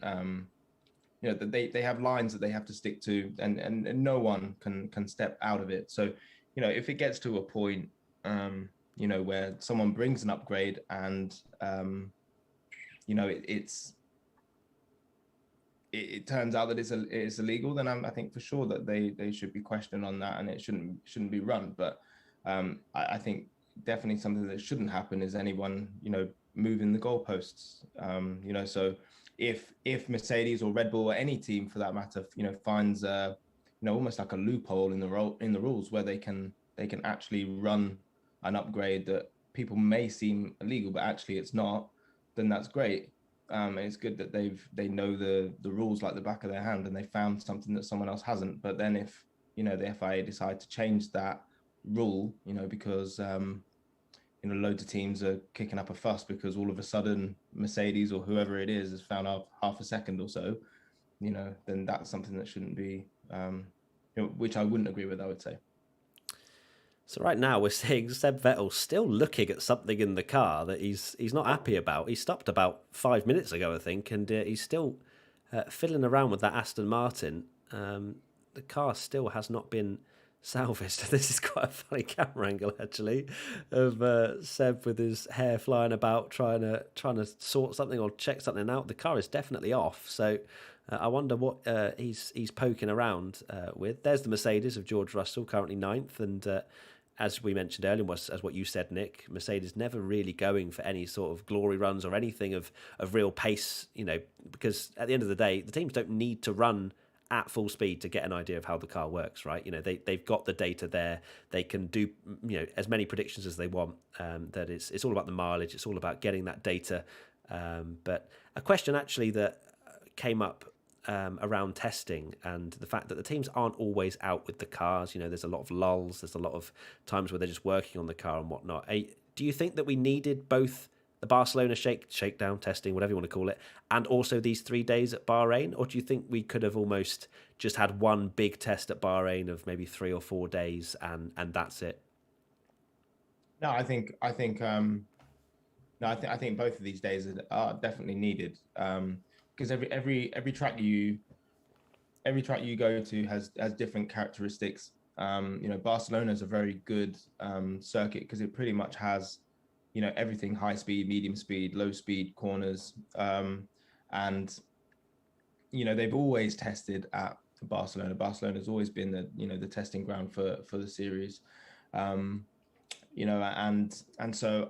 that they have lines that they have to stick to, and no one can step out of it. So, if it gets to a point, where someone brings an upgrade and, it turns out that it's illegal, then I think for sure that they should be questioned on that, and it shouldn't be run. But I think definitely something that shouldn't happen is anyone moving the goalposts. So if Mercedes or Red Bull or any team for that matter finds almost like a loophole in the rules where they can actually run an upgrade that people may seem illegal but actually it's not, then that's great. It's good that they know the rules like the back of their hand, and they found something that someone else hasn't. But then if the FIA decide to change that rule, because loads of teams are kicking up a fuss because all of a sudden Mercedes or whoever it is has found out half a second or so, then that's something that shouldn't be, which I wouldn't agree with, I would say. So right now we're seeing Seb Vettel still looking at something in the car that he's not happy about. He stopped about 5 minutes ago, I think, and he's still fiddling around with that Aston Martin. The car still has not been salvaged. This is quite a funny camera angle, actually, of Seb with his hair flying about, trying to sort something or check something out. The car is definitely off, so I wonder what he's poking around with. There's the Mercedes of George Russell, currently 9th, and as we mentioned earlier, as what you said, Nick, Mercedes never really going for any sort of glory runs or anything of real pace, because at the end of the day, the teams don't need to run at full speed to get an idea of how the car works, right? They've got the data there. They can do as many predictions as they want. That it's all about the mileage. It's all about getting that data. But a question actually that came up around testing and the fact that the teams aren't always out with the cars. There's a lot of lulls. There's a lot of times where they're just working on the car and whatnot. Do you think that we needed both the Barcelona shakedown testing, whatever you want to call it, and also these 3 days at Bahrain? Or do you think we could have almost just had one big test at Bahrain of maybe 3 or 4 days and that's it? No, I think both of these days are definitely needed, because every track you go to has different characteristics. Barcelona is a very good circuit because it pretty much has everything: high speed, medium speed, low speed, corners, and they've always tested at Barcelona. Barcelona's always been the testing ground for the series, and so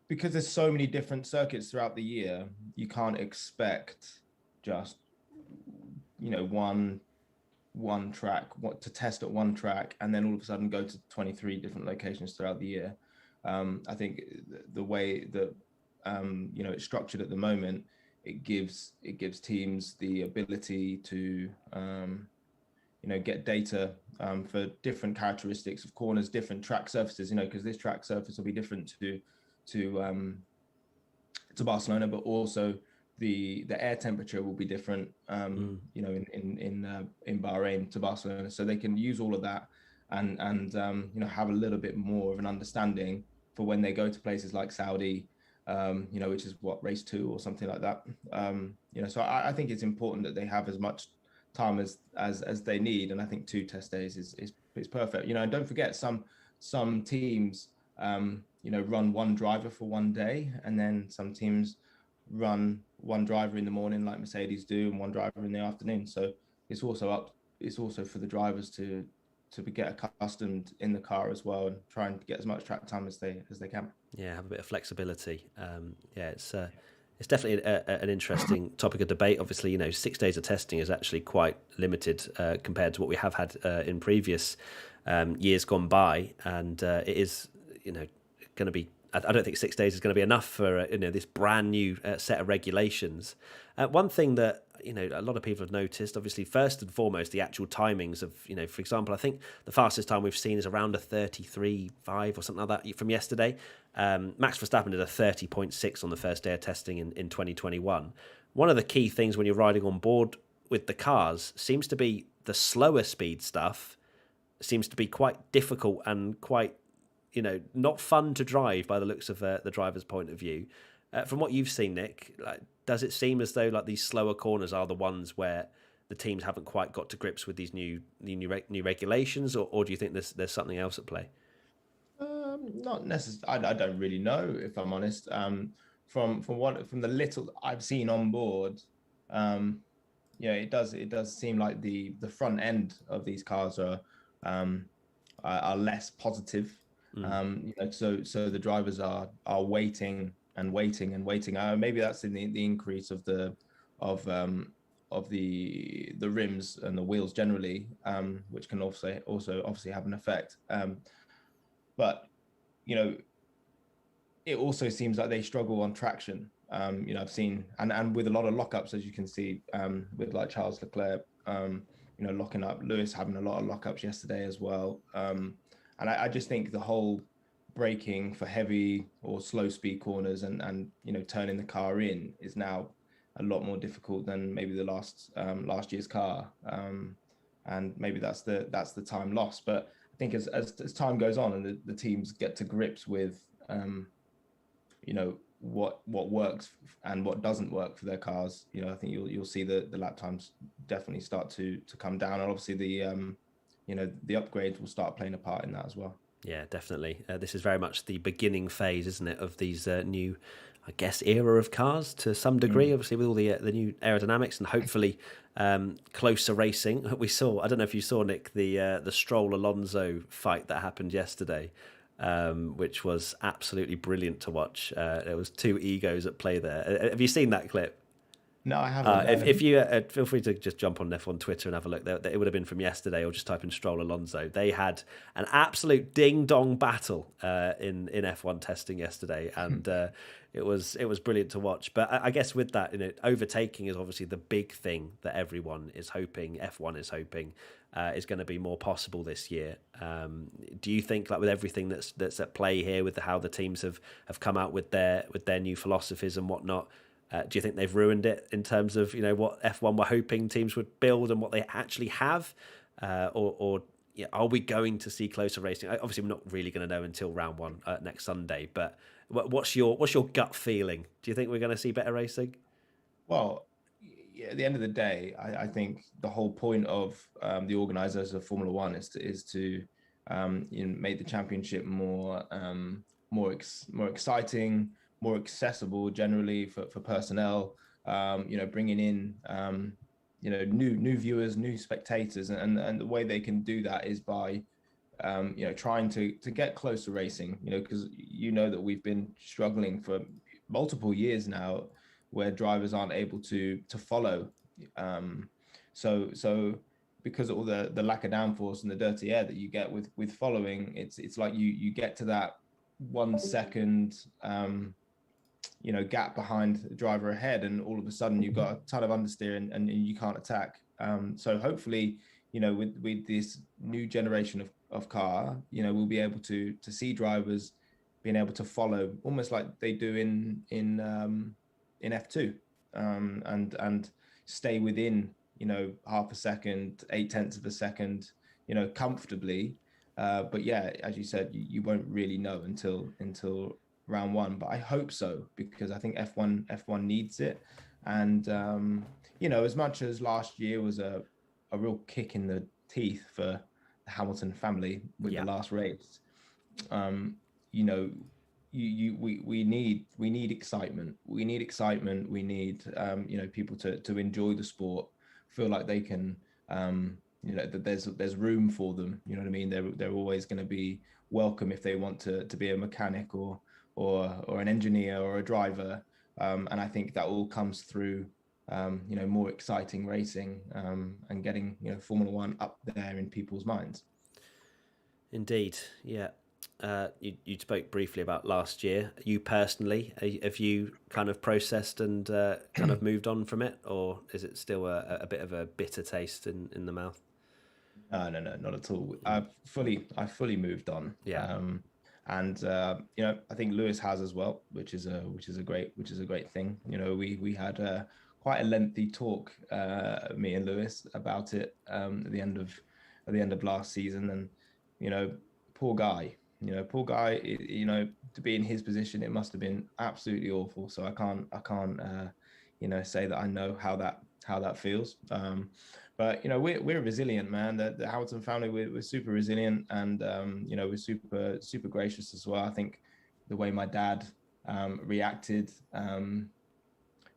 because there's so many different circuits throughout the year, you can't expect just one track to test at one track and then all of a sudden go to 23 different locations throughout the year. I think the way that it's structured at the moment, it gives teams the ability to get data for different characteristics of corners, different track surfaces. Because this track surface will be different to Barcelona, but also the air temperature will be different. In Bahrain to Barcelona, so they can use all of that and have a little bit more of an understanding for when they go to places like Saudi, which is race 2 or something like that. So I think it's important that they have as much time as they need, and I think 2 test days is perfect. And don't forget some teams run one driver for one day, and then some teams run one driver in the morning like Mercedes do and one driver in the afternoon. So it's also for the drivers to get accustomed in the car as well and try and get as much track time as they can. Yeah, have a bit of flexibility. It's definitely an interesting topic of debate. Obviously, 6 days of testing is actually quite limited compared to what we have had in previous years gone by, and it is going to be. I don't think 6 days is going to be enough for this brand new set of regulations. One thing that a lot of people have noticed, obviously, first and foremost, the actual timings of for example, I think the fastest time we've seen is around a 33.5 or something like that from yesterday. Max Verstappen did a 30.6 on the first day of testing in 2021. One of the key things when you're riding on board with the cars seems to be the slower speed stuff seems to be quite difficult and quite not fun to drive by the looks of the driver's point of view. From what you've seen, Nick, does it seem as though these slower corners are the ones where the teams haven't quite got to grips with these new regulations, or do you think there's something else at play? Not necessarily. I don't really know, if I'm honest. From the little I've seen on board, it does seem like the front end of these cars are less positive. So the drivers are waiting and waiting and waiting. Maybe that's in the increase of the rims and the wheels generally, which can also obviously have an effect. But it also seems like they struggle on traction. I've seen and with a lot of lockups, as you can see, with like Charles Leclerc, locking up, Lewis having a lot of lockups yesterday as well. And I just think the whole braking for heavy or slow speed corners and turning the car in is now a lot more difficult than maybe the last year's car. And maybe that's the time lost. But I think as time goes on and the teams get to grips with what works and what doesn't work for their cars, I think you'll see the lap times definitely start to come down, and obviously the upgrades will start playing a part in that as well. Yeah, definitely. This is very much the beginning phase, isn't it, of these new, I guess, era of cars to some degree, obviously with all the new aerodynamics and hopefully closer racing. We saw, I don't know if you saw, Nick, the Stroll-Alonso fight that happened yesterday, which was absolutely brilliant to watch. There was 2 egos at play there. Have you seen that clip? No, I haven't. If you feel free to just jump on F1 Twitter and have a look, it would have been from yesterday, or just type in Stroll Alonso. They had an absolute ding dong battle in F1 testing yesterday, and it was brilliant to watch. But I guess with that, overtaking is obviously the big thing that everyone is hoping. F1 is hoping is going to be more possible this year. Do you think, like with everything that's at play here, with how the teams have come out with their new philosophies and whatnot? Do you think they've ruined it in terms of what F1 were hoping teams would build and what they actually have, or are we going to see closer racing? Obviously, we're not really going to know until round one next Sunday. But what's your gut feeling? Do you think we're going to see better racing? Well, at the end of the day, I think the whole point of the organisers of Formula One is to make the championship more exciting, more accessible generally for personnel, bringing in, new viewers, new spectators. And the way they can do that is by, trying to get closer racing, because that we've been struggling for multiple years now where drivers aren't able to follow. So because of all the lack of downforce and the dirty air that you get with following, it's like you get to that 1 second, gap behind the driver ahead, and all of a sudden you've got a ton of understeer and you can't attack. So hopefully, with this new generation of car, we'll be able to see drivers being able to follow almost like they do in F2, and stay within half a second, 0.8 of a second, comfortably. But yeah, as you said, you won't really know until round one, but I hope so, because I think F1 needs it. And as much as last year was a real kick in the teeth for the Hamilton family with the last race, we need excitement. We need excitement. We need people to enjoy the sport, feel like they can that there's room for them. You know what I mean? They're always going to be welcome if they want to be a mechanic or an engineer or a driver. And I think that all comes through more exciting racing, and getting Formula One up there in people's minds. Indeed, yeah. You spoke briefly about last year. You personally, have you kind of processed and kind of moved on from it, or is it still a bit of a bitter taste in the mouth? No, not at all. I've fully moved on. Yeah. And I think Lewis has as well, which is a great thing. We had quite a lengthy talk, me and Lewis, about it at the end of last season. And poor guy, to be in his position, it must have been absolutely awful. So I can't say that I know how that feels. But we're resilient, man. The Hamilton family, we're super resilient, and we're super gracious as well. I think the way my dad reacted,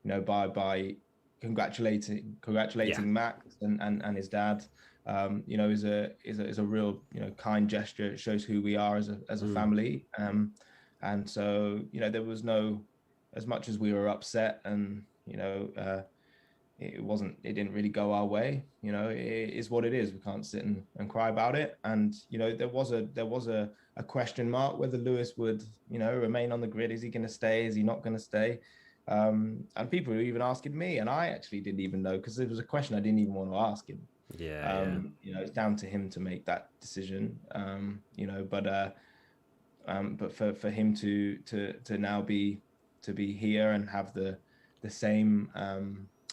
by congratulating Max and his dad, is a real kind gesture. It shows who we are as a family. And so there was no, as much as we were upset, and it didn't really go our way. It is what it is. We can't sit and cry about it. And there was a question mark whether Lewis would remain on the grid. Is he going to stay? Is he not going to stay? And people were even asking me, and I actually didn't even know, because it was a question I didn't even want to ask him. It's down to him to make that decision. But for him to now be here and have the same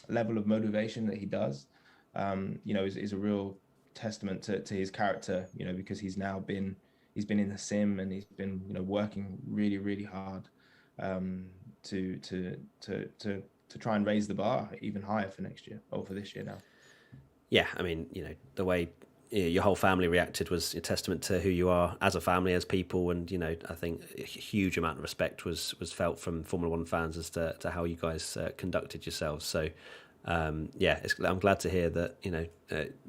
level of motivation that he does, is a real testament to his character. Because he's been in the sim, and he's been working really, really hard to try and raise the bar even higher for next year, or for this year now. Yeah, I mean, the way your whole family reacted was a testament to who you are as a family, as people, and I think a huge amount of respect was felt from Formula One fans as to how you guys conducted yourselves. So I'm glad to hear that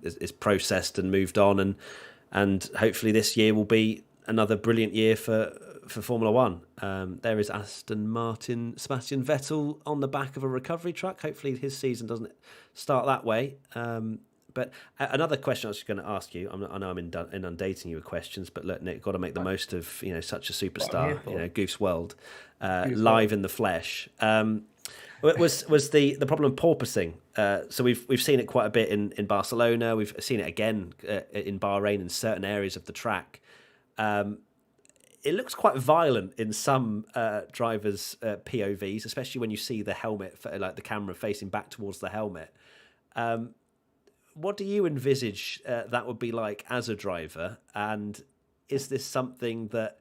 it's processed and moved on, and hopefully this year will be another brilliant year for for Formula One. There is Aston Martin, Sebastian Vettel on the back of a recovery truck. Hopefully his season doesn't start that way. But another question I was going to ask you, I know I'm inundating you with questions, but look, Nick, got to make the most of such a superstar, Goose World, live in the flesh. Was the problem porpoising? So we've seen it quite a bit in Barcelona. We've seen it again in Bahrain in certain areas of the track. It looks quite violent in some drivers' POVs, especially when you see the helmet, like the camera facing back towards the helmet. What do you envisage that would be like as a driver? And is this something that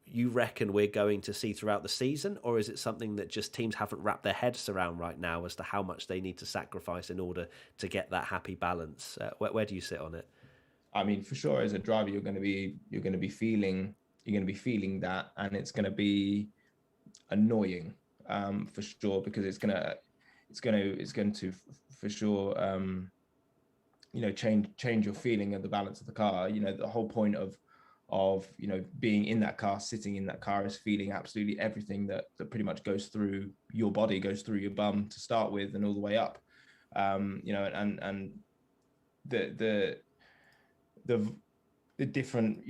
you reckon we're going to see throughout the season, or is it something that just teams haven't wrapped their heads around right now as to how much they need to sacrifice in order to get that happy balance? Where do you sit on it? I mean, for sure, as a driver, you're going to be feeling that, and it's going to be annoying for sure, because it's going to for sure change your feeling of the balance of the car. The whole point of being in that car, sitting in that car, is feeling absolutely everything that pretty much goes through your body, goes through your bum to start with, and all the way up. And the different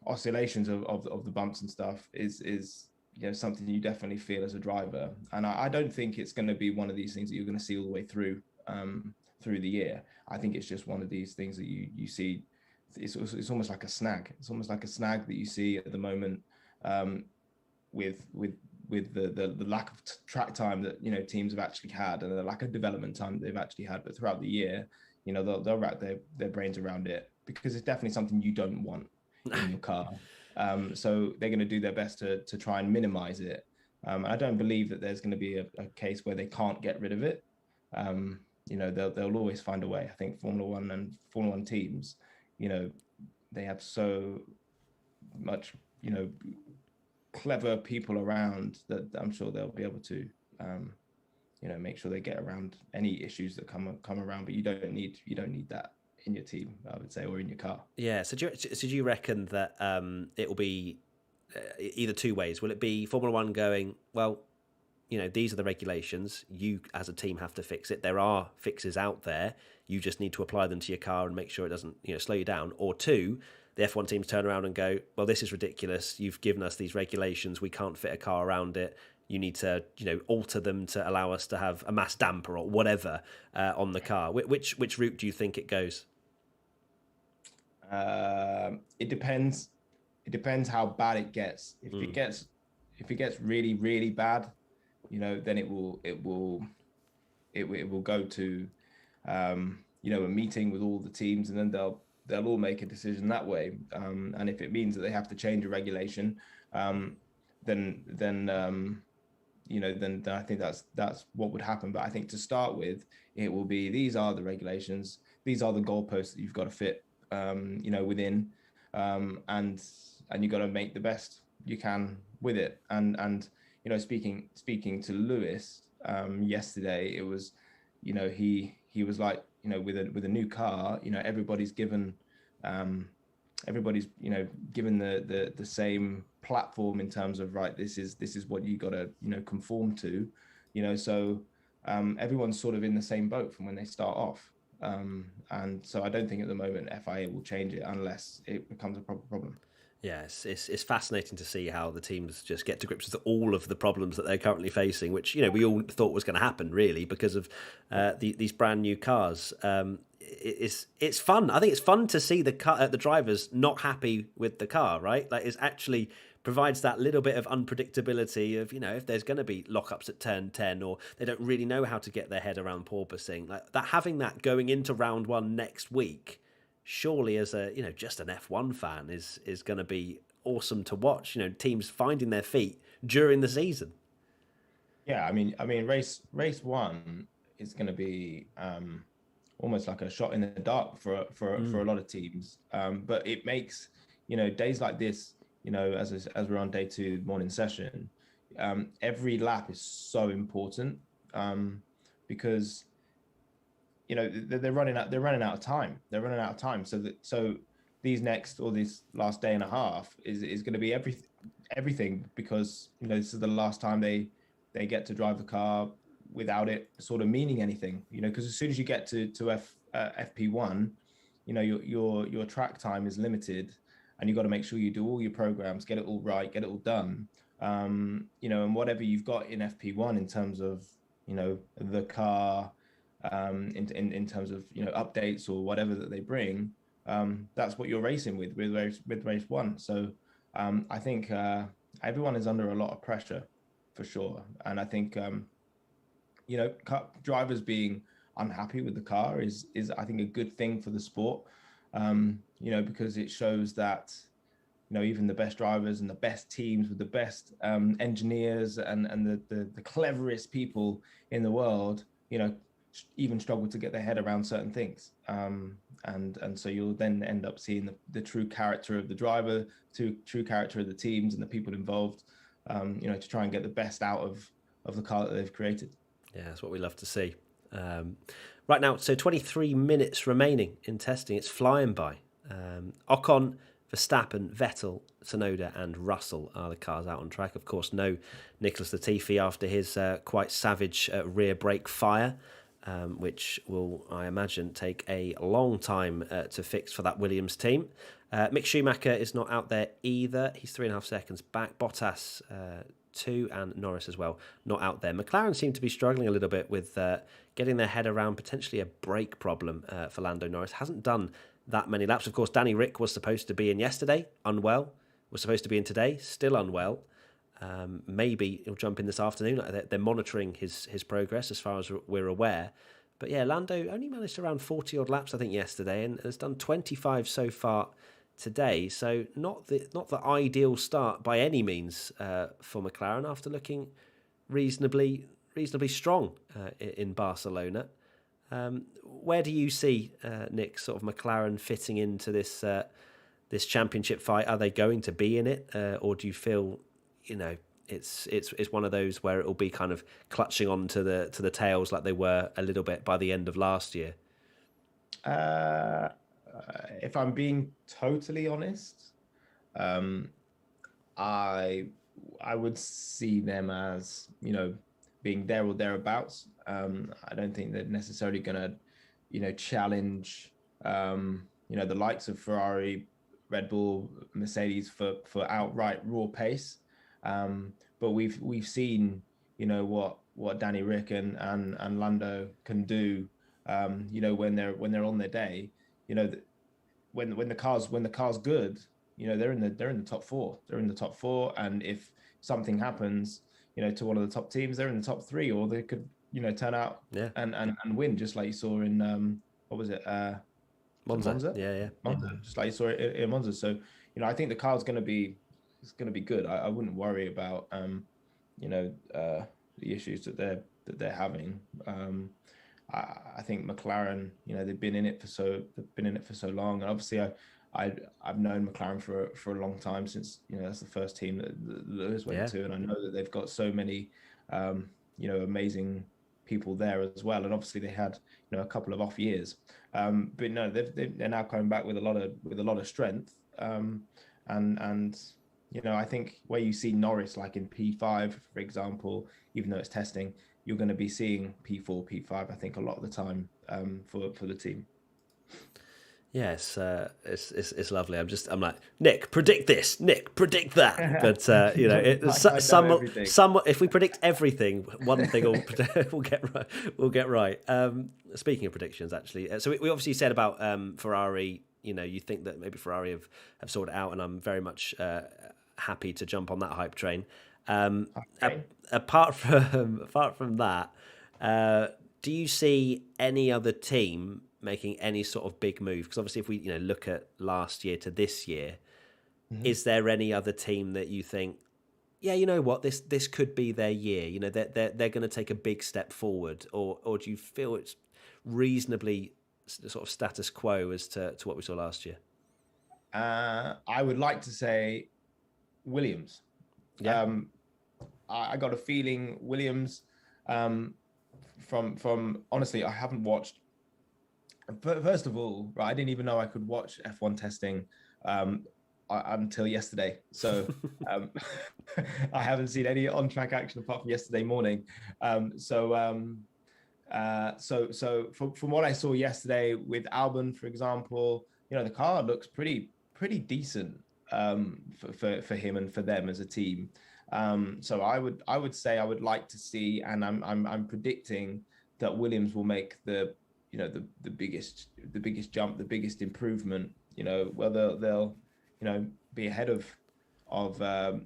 oscillations of the bumps and stuff is something you definitely feel as a driver. And I don't think it's going to be one of these things that you're going to see all the way through the year. I think it's just one of these things that you see. It's almost like a snag. It's almost like a snag that you see at the moment, with the lack of track time that teams have actually had, and the lack of development time that they've actually had. But throughout the year, they'll wrap their brains around it, because it's definitely something you don't want in your car. So they're going to do their best to try and minimize it. I don't believe that there's going to be a case where they can't get rid of it. They'll always find a way. I think Formula One teams, they have so much, clever people around that I'm sure they'll be able to, make sure they get around any issues that come around. But you don't need that in your team, I would say, or in your car. Yeah. So do you reckon that it will be either two ways? Will it be Formula One going, well, these are the regulations. You as a team have to fix it. There are fixes out there. You just need to apply them to your car and make sure it doesn't, slow you down. Or two, the F1 teams turn around and go, well, this is ridiculous. You've given us these regulations. We can't fit a car around it. You need to, alter them to allow us to have a mass damper or whatever on the car. Which route do you think it goes? It depends. It depends how bad it gets. If it gets really, really bad, then it will go to a meeting with all the teams, and then they'll all make a decision that way. And if it means that they have to change a regulation, then I think that's what would happen. But I think to start with, it will be, these are the regulations, these are the goalposts that you've got to fit within, and you've got to make the best you can with it. And speaking to Lewis yesterday, it was, he was like, with a new car, everybody's given given the same platform in terms of, right, this is what you got to conform to, so everyone's sort of in the same boat from when they start off. And so I don't think at the moment FIA will change it unless it becomes a proper problem. Yeah, it's fascinating to see how the teams just get to grips with all of the problems that they're currently facing, which we all thought was going to happen, really, because of these brand new cars. It's fun. I think it's fun to see the drivers not happy with the car, right? Like, it actually provides that little bit of unpredictability of, if there's going to be lockups at turn 10, or they don't really know how to get their head around porpoising. Like that, having that going into round one next week, surely as a just an F1 fan is going to be awesome to watch. Teams finding their feet during the season. Yeah, I mean, race one is going to be almost like a shot in the dark for a lot of teams. But it makes days like this, as we're on day 2 morning session, every lap is so important, because they're running out of time. So these last day and a half is going to be everything. everything, because this is the last time they get to drive the car without it sort of meaning anything. Because as soon as you get to FP1, your track time is limited, and you've got to make sure you do all your programs, get it all right, get it all done. And whatever you've got in FP1 in terms of the car, in terms of updates or whatever that they bring, that's what you're racing with race one. So I think everyone is under a lot of pressure for sure, and I think drivers being unhappy with the car is I think a good thing for the sport, because it shows that even the best drivers and the best teams with the best engineers and the cleverest people in the world, even struggle to get their head around certain things. And so you'll then end up seeing the true character of the driver, true character of the teams and the people involved, to try and get the best out of the car that they've created. Yeah, that's what we love to see. Right now, so 23 minutes remaining in testing. It's flying by. Ocon, Verstappen, Vettel, Tsunoda and Russell are the cars out on track. Of course, no Nicholas Latifi after his quite savage rear brake fire, which will, I imagine, take a long time to fix for that Williams team. Mick Schumacher is not out there either. He's 3.5 seconds back. Bottas 2 and Norris as well, not out there. McLaren seem to be struggling a little bit with getting their head around potentially a brake problem for Lando Norris. Hasn't done that many laps. Of course, Danny Rick was supposed to be in yesterday, unwell. Was supposed to be in today, still unwell. Maybe he'll jump in this afternoon. They're monitoring his progress as far as we're aware. But yeah, Lando only managed around 40 odd laps, I think, yesterday, and has done 25 so far today. So not the ideal start by any means for McLaren after looking reasonably strong in Barcelona. Where do you see, Nick, sort of McLaren fitting into this this championship fight? Are they going to be in it, or do you feel, it's one of those where it will be kind of clutching on to the tails like they were a little bit by the end of last year? If I'm being totally honest, I would see them as being there or thereabouts. I don't think they're necessarily going to challenge the likes of Ferrari, Red Bull, Mercedes for outright raw pace. But we've seen what Danny Rick and Lando can do. When they're on their day. When the car's good, they're in the top four. They're in the top four, and if something happens, to one of the top teams, they're in the top three, or they could turn out and win, just like you saw in what was it? Monza. Yeah. Monza, just like you saw it in Monza. So I think the car's going to be good. I wouldn't worry about the issues that they're having. I think McLaren, they've been in it for so long, and obviously I've known McLaren for a long time, since that's the first team that Lewis went to, and I know that they've got so many amazing people there as well, and obviously they had a couple of off years, but no, they're now coming back with a lot of strength, and I think where you see Norris, like in P5 for example, even though it's testing, you're going to be seeing P4, P5, I think, a lot of the time for the team. Yes, it's lovely. I'm like, Nick, predict this. Nick, predict that. But if we predict everything, one thing we'll get right. Speaking of predictions, actually, so we obviously said about Ferrari. You think that maybe Ferrari have sorted it out, and I'm very much happy to jump on that hype train. Apart from that, do you see any other team making any sort of big move? Because obviously, if we look at last year to this year, is there any other team that you think, yeah, you know what, this could be their year? They're going to take a big step forward, or do you feel it's reasonably sort of status quo as to what we saw last year? I would like to say Williams. Yeah. I got a feeling Williams, from honestly, I haven't watched. First of all, right, I didn't even know I could watch F1 testing. until yesterday. So I haven't seen any on-track action apart from yesterday morning. So from what I saw yesterday with Alban, for example, the car looks pretty decent for him and for them as a team. So I would say I would like to see, and I'm predicting that Williams will make the biggest jump, the biggest improvement. Whether they'll be ahead of Alpha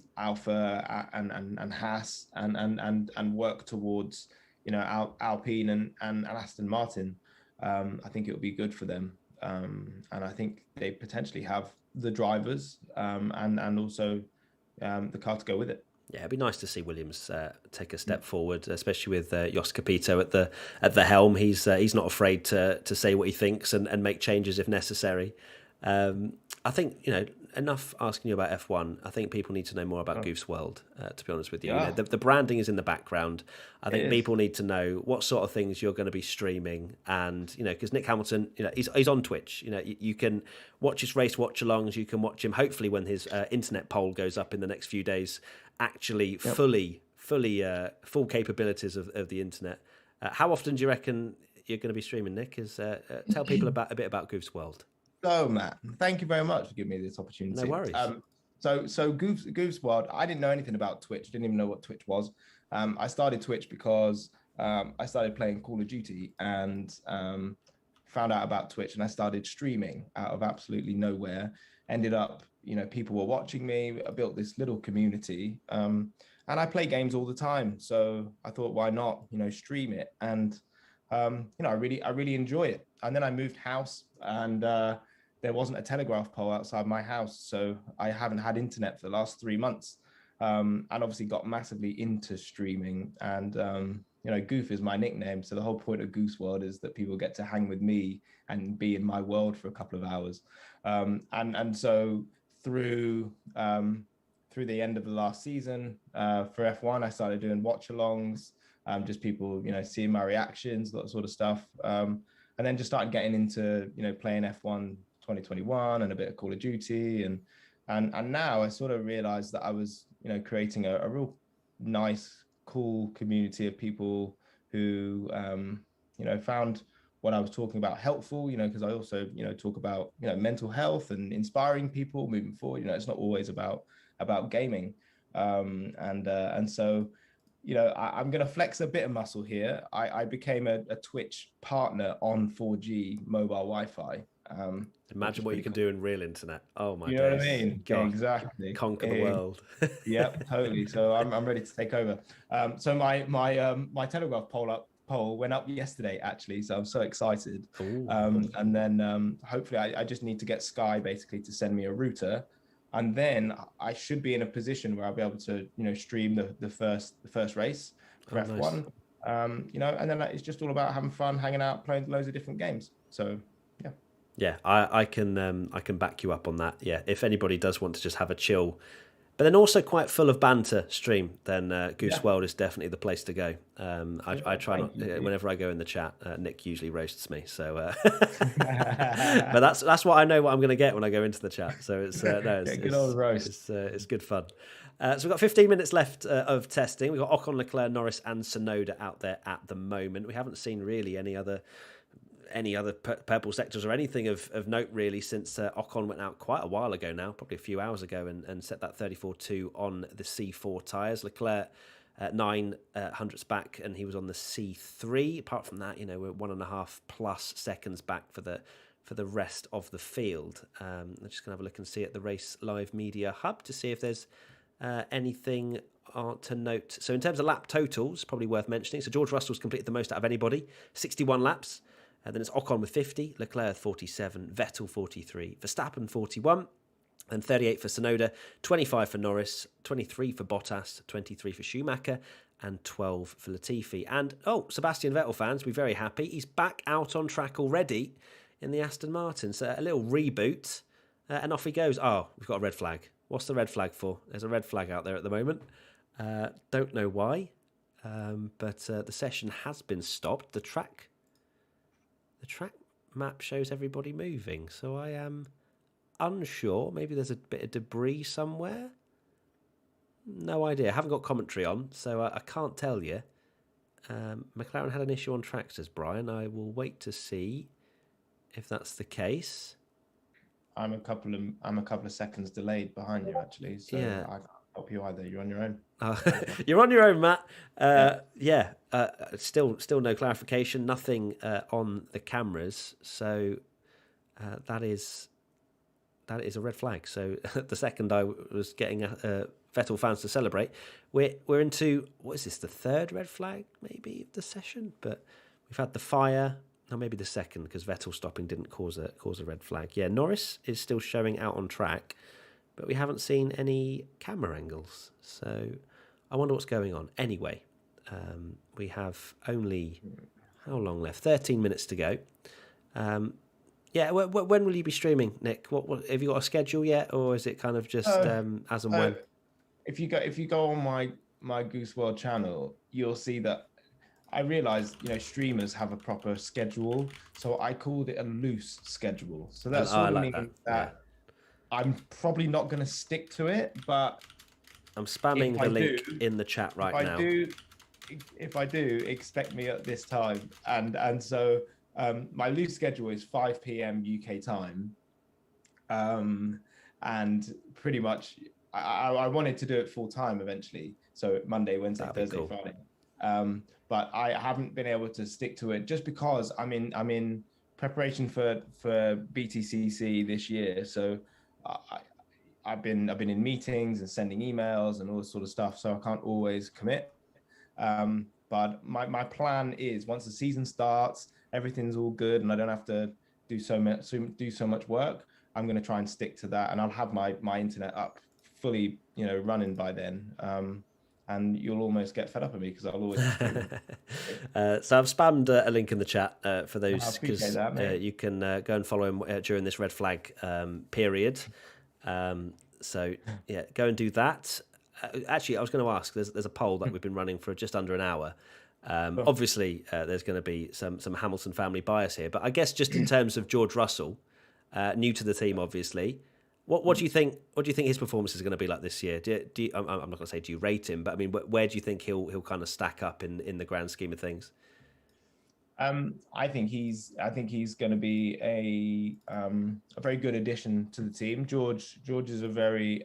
and Haas and work towards Alpine and Aston Martin. I think it would be good for them, and I think they potentially have the drivers and also the car to go with it. Yeah, it'd be nice to see Williams take a step forward, especially with Jos Capito at the helm. He's not afraid to say what he thinks and make changes if necessary. I think enough asking you about F1. I think people need to know more about Goof's World. To be honest with you, Yeah. The branding is in the background. I think It is. people need to know what sort of things you're going to be streaming, and because Nick Hamilton, he's on Twitch. You can watch his race watch-alongs. You can watch him hopefully when his internet poll goes up in the next few days. Actually, full capabilities of the internet. How often do you reckon you're going to be streaming, Nick? Tell people a bit about Goof's World. So, Matt, thank you very much for giving me this opportunity. No worries. So Goof's World, I didn't know anything about Twitch. Didn't even know what Twitch was. I started Twitch because I started playing Call of Duty and found out about Twitch, and I started streaming out of absolutely nowhere. Ended up, people were watching me. I built this little community, and I play games all the time. So I thought, why not, stream it? And I really enjoy it. And then I moved house, and there wasn't a telegraph pole outside my house, so I haven't had internet for the last 3 months. And obviously got massively into streaming, and Goof is my nickname, so the whole point of Goof's World is that people get to hang with me and be in my world for a couple of hours. And so through the end of the last season for F1, I started doing watch-alongs, just people seeing my reactions, that sort of stuff, and then just started getting into playing F1 2021 and a bit of Call of Duty, and now I sort of realized that I was creating a real nice, cool community of people who found what I was talking about helpful, because I also talk about mental health and inspiring people moving forward. It's not always about gaming, and so I'm going to flex a bit of muscle here. I became a Twitch partner on 4G mobile Wi-Fi. Imagine what you can do in real internet. Oh my You days. know what I mean? God, Exactly. conquer the world. Yep, totally. So I'm ready to take over. So my Telegraph poll went up yesterday, actually. So I'm so excited. And then hopefully I just need to get Sky basically to send me a router. And then I should be in a position where I'll be able to, stream the first race for F1. Nice. And then it's just all about having fun, hanging out, playing loads of different games. So yeah. Yeah, I can back you up on that. Yeah, if anybody does want to just have a chill, but then also quite full of banter stream, then Goof's World is definitely the place to go. I try not whenever I go in the chat. Nick usually roasts me, so but that's what I know what I'm going to get when I go into the chat. So it's good old roast. It's good fun. So we've got 15 minutes left of testing. We've got Ocon, Leclerc, Norris, and Tsunoda out there at the moment. We haven't seen really any other purple sectors or anything of note really since Ocon went out quite a while ago now, probably a few hours ago, and set that 34.2 on the C4 tyres. Leclerc 9 hundredths back, and he was on the C3. Apart from that, we're 1.5 plus seconds back for the rest of the field. I'm just gonna have a look and see at the Race Live Media Hub to see if there's anything to note. So in terms of lap totals, probably worth mentioning. So George Russell's completed the most out of anybody, 61 laps. Then it's Ocon with 50, Leclerc 47, Vettel 43, Verstappen 41, and 38 for Tsunoda, 25 for Norris, 23 for Bottas, 23 for Schumacher, and 12 for Latifi. And, Sebastian Vettel fans, we're very happy. He's back out on track already in the Aston Martin. So a little reboot, and off he goes. Oh, we've got a red flag. What's the red flag for? There's a red flag out there at the moment. Don't know why, but the session has been stopped. The track map shows everybody moving, so I am unsure. Maybe there's a bit of debris somewhere. No idea. I haven't got commentary on, so I can't tell you. McLaren had an issue on track, says Brian. I will wait to see if that's the case. I'm a couple of seconds delayed behind you, actually. So Yeah. I can't help you either. You're on your own. You're on your own, Matt. Still no clarification. Nothing on the cameras. So that is a red flag. So the second I was getting Vettel fans to celebrate, we're into, what is this, the third red flag maybe of the session? But we've had the fire. Or maybe the second, because Vettel stopping didn't cause a red flag. Yeah, Norris is still showing out on track, but we haven't seen any camera angles. So I wonder what's going on. Anyway, we have only, how long left? 13 minutes to go. When will you be streaming, Nick? What have you got a schedule yet, or is it kind of just as and when? If you go on my Goose World channel, you'll see that I realized, streamers have a proper schedule, so I called it a loose schedule. So that sort of means that I'm probably not going to stick to it, but I'm spamming the link in the chat right now. If I do, expect me at this time, and so my loose schedule is 5 p.m. UK time, and pretty much I wanted to do it full time eventually, so Monday, Wednesday, Thursday, Friday. But I haven't been able to stick to it just because I'm in preparation for BTCC this year. So I've been in meetings and sending emails and all this sort of stuff. So I can't always commit. But my plan is, once the season starts, everything's all good, and I don't have to do so much work. I'm going to try and stick to that, and I'll have my internet up fully, running by then. And you'll almost get fed up with me because I'll always. So I've spammed a link in the chat for those, because you can go and follow him during this red flag period. So yeah, go and do that. Actually, I was going to ask. There's a poll that we've been running for just under an hour. Obviously, there's going to be some Hamilton family bias here, but I guess just in terms of George Russell, new to the team, obviously. What do you think? What do you think his performance is going to be like this year? I'm not going to say do you rate him, but I mean, where do you think he'll kind of stack up in the grand scheme of things? I think he's going to be a very good addition to the team. George is a very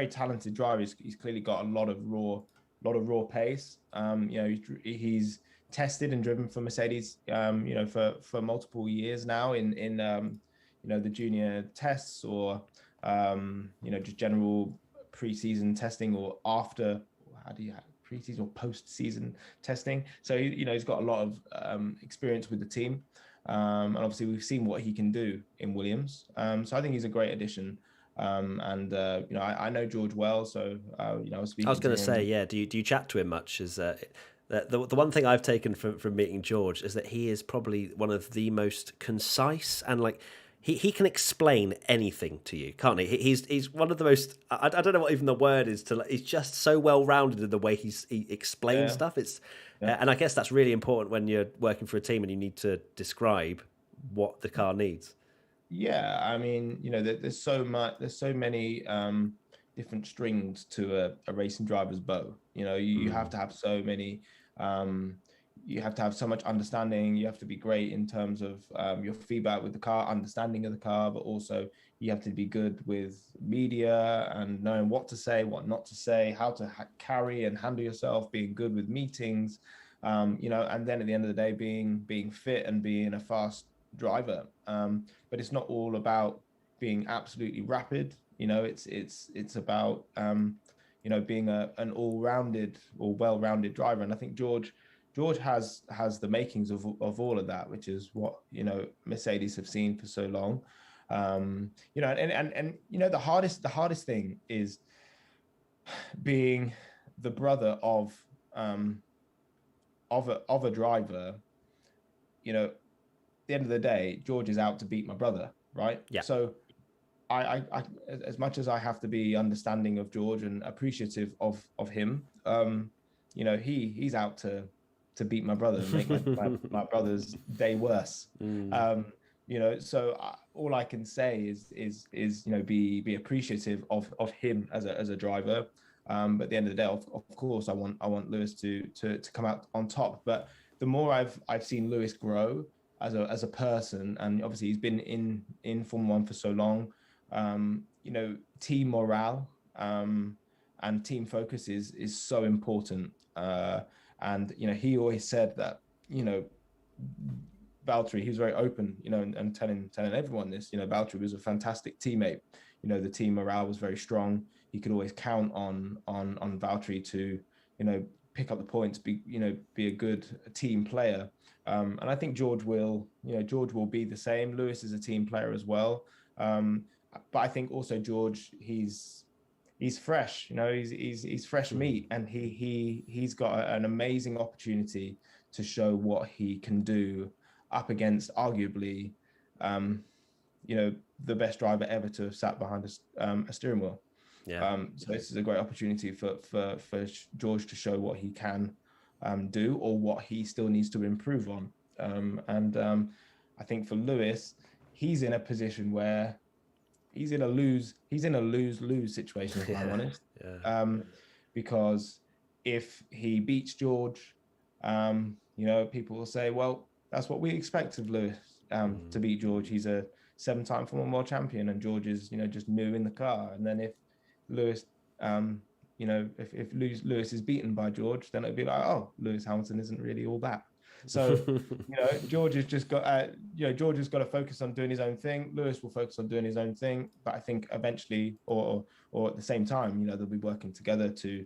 talented driver. He's clearly got a lot of raw pace. He's tested and driven for Mercedes, for multiple years now in the junior tests, or just general pre-season testing, or pre-season or post-season testing. So he's got a lot of experience with the team, and obviously we've seen what he can do in Williams. So I think he's a great addition. I know George well, so I was going to say, yeah. Do you chat to him much? Is the one thing I've taken from meeting George is that he is probably one of the most concise, and he can explain anything to you, can't he? He's one of the most, I don't know what even the word is, he's just so well rounded in the way he explains stuff. And I guess that's really important when you're working for a team and you need to describe what the car needs. Yeah, I mean, there's so many different strings to a racing driver's bow. You have to have so many. You have to have so much understanding. You have to be great in terms of your feedback with the car, understanding of the car, but also you have to be good with media and knowing what to say, what not to say, how to carry and handle yourself, being good with meetings, and then at the end of the day, being fit and being a fast driver. But it's not all about being absolutely rapid. It's about being an all-rounded or well-rounded driver. And I think George has the makings of all of that, which is what Mercedes have seen for so long. And the hardest thing is being the brother of a driver. At the end of the day, George is out to beat my brother, right? Yeah. So I as much as I have to be understanding of George and appreciative of him, he's out to beat my brother and make my brother's day worse. So all I can say is be appreciative of him as a driver. But at the end of the day, of course, I want Lewis to come out on top. But the more I've seen Lewis grow as a person, and obviously he's been in Formula One for so long, team morale and team focus is so important. And he always said that Valtteri, he was very open, and telling everyone this. Valtteri was a fantastic teammate. The team morale was very strong. He could always count on Valtteri to, pick up the points, be a good team player. And I think George will be the same. Lewis is a team player as well. But I think also George, he's fresh. He's fresh meat, and he's got an amazing opportunity to show what he can do up against arguably, the best driver ever to have sat behind a steering wheel. Yeah. So this is a great opportunity for George to show what he can do, or what he still needs to improve on. And I think for Lewis, he's in a position where he's in a lose situation, if I'm honest. Yeah. Because if he beats George, people will say, well, that's what we expect of Lewis, to beat George. He's a 7-time Formula World champion, and George is, just new in the car. And then if Lewis, if Lewis is beaten by George, then it'd be like, oh, Lewis Hamilton isn't really all that. So, George has just got, George has got to focus on doing his own thing. Lewis will focus on doing his own thing. But I think eventually, or at the same time, they'll be working together to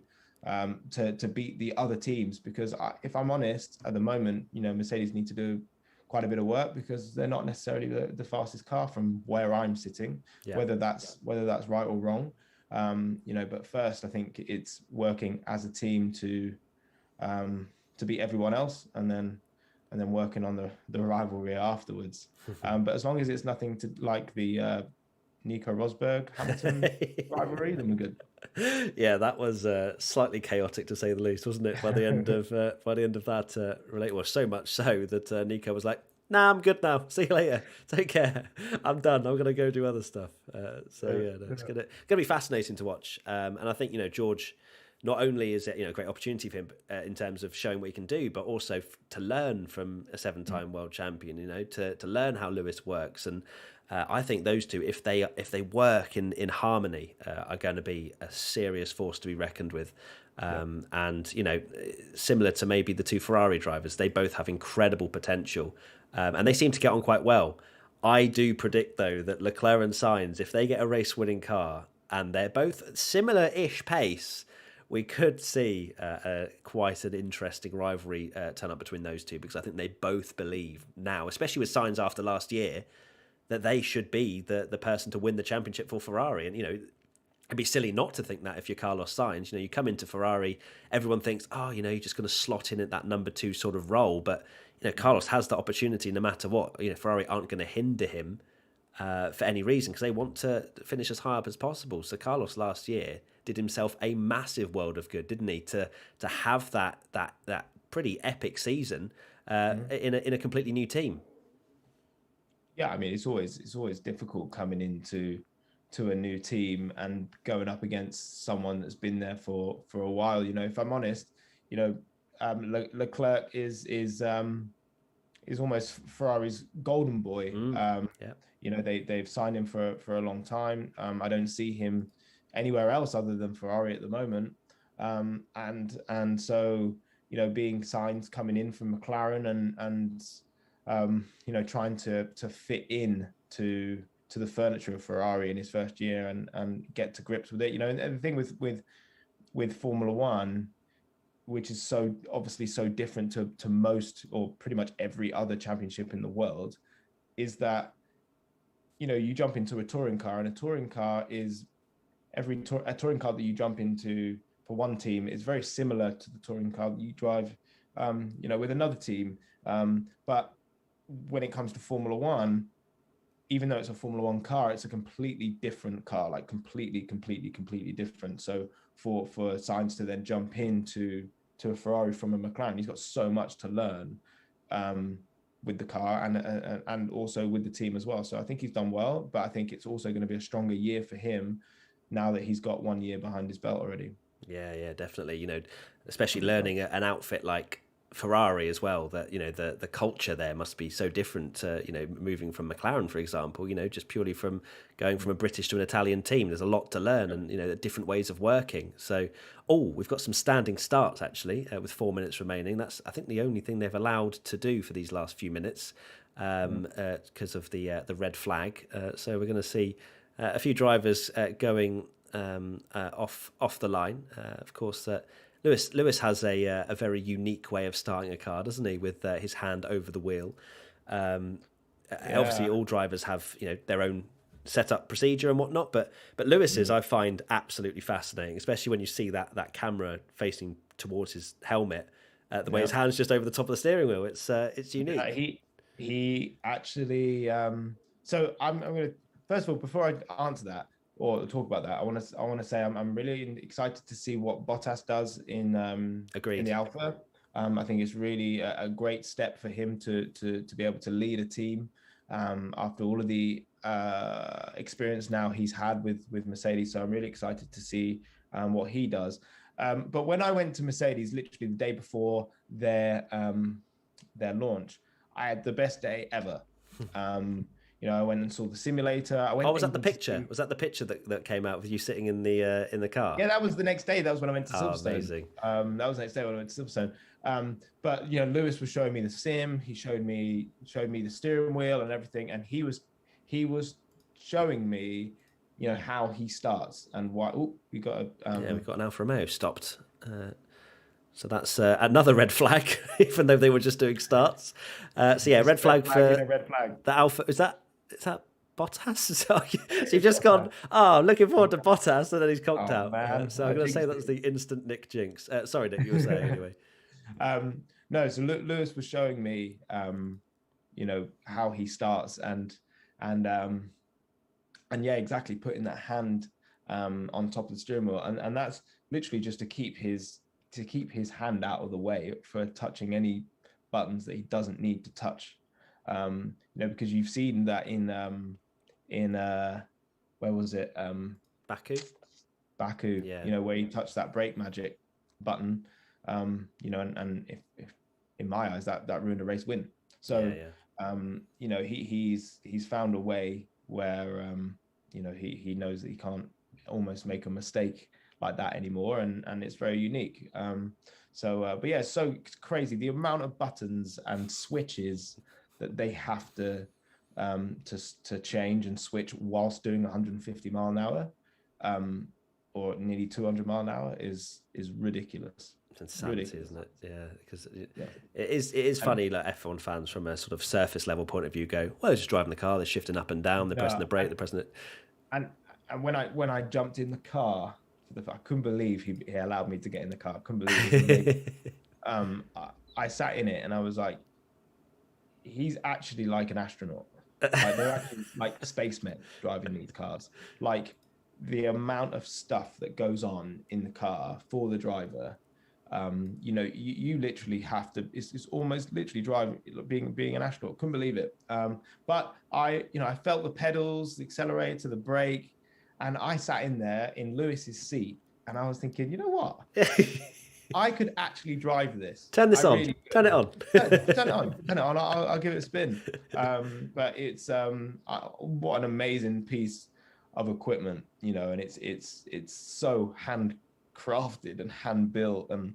beat the other teams. Because if I'm honest, at the moment, Mercedes need to do quite a bit of work, because they're not necessarily the fastest car from where I'm sitting, whether that's right or wrong. But first, I think it's working as a team to beat everyone else, and then working on the rivalry afterwards. But as long as it's nothing to like the Nico Rosberg Hamilton rivalry, then we're good. Yeah, that was slightly chaotic to say the least, wasn't it? By the end of that relate, well, so much so that Nico was like, "Nah, I'm good now. See you later. Take care. I'm done. I'm gonna go do other stuff." It's gonna be fascinating to watch. And I think George, not only is it a great opportunity for him in terms of showing what he can do, but also to learn from a 7-time world champion. To learn how Lewis works. And I think those two, if they work in harmony, are going to be a serious force to be reckoned with. And similar to maybe the two Ferrari drivers, they both have incredible potential, and they seem to get on quite well. I do predict though that Leclerc and Sainz, if they get a race-winning car and they're both similar-ish pace, we could see quite an interesting rivalry turn up between those two, because I think they both believe now, especially with Sainz after last year, that they should be the person to win the championship for Ferrari. And, it'd be silly not to think that if you're Carlos Sainz. You come into Ferrari, everyone thinks, oh, you're just going to slot in at that number 2 sort of role. But, Carlos has the opportunity no matter what. Ferrari aren't going to hinder him for any reason, because they want to finish as high up as possible. So Carlos last year did himself a massive world of good, didn't he? To have that pretty epic season in a completely new team. Yeah, I mean, it's always difficult coming into a new team and going up against someone that's been there for a while. If I'm honest, Leclerc is almost Ferrari's golden boy. They've signed him for a long time. I don't see him anywhere else other than Ferrari at the moment. And so being signed coming in from McLaren and trying to fit in to the furniture of Ferrari in his first year and get to grips with it. And the thing with Formula One, which is so obviously so different to most or pretty much every other championship in the world, is that you jump into a touring car, and a touring car is a touring car that you jump into for one team is very similar to the touring car that you drive with another team, but when it comes to Formula One, even though it's a Formula One car, it's a completely different car, like completely different. So for Sainz to then jump into a Ferrari from a McLaren, he's got so much to learn. with the car and also with the team as well. So I think he's done well, but I think it's also going to be a stronger year for him now that he's got 1 year behind his belt already. Yeah, definitely. Especially learning an outfit like Ferrari as well. That the culture there must be so different to moving from McLaren, for example. Just purely from going from a British to an Italian team. There's a lot to learn, and the different ways of working. So, we've got some standing starts actually with 4 minutes remaining. That's I think the only thing they've allowed to do for these last few minutes because of the red flag. So we're going to see a few drivers going off the line. Of course, Lewis has a very unique way of starting a car, doesn't he? With his hand over the wheel. Obviously, all drivers have their own setup procedure and whatnot, but Lewis's I find absolutely fascinating, especially when you see that camera facing towards his helmet. The way his hand's just over the top of the steering wheel. It's unique. He actually. So I'm going to first of all, before I answer that or talk about that, I want to say I'm really excited to see what Bottas does in the Alpha. I think it's really a great step for him to be able to lead a team after all of the experience now he's had with Mercedes. So I'm really excited to see what he does. But when I went to Mercedes, literally the day before their launch, I had the best day ever. I went and saw the simulator. Was that the picture? Was that the picture that came out with you sitting in the car? Yeah, that was the next day. That was when I went to Silverstone. Amazing. That was the next day when I went to Silverstone. But Lewis was showing me the sim. He showed me the steering wheel and everything, and he was showing me how he starts and why. We got we've got an Alfa Romeo stopped. So that's another red flag, even though they were just doing starts. Red flag for the Alpha. Is that Bottas? So you've just gone, looking forward to Bottas, and then he's conked out. So I'm going to say that was the instant Nick jinx. Sorry, Nick, you were saying anyway. No, so Lewis was showing me, how he starts and yeah, exactly, putting that hand on top of the steering wheel, and that's literally just to keep his hand out of the way for touching any buttons that he doesn't need to touch. Because you've seen that in where was it? Baku. Yeah. Where he touched that brake magic button. And if in my eyes that ruined a race win. So he's found a way where he knows that he can't almost make a mistake like that anymore, and it's very unique. But yeah, so crazy the amount of buttons and switches that they have to change and switch whilst doing 150 mile an hour or nearly 200 mile an hour is ridiculous. It's insanity, isn't it? Yeah, because it is funny. Like F1 fans from a sort of surface level point of view go, well, they're just driving the car, they're shifting up and down, they're pressing the brake, they're pressing it. And when I jumped in the car, I couldn't believe he allowed me to get in the car. I couldn't believe it. I sat in it and I was like, he's actually like an astronaut. Like they're actually like spacemen driving these cars. Like the amount of stuff that goes on in the car for the driver. You literally have to. It's almost literally driving, being an astronaut. Couldn't believe it. But I felt the pedals, the accelerator, the brake, and I sat in there in Lewis's seat, and I was thinking, you know what? I could actually drive this. Turn this on. Turn it on. Turn it on. I'll give it a spin. But it's what an amazing piece of equipment, and it's so handcrafted and hand built, and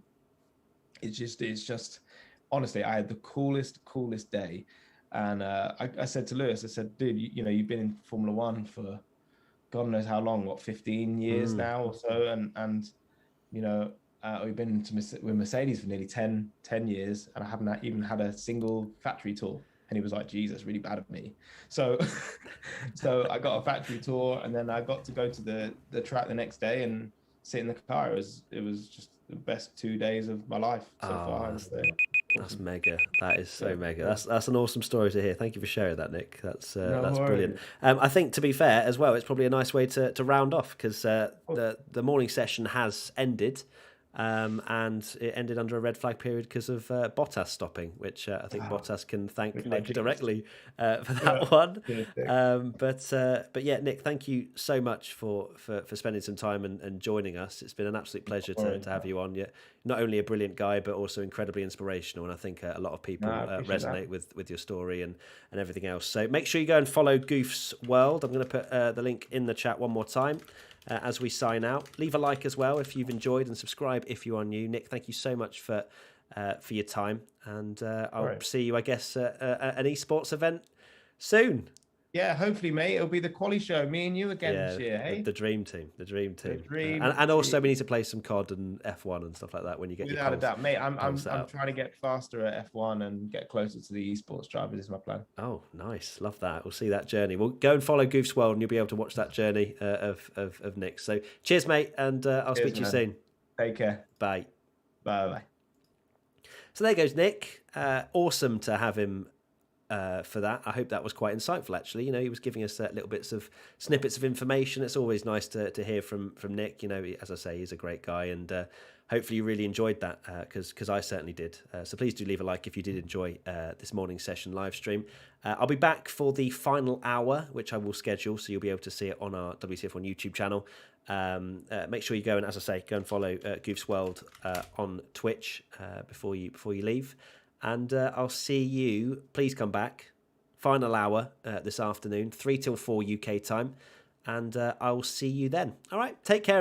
it's just honestly, I had the coolest day. And I said to Lewis, I said, dude, you've been in Formula One for God knows how long, 15 years now or so, and we've been with Mercedes for nearly 10 years, and I haven't even had a single factory tour. And he was like, geez, that's really bad of me. So I got a factory tour, and then I got to go to the track the next day and sit in the car. It was just the best 2 days of my life so far. That's mega. That is so mega. That's an awesome story to hear. Thank you for sharing that, Nick. That's brilliant. I think, to be fair as well, it's probably a nice way to round off, because the morning session has ended. and it ended under a red flag period because of Bottas stopping, which I think Bottas can thank Nick directly for that one. But yeah, Nick, thank you so much for spending some time and joining us. It's been an absolute pleasure to have you on. You're not only a brilliant guy, but also incredibly inspirational, and I think a lot of people resonate with your story and everything else. So make sure you go and follow Goof's World. I'm going to put the link in the chat one more time. As we sign out, leave a like as well if you've enjoyed, and subscribe if you are new. Nick, thank you so much for your time, and I'll see you, I guess, at an esports event soon. Yeah, hopefully, mate. It'll be the quali show, me and you again this year, hey? The dream team. Dream and also we need to play some COD and F1 and stuff like that when you get without your a doubt, mate. I'm set trying to get faster at F1 and get closer to the esports drivers is my plan. Oh, nice. Love that. We'll see that journey. We'll go and follow Goof's World and you'll be able to watch that journey of Nick. So cheers, mate, and I'll speak to you soon. Take care. Bye. Bye. So there goes Nick. Awesome to have him for that. I hope that was quite insightful, actually. You know, he was giving us little snippets of information. It's always nice to hear from Nick. You know, as I say, he's a great guy, and hopefully you really enjoyed that, because I certainly did. So please do leave a like if you did enjoy this morning's session live stream. I'll be back for the final hour, which I will schedule, so you'll be able to see it on our WCF1 YouTube channel. Make sure you go and, as I say, go and follow Goof's World on Twitch before you leave. And I'll see you. Please come back. Final hour this afternoon, 3 till 4 UK time. And I'll see you then. All right. Take care, everybody.